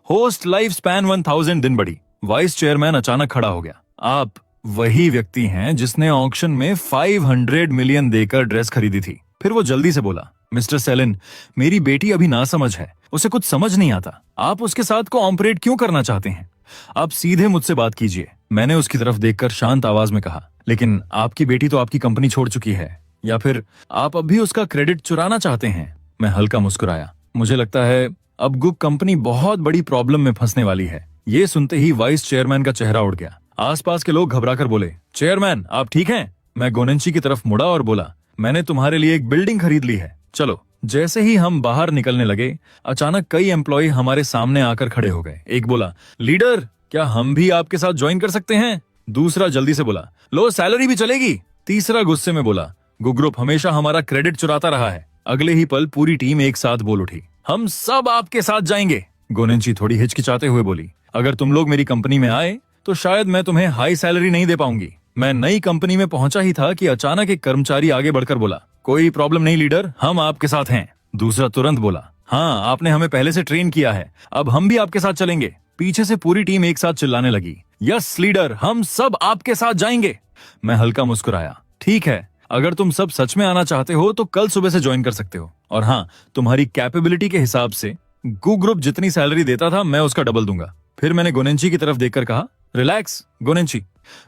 होस्ट लाइफ स्पैन 1000 दिन बढ़ी। वाइस चेयरमैन अचानक खड़ा हो गया, आप वही व्यक्ति हैं जिसने ऑक्शन में 500 मिलियन देकर ड्रेस खरीदी थी। फिर वो जल्दी से बोला, मिस्टर सेलिन, मेरी बेटी अभी नासमझ है, उसे कुछ समझ नहीं आता। आप उसके साथ कोऑपरेट क्यों करना चाहते हैं? आप सीधे मुझसे बात कीजिए। मैंने उसकी तरफ देखकर शांत आवाज में कहा, लेकिन आपकी बेटी तो आपकी कंपनी छोड़ चुकी है, या फिर आप अब भी उसका क्रेडिट चुराना चाहते हैं? मैं हल्का मुस्कुराया, मुझे लगता है अब गुक कंपनी बहुत बड़ी प्रॉब्लम में फंसने वाली है। ये सुनते ही वाइस चेयरमैन का चेहरा उड़ गया। आसपास के लोग घबराकर बोले, चेयरमैन आप ठीक हैं? मैं गोनेंची की तरफ मुड़ा और बोला, मैंने तुम्हारे लिए एक बिल्डिंग खरीद ली है, चलो। जैसे ही हम बाहर निकलने लगे, अचानक कई एम्प्लॉय हमारे सामने आकर खड़े हो गए। एक बोला, लीडर क्या हम भी आपके साथ ज्वाइन कर सकते हैं? दूसरा जल्दी से बोला, लो सैलरी भी चलेगी। तीसरा गुस्से में बोला, गु ग्रुप हमेशा हमारा क्रेडिट चुराता रहा है। अगले ही पल पूरी टीम एक साथ बोल उठी, हम सब आपके साथ जाएंगे। गोनेंची थोड़ी हिचकिचाते हुए बोली, अगर तुम लोग मेरी कंपनी में आए तो शायद मैं तुम्हें हाई सैलरी नहीं दे पाऊंगी। मैं नई कंपनी में पहुंचा ही था कि अचानक एक कर्मचारी आगे बढ़कर बोला, कोई प्रॉब्लम नहीं लीडर, हम आपके साथ हैं। दूसरा तुरंत बोला, हाँ आपने हमें पहले से ट्रेन किया है, अब हम भी आपके साथ चलेंगे। पीछे से पूरी टीम एक साथ चिल्लाने लगी, यस लीडर, हम सब आपके साथ जाएंगे। मैं हल्का मुस्कुराया, ठीक है, अगर तुम सब सच में आना चाहते हो तो कल सुबह से ज्वाइन कर सकते हो, और हाँ तुम्हारी कैपेबिलिटी के हिसाब से गू ग्रुप जितनी सैलरी देता था मैं उसका डबल दूंगा। फिर मैंने गोनेंची की तरफ देखकर कहा, रिलैक्स गोनेंची।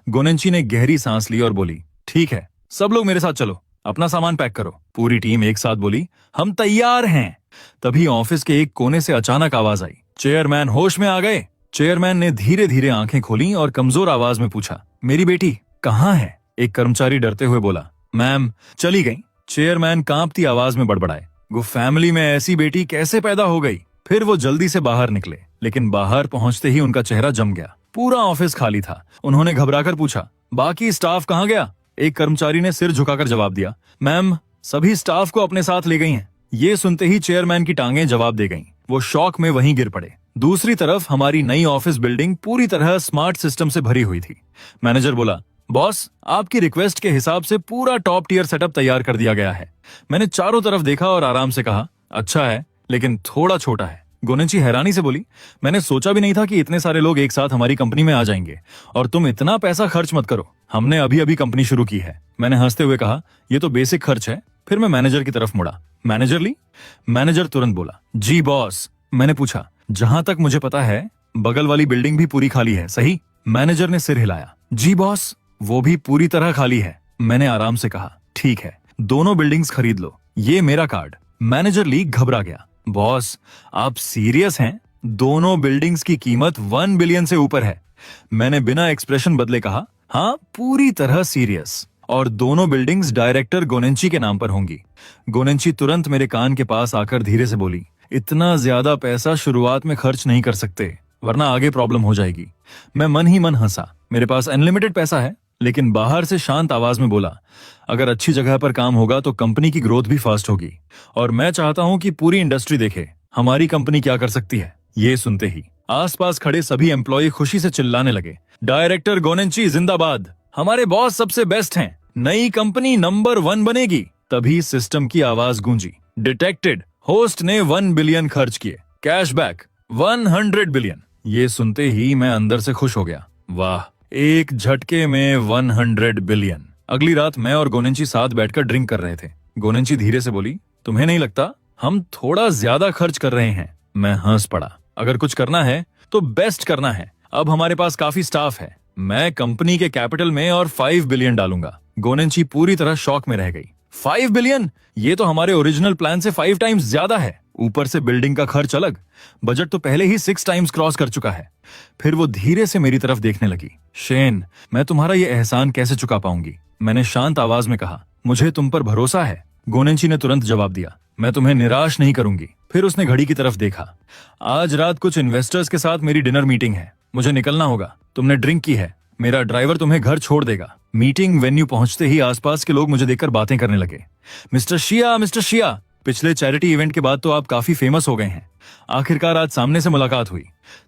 गोनेंची ने गहरी सांस ली और बोली, ठीक है, सब लोग मेरे साथ चलो, अपना सामान पैक करो। पूरी टीम एक साथ बोली, हम तैयार हैं। तभी ऑफिस के एक कोने से अचानक आवाज आई, चेयरमैन होश में आ गए। चेयरमैन ने धीरे धीरे आंखें खोली और कमजोर आवाज में पूछा, मेरी बेटी कहाँ है? एक कर्मचारी डरते हुए बोला, मैम चली गई। चेयरमैन कांपती आवाज में बड़बड़ाए, वो फैमिली में ऐसी बेटी कैसे पैदा हो गई? फिर वो जल्दी से बाहर निकले, लेकिन बाहर पहुंचते ही उनका चेहरा जम गया। पूरा ऑफिस खाली था। उन्होंने घबराकर पूछा, बाकी स्टाफ कहाँ गया? एक कर्मचारी ने सिर झुकाकर जवाब दिया, मैम सभी स्टाफ को अपने साथ ले गई हैं। ये सुनते ही चेयरमैन की टांगें जवाब दे गईं। वो शॉक में वहीं गिर पड़े। दूसरी तरफ हमारी नई ऑफिस बिल्डिंग पूरी तरह स्मार्ट सिस्टम से भरी हुई थी। मैनेजर बोला, बॉस आपकी रिक्वेस्ट के हिसाब से पूरा टॉप टियर सेटअप तैयार कर दिया गया है। मैंने चारों तरफ देखा और आराम से कहा, अच्छा है लेकिन थोड़ा छोटा है। गोनेंची हैरानी से बोली, मैंने सोचा भी नहीं था कि इतने सारे लोग एक साथ हमारी कंपनी में आ जाएंगे, और तुम इतना पैसा खर्च मत करो, हमने अभी अभी कंपनी शुरू की है। मैंने हंसते हुए कहा, ये तो बेसिक खर्च है। फिर मैं मैनेजर की तरफ मुड़ा, मैनेजर ली? मैनेजर तुरंत बोला, जी बॉस। मैंने पूछा, जहां तक मुझे पता है बगल वाली बिल्डिंग भी पूरी खाली है, सही? मैनेजर ने सिर हिलाया, जी बॉस, वो भी पूरी तरह खाली है। मैंने आराम से कहा, ठीक है, दोनों बिल्डिंग्स खरीद लो, ये मेरा कार्ड। मैनेजर ली घबरा गया, बॉस आप सीरियस हैं? दोनों बिल्डिंग्स की कीमत 1 बिलियन से ऊपर है। मैंने बिना एक्सप्रेशन बदले कहा, हाँ पूरी तरह सीरियस, और दोनों बिल्डिंग्स डायरेक्टर गोनेंची के नाम पर होंगी। गोनेंची तुरंत मेरे कान के पास आकर धीरे से बोली, इतना ज्यादा पैसा शुरुआत में खर्च नहीं कर सकते, वरना आगे प्रॉब्लम हो जाएगी। मैं मन ही मन हंसा, मेरे पास अनलिमिटेड पैसा है। लेकिन बाहर से शांत आवाज में बोला, अगर अच्छी जगह पर काम होगा तो कंपनी की ग्रोथ भी फास्ट होगी, और मैं चाहता हूं कि पूरी इंडस्ट्री देखे हमारी कंपनी क्या कर सकती है। ये सुनते ही आसपास खड़े सभी एम्प्लॉय खुशी से चिल्लाने लगे, डायरेक्टर गोनेंची जिंदाबाद, हमारे बॉस सबसे बेस्ट हैं, नई कंपनी नंबर 1 बनेगी। तभी सिस्टम की आवाज गूंजी, डिटेक्टेड, होस्ट ने 1 बिलियन खर्च किए, कैशबैक 100 बिलियन। ये सुनते ही मैं अंदर से खुश हो गया, वाह, एक झटके में 100 बिलियन। अगली रात मैं और गोनेंची साथ बैठकर ड्रिंक कर रहे थे। गोनेंची धीरे से बोली, तुम्हें नहीं लगता हम थोड़ा ज्यादा खर्च कर रहे हैं? मैं हंस पड़ा, अगर कुछ करना है तो बेस्ट करना है। अब हमारे पास काफी स्टाफ है, मैं कंपनी के कैपिटल में और 5 बिलियन डालूंगा। गोनेंची पूरी तरह शॉक में रह गई, 5 बिलियन? ये तो हमारे ओरिजिनल प्लान से 5 टाइम्स ज्यादा है, ऊपर से बिल्डिंग का खर्च अलग, बजट तो पहले ही 6 टाइम्स क्रॉस कर चुका है। फिर वो धीरे से मेरी तरफ देखने लगी, शेन मैं तुम्हारा ये एहसान कैसे चुका पाऊंगी? मैंने शांत आवाज में कहा, मुझे तुम पर भरोसा है। गोनेंची ने तुरंत जवाब दिया, मैं तुम्हें निराश नहीं करूंगी। फिर उसने घड़ी की तरफ देखा, आज रात कुछ इन्वेस्टर्स के साथ मेरी डिनर मीटिंग है, मुझे निकलना होगा। तुमने ड्रिंक की है, मेरा ड्राइवर तुम्हें घर छोड़ देगा। मीटिंग वेन्यू पहुंचते ही आसपास के लोग मुझे देखकर बातें करने लगे। मिस्टर शिया, पिछले चैरिटी इवेंट के बाद तो आप काफी फेमस हो गए हैं। आखिरकार आज सामने से मुलाकात हुई।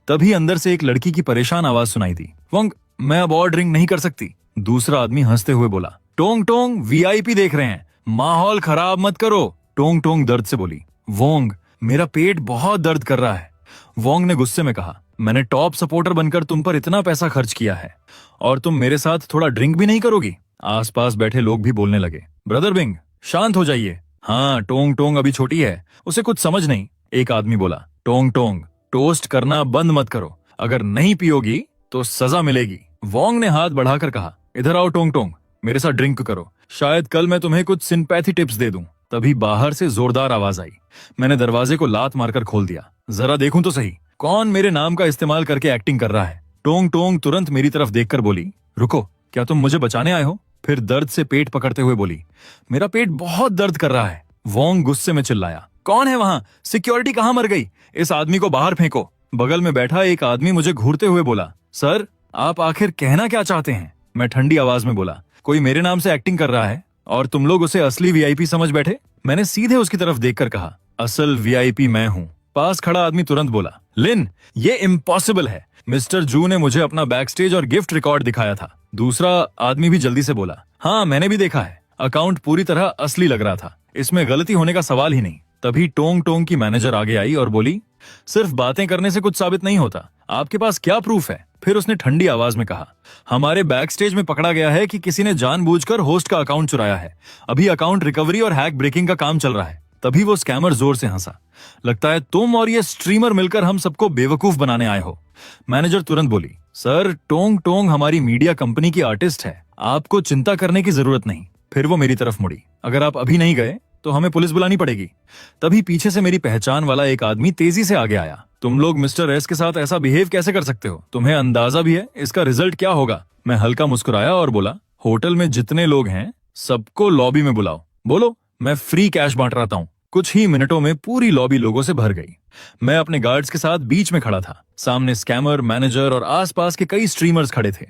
तभी अंदर से एक लड़की की परेशान आवाज सुनाई दी। वोंग, मैं अब और ड्रिंक नहीं कर सकती। दूसरा आदमी हंसते हुए बोला, टोंग टोंग वीआईपी देख रहे हैं, माहौल खराब मत करो। टोंग टोंग दर्द से बोली, वोंग मेरा पेट बहुत दर्द कर रहा है। वोंग ने गुस्से में कहा, मैंने टॉप सपोर्टर बनकर तुम पर इतना पैसा खर्च किया है और तुम मेरे साथ थोड़ा ड्रिंक भी नहीं करोगी? आसपास बैठे लोग भी बोलने लगे, ब्रदर बिंग शांत हो जाइए। हाँ, टोंग टोंग अभी छोटी है, उसे कुछ समझ नहीं। एक आदमी बोला, टोंग टोंग टोस्ट करना बंद मत करो, अगर नहीं पियोगी तो सजा मिलेगी। वोंग ने हाथ बढ़ाकर कहा, इधर आओ टोंग टोंग, मेरे साथ ड्रिंक करो, शायद कल मैं तुम्हें कुछ सिंपैथी टिप्स दे दूं। तभी बाहर से जोरदार आवाज आई। मैंने दरवाजे को लात मारकर खोल दिया। जरा देखूं तो सही, कौन मेरे नाम का इस्तेमाल करके एक्टिंग कर रहा है। टोंग टोंग तुरंत मेरी तरफ देखकर बोली, रुको, क्या तुम मुझे बचाने आए हो? फिर दर्द से पेट पकड़ते हुए बोली, मेरा पेट बहुत दर्द कर रहा है। वोंग गुस्से में चिल्लाया, कौन है वहां? सिक्योरिटी कहां मर गई? इस आदमी को बाहर फेंको। बगल में बैठा एक आदमी मुझे घूरते हुए बोला, सर आप आखिर कहना क्या चाहते हैं? मैं ठंडी आवाज में बोला, कोई मेरे नाम से एक्टिंग कर रहा है और तुम लोग उसे असली वीआईपी समझ बैठे। मैंने सीधे उसकी तरफ देखकर कहा, असल वीआईपी मैं हूँ। पास खड़ा आदमी तुरंत बोला, लिन ये इम्पॉसिबल है, मिस्टर जू ने मुझे अपना बैकस्टेज और गिफ्ट रिकॉर्ड दिखाया था। दूसरा आदमी भी जल्दी से बोला, हाँ मैंने भी देखा है, अकाउंट पूरी तरह असली लग रहा था, इसमें गलती होने का सवाल ही नहीं। तभी टोंग टोंग की मैनेजर आगे आई और बोली, सिर्फ बातें करने से कुछ साबित नहीं होता, आपके पास क्या प्रूफ है? फिर उसने ठंडी आवाज में कहा, हमारे बैक स्टेज में पकड़ा गया है कि किसी ने जानबूझकर होस्ट का अकाउंट चुराया है। अभी अकाउंट रिकवरी और हैक ब्रेकिंग का काम चल रहा है। तभी वो स्कैमर जोर से हंसा, लगता है तुम और ये स्ट्रीमर मिलकर हम सबको बेवकूफ बनाने आए हो। मैनेजर तुरंत बोली, सर टोंग टोंग हमारी मीडिया कंपनी की आर्टिस्ट है, आपको चिंता करने की जरूरत नहीं। फिर वो मेरी तरफ मुड़ी, अगर आप अभी नहीं गए तो हमें पुलिस बुलानी पड़ेगी। तभी पीछे से मेरी पहचान वाला एक आदमी तेजी से आगे आया, तुम लोग मिस्टर एस के साथ ऐसा बिहेव कैसे कर सकते हो? तुम्हें अंदाजा भी है इसका रिजल्ट क्या होगा? मैं हल्का मुस्कुराया और बोला, होटल में जितने लोग हैं सबको लॉबी में बुलाओ, बोलो मैं फ्री कैश बांट रहा हूँ। कुछ ही मिनटों में पूरी लॉबी लोगों से भर गई। मैं अपने गार्ड्स के साथ बीच में खड़ा था। सामने स्कैमर, मैनेजर और आसपास के कई स्ट्रीमर्स खड़े थे।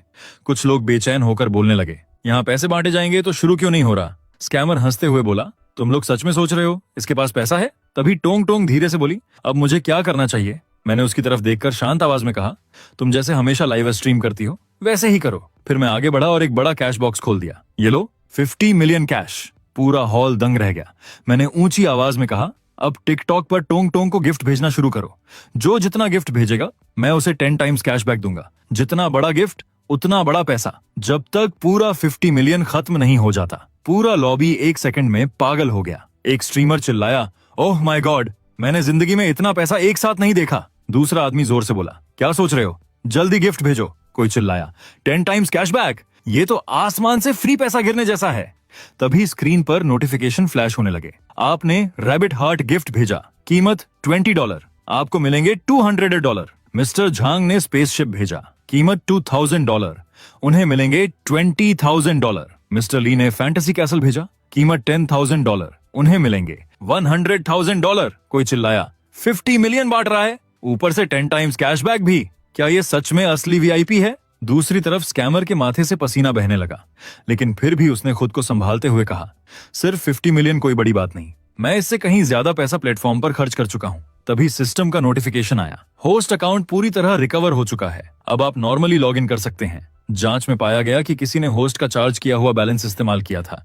कुछ लोग बेचैन होकर बोलने लगे, यहाँ पैसे बांटे जाएंगे तो शुरू क्यों नहीं हो रहा? स्कैमर हंसते हुए बोला, तुम लोग सच में सोच रहे हो इसके पास पैसा है? तभी टोंग टोंग धीरे से बोली, अब मुझे क्या करना चाहिए? मैंने उसकी तरफ देखकर शांत आवाज में कहा, तुम जैसे हमेशा लाइव स्ट्रीम करती हो वैसे ही करो। फिर मैं आगे बढ़ा और एक बड़ा कैश बॉक्स खोल दिया। ये लो 50 मिलियन कैश। पूरा हॉल दंग रह गया। मैंने ऊंची आवाज में कहा, अब टिकटॉक पर टोंग टोंग को गिफ्ट भेजना शुरू करो। जो जितना गिफ्ट भेजेगा मैं उसे 10 टाइम्स कैशबैक दूंगा। जितना बड़ा गिफ्ट उतना बड़ा पैसा, जब तक पूरा 50 मिलियन खत्म नहीं हो जाता। पूरा लॉबी 1 सेकंड में पागल हो गया। एक स्ट्रीमर चिल्लाया, ओह माय गॉड, मैंने जिंदगी में इतना पैसा एक साथ नहीं देखा। दूसरा आदमी जोर से बोला, क्या सोच रहे हो, जल्दी गिफ्ट भेजो। कोई चिल्लाया, 10 टाइम्स कैशबैक, ये तो आसमान से फ्री पैसा गिरने जैसा है। तभी स्क्रीन पर नोटिफिकेशन फ्लैश होने लगे, आपने रैबिट हार्ट गिफ्ट भेजा, कीमत $20, आपको मिलेंगे $200। मिस्टर झांग ने स्पेसशिप भेजा, कीमत $2000, उन्हें मिलेंगे $20,000। मिस्टर ली ने फैंटेसी कैसल भेजा, कीमत $10,000, उन्हें मिलेंगे $100,000। कोई चिल्लाया, 50 मिलियन बांट रहा है, ऊपर से 10 टाइम्स कैशबैक भी, क्या ये सच में असली वीआईपी है? दूसरी तरफ स्कैमर के माथे से पसीना बहने लगा, लेकिन फिर भी उसने खुद को संभालते हुए कहा, सिर्फ 50 मिलियन कोई बड़ी बात नहीं, मैं इससे कहीं ज्यादा पैसा प्लेटफॉर्म पर खर्च कर चुका हूँ। तभी सिस्टम का नोटिफिकेशन आया, होस्ट अकाउंट पूरी तरह रिकवर हो चुका है, अब आप नॉर्मली लॉग इन कर सकते हैं। जांच में पाया गया कि किसी ने होस्ट का चार्ज किया हुआ बैलेंस इस्तेमाल किया था,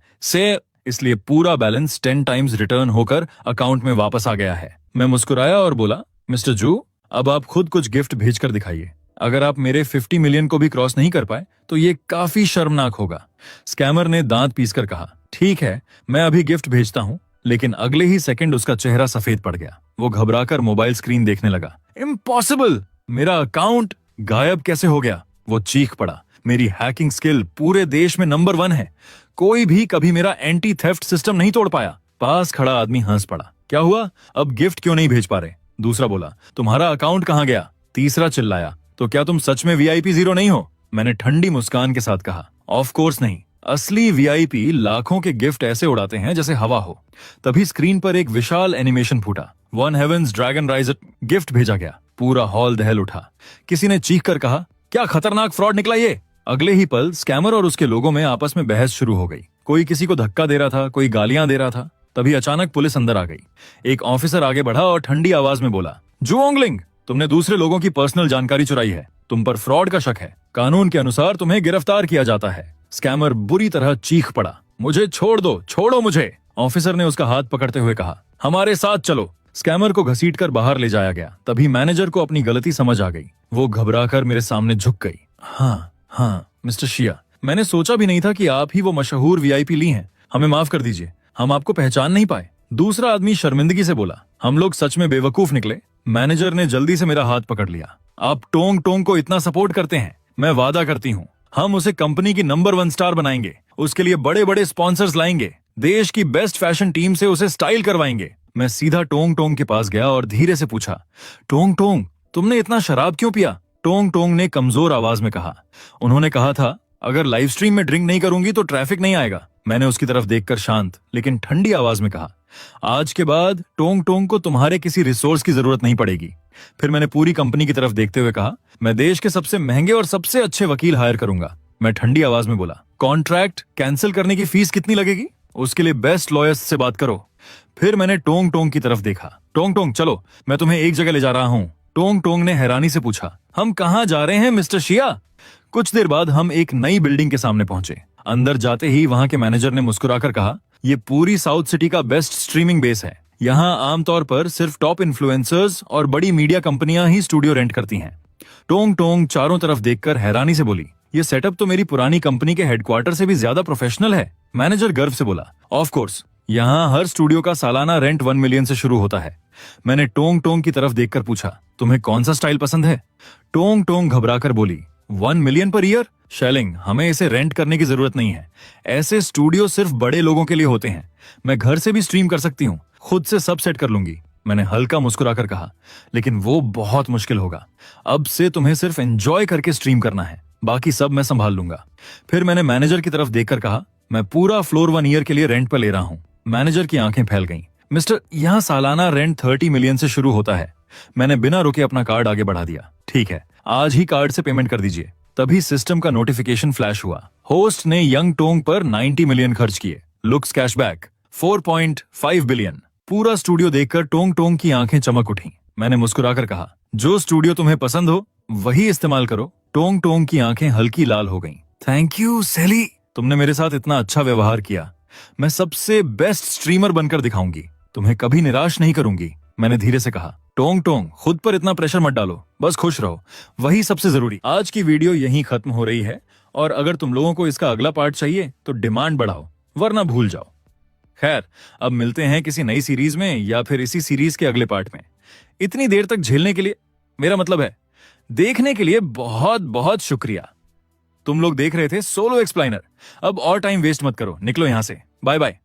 इसलिए पूरा बैलेंस 10 टाइम्स रिटर्न होकर अकाउंट में वापस आ गया है। मैं मुस्कुराया और बोला, मिस्टर जू, अब आप खुद कुछ गिफ्ट भेजकर दिखाइए। अगर आप मेरे 50 मिलियन को भी क्रॉस नहीं कर पाए तो ये काफी शर्मनाक होगा। स्कैमर ने दांत पीसकर कहा, ठीक है, मैं अभी गिफ्ट भेजता हूँ। लेकिन अगले ही सेकंड उसका चेहरा सफेद पड़ गया। वो घबराकर मोबाइल स्क्रीन देखने लगा। इम्पॉसिबल, मेरा अकाउंट गायब कैसे हो गया? वो चीख पड़ा, मेरी हैकिंग स्किल पूरे देश में नंबर 1 है, कोई भी कभी मेरा एंटी थेफ्ट सिस्टम नहीं तोड़ पाया। पास खड़ा आदमी हंस पड़ा, क्या हुआ, अब गिफ्ट क्यों नहीं भेज पा रहे? दूसरा बोला, तुम्हारा अकाउंट कहाँ गया? तीसरा चिल्लाया, तो क्या तुम सच में वीआईपी 0 नहीं हो? मैंने ठंडी मुस्कान के साथ कहा, ऑफ कोर्स नहीं, असली वीआईपी लाखों के गिफ्ट ऐसे उड़ाते हैं जैसे हवा हो। तभी स्क्रीन पर एक विशाल एनिमेशन फूटा, one heavens dragon riser gift भेजा गया। पूरा हॉल दहल उठा। किसी ने चीख कर कहा, क्या खतरनाक फ्रॉड निकला ये? अगले ही पल स्कैमर और उसके लोगों में आपस में बहस शुरू हो गई। कोई किसी को धक्का दे रहा था, कोई गालियां दे रहा था। तभी अचानक पुलिस अंदर आ गई। एक ऑफिसर आगे बढ़ा और ठंडी आवाज में बोला, जुओंगलिंग, तुमने दूसरे लोगों की पर्सनल जानकारी चुराई है। तुम पर फ्रॉड का शक है। कानून के अनुसार तुम्हें गिरफ्तार किया जाता है। स्कैमर बुरी तरह चीख पड़ा, मुझे छोड़ दो, छोड़ो मुझे। ऑफिसर ने उसका हाथ पकड़ते हुए कहा, हमारे साथ चलो। स्कैमर को घसीटकर बाहर ले जाया गया। तभी मैनेजर को अपनी गलती समझ आ गई। वो घबराकर मेरे सामने झुक गई। हाँ मिस्टर शिया, मैंने सोचा भी नहीं था कि आप ही वो मशहूर वीआईपी ली हैं। हमें माफ कर दीजिए, हम आपको पहचान नहीं पाए। दूसरा आदमी शर्मिंदगी से बोला, हम लोग सच में बेवकूफ निकले। मैनेजर ने जल्दी से मेरा हाथ पकड़ लिया। आप टोंग टोंग को इतना सपोर्ट करते हैं, मैं वादा करती हूँ हम उसे कंपनी की नंबर 1 स्टार बनाएंगे। उसके लिए बड़े बड़े स्पॉन्सर्स लाएंगे। देश की बेस्ट फैशन टीम से उसे स्टाइल करवाएंगे। मैं सीधा टोंग टोंग के पास गया और धीरे से पूछा, टोंग टोंग, तुमने इतना शराब क्यों पिया? टोंग टोंग ने कमजोर आवाज में कहा, उन्होंने कहा था अगर लाइव स्ट्रीम में ड्रिंक नहीं करूंगी तो ट्रैफिक नहीं आएगा। मैंने उसकी तरफ देखकर शांत लेकिन ठंडी आवाज में कहा, आज के बाद टोंग टोंग को तुम्हारे किसी रिसोर्स की जरूरत नहीं पड़ेगी। फिर मैंने पूरी कंपनी की तरफ देखते हुए कहा, मैं देश के सबसे महंगे और सबसे अच्छे वकील हायर करूंगा। मैं ठंडी आवाज में बोला, कॉन्ट्रैक्ट कैंसिल करने की फीस कितनी लगेगी? उसके लिए बेस्ट लॉयर्स से बात करो। फिर मैंने टोंग टोंग की तरफ देखा। टोंग टोंग, चलो, मैं तुम्हें एक जगह ले जा रहा हूँ। टोंग टोंग ने हैरानी से पूछा, हम कहाँ जा रहे हैं मिस्टर शिया? कुछ देर बाद हम एक नई बिल्डिंग के सामने पहुंचे। अंदर जाते ही वहां के मैनेजर ने मुस्कुराकर कहा, ये पूरी साउथ सिटी का बेस्ट स्ट्रीमिंग बेस है। यहाँ आमतौर पर सिर्फ टॉप इन्फ्लुएंसर्स और बड़ी मीडिया कंपनियां ही स्टूडियो रेंट करती हैं। टोंग टोंग चारों तरफ देखकर हैरानी से बोली, ये सेटअप तो मेरी पुरानी कंपनी के हेडक्वार्टर से भी ज्यादा प्रोफेशनल है। मैनेजर गर्व से बोला, ऑफ कोर्स, यहाँ हर स्टूडियो का सालाना रेंट 1 मिलियन से शुरू होता है। मैंने टोंग टोंग की तरफ देखकर पूछा, तुम्हें कौन सा स्टाइल पसंद है? टोंग टोंग घबराकर बोली, 1 मिलियन पर ईयर? शेलिंग, हमें इसे रेंट करने की जरूरत नहीं है। ऐसे स्टूडियो सिर्फ बड़े लोगों के लिए होते हैं। मैं घर से भी स्ट्रीम कर सकती हूँ, खुद से सब सेट कर लूंगी। मैंने हल्का मुस्कुराकर कहा, लेकिन वो बहुत मुश्किल होगा। अब से तुम्हें सिर्फ एंजॉय करके स्ट्रीम करना है, बाकी सब मैं संभाल लूंगा। फिर मैंने मैनेजर की तरफ देखकर कहा, मैं पूरा फ्लोर 1 ईयर के लिए रेंट पर ले रहा हूँ। मैनेजर की आंखें फैल गईं। मिस्टर, यहाँ सालाना रेंट 30 मिलियन से शुरू होता है। मैंने बिना रुके अपना कार्ड आगे बढ़ा दिया। ठीक है, आज ही कार्ड से पेमेंट कर दीजिए। तभी सिस्टम का नोटिफिकेशन फ्लैश हुआ। होस्ट ने यंग टोंग पर 90 मिलियन खर्च किए। Looks cashback 4.5 billion. पूरा स्टूडियो देखकर टोंग टोंग की आंखें चमक उठी। मैंने मुस्कुराकर कहा, जो स्टूडियो तुम्हें पसंद हो वही इस्तेमाल करो। टोंग टोंग की आंखें हल्की लाल हो गईं। थैंक यू सैली, तुमने मेरे साथ इतना अच्छा व्यवहार किया। मैं सबसे बेस्ट स्ट्रीमर बनकर दिखाऊंगी, तुम्हें कभी निराश नहीं करूंगी। मैंने धीरे से कहा, टोंग टोंग, खुद पर इतना प्रेशर मत डालो, बस खुश रहो, वही सबसे जरूरी। आज की वीडियो यहीं खत्म हो रही है और अगर तुम लोगों को इसका अगला पार्ट चाहिए तो डिमांड बढ़ाओ, वरना भूल जाओ। खैर, अब मिलते हैं किसी नई सीरीज में या फिर इसी सीरीज के अगले पार्ट में। इतनी देर तक झेलने के लिए, मेरा मतलब है देखने के लिए, बहुत बहुत शुक्रिया। तुम लोग देख रहे थे सोलो एक्सप्लेनर। अब और टाइम वेस्ट मत करो, निकलो यहां से। Bye bye.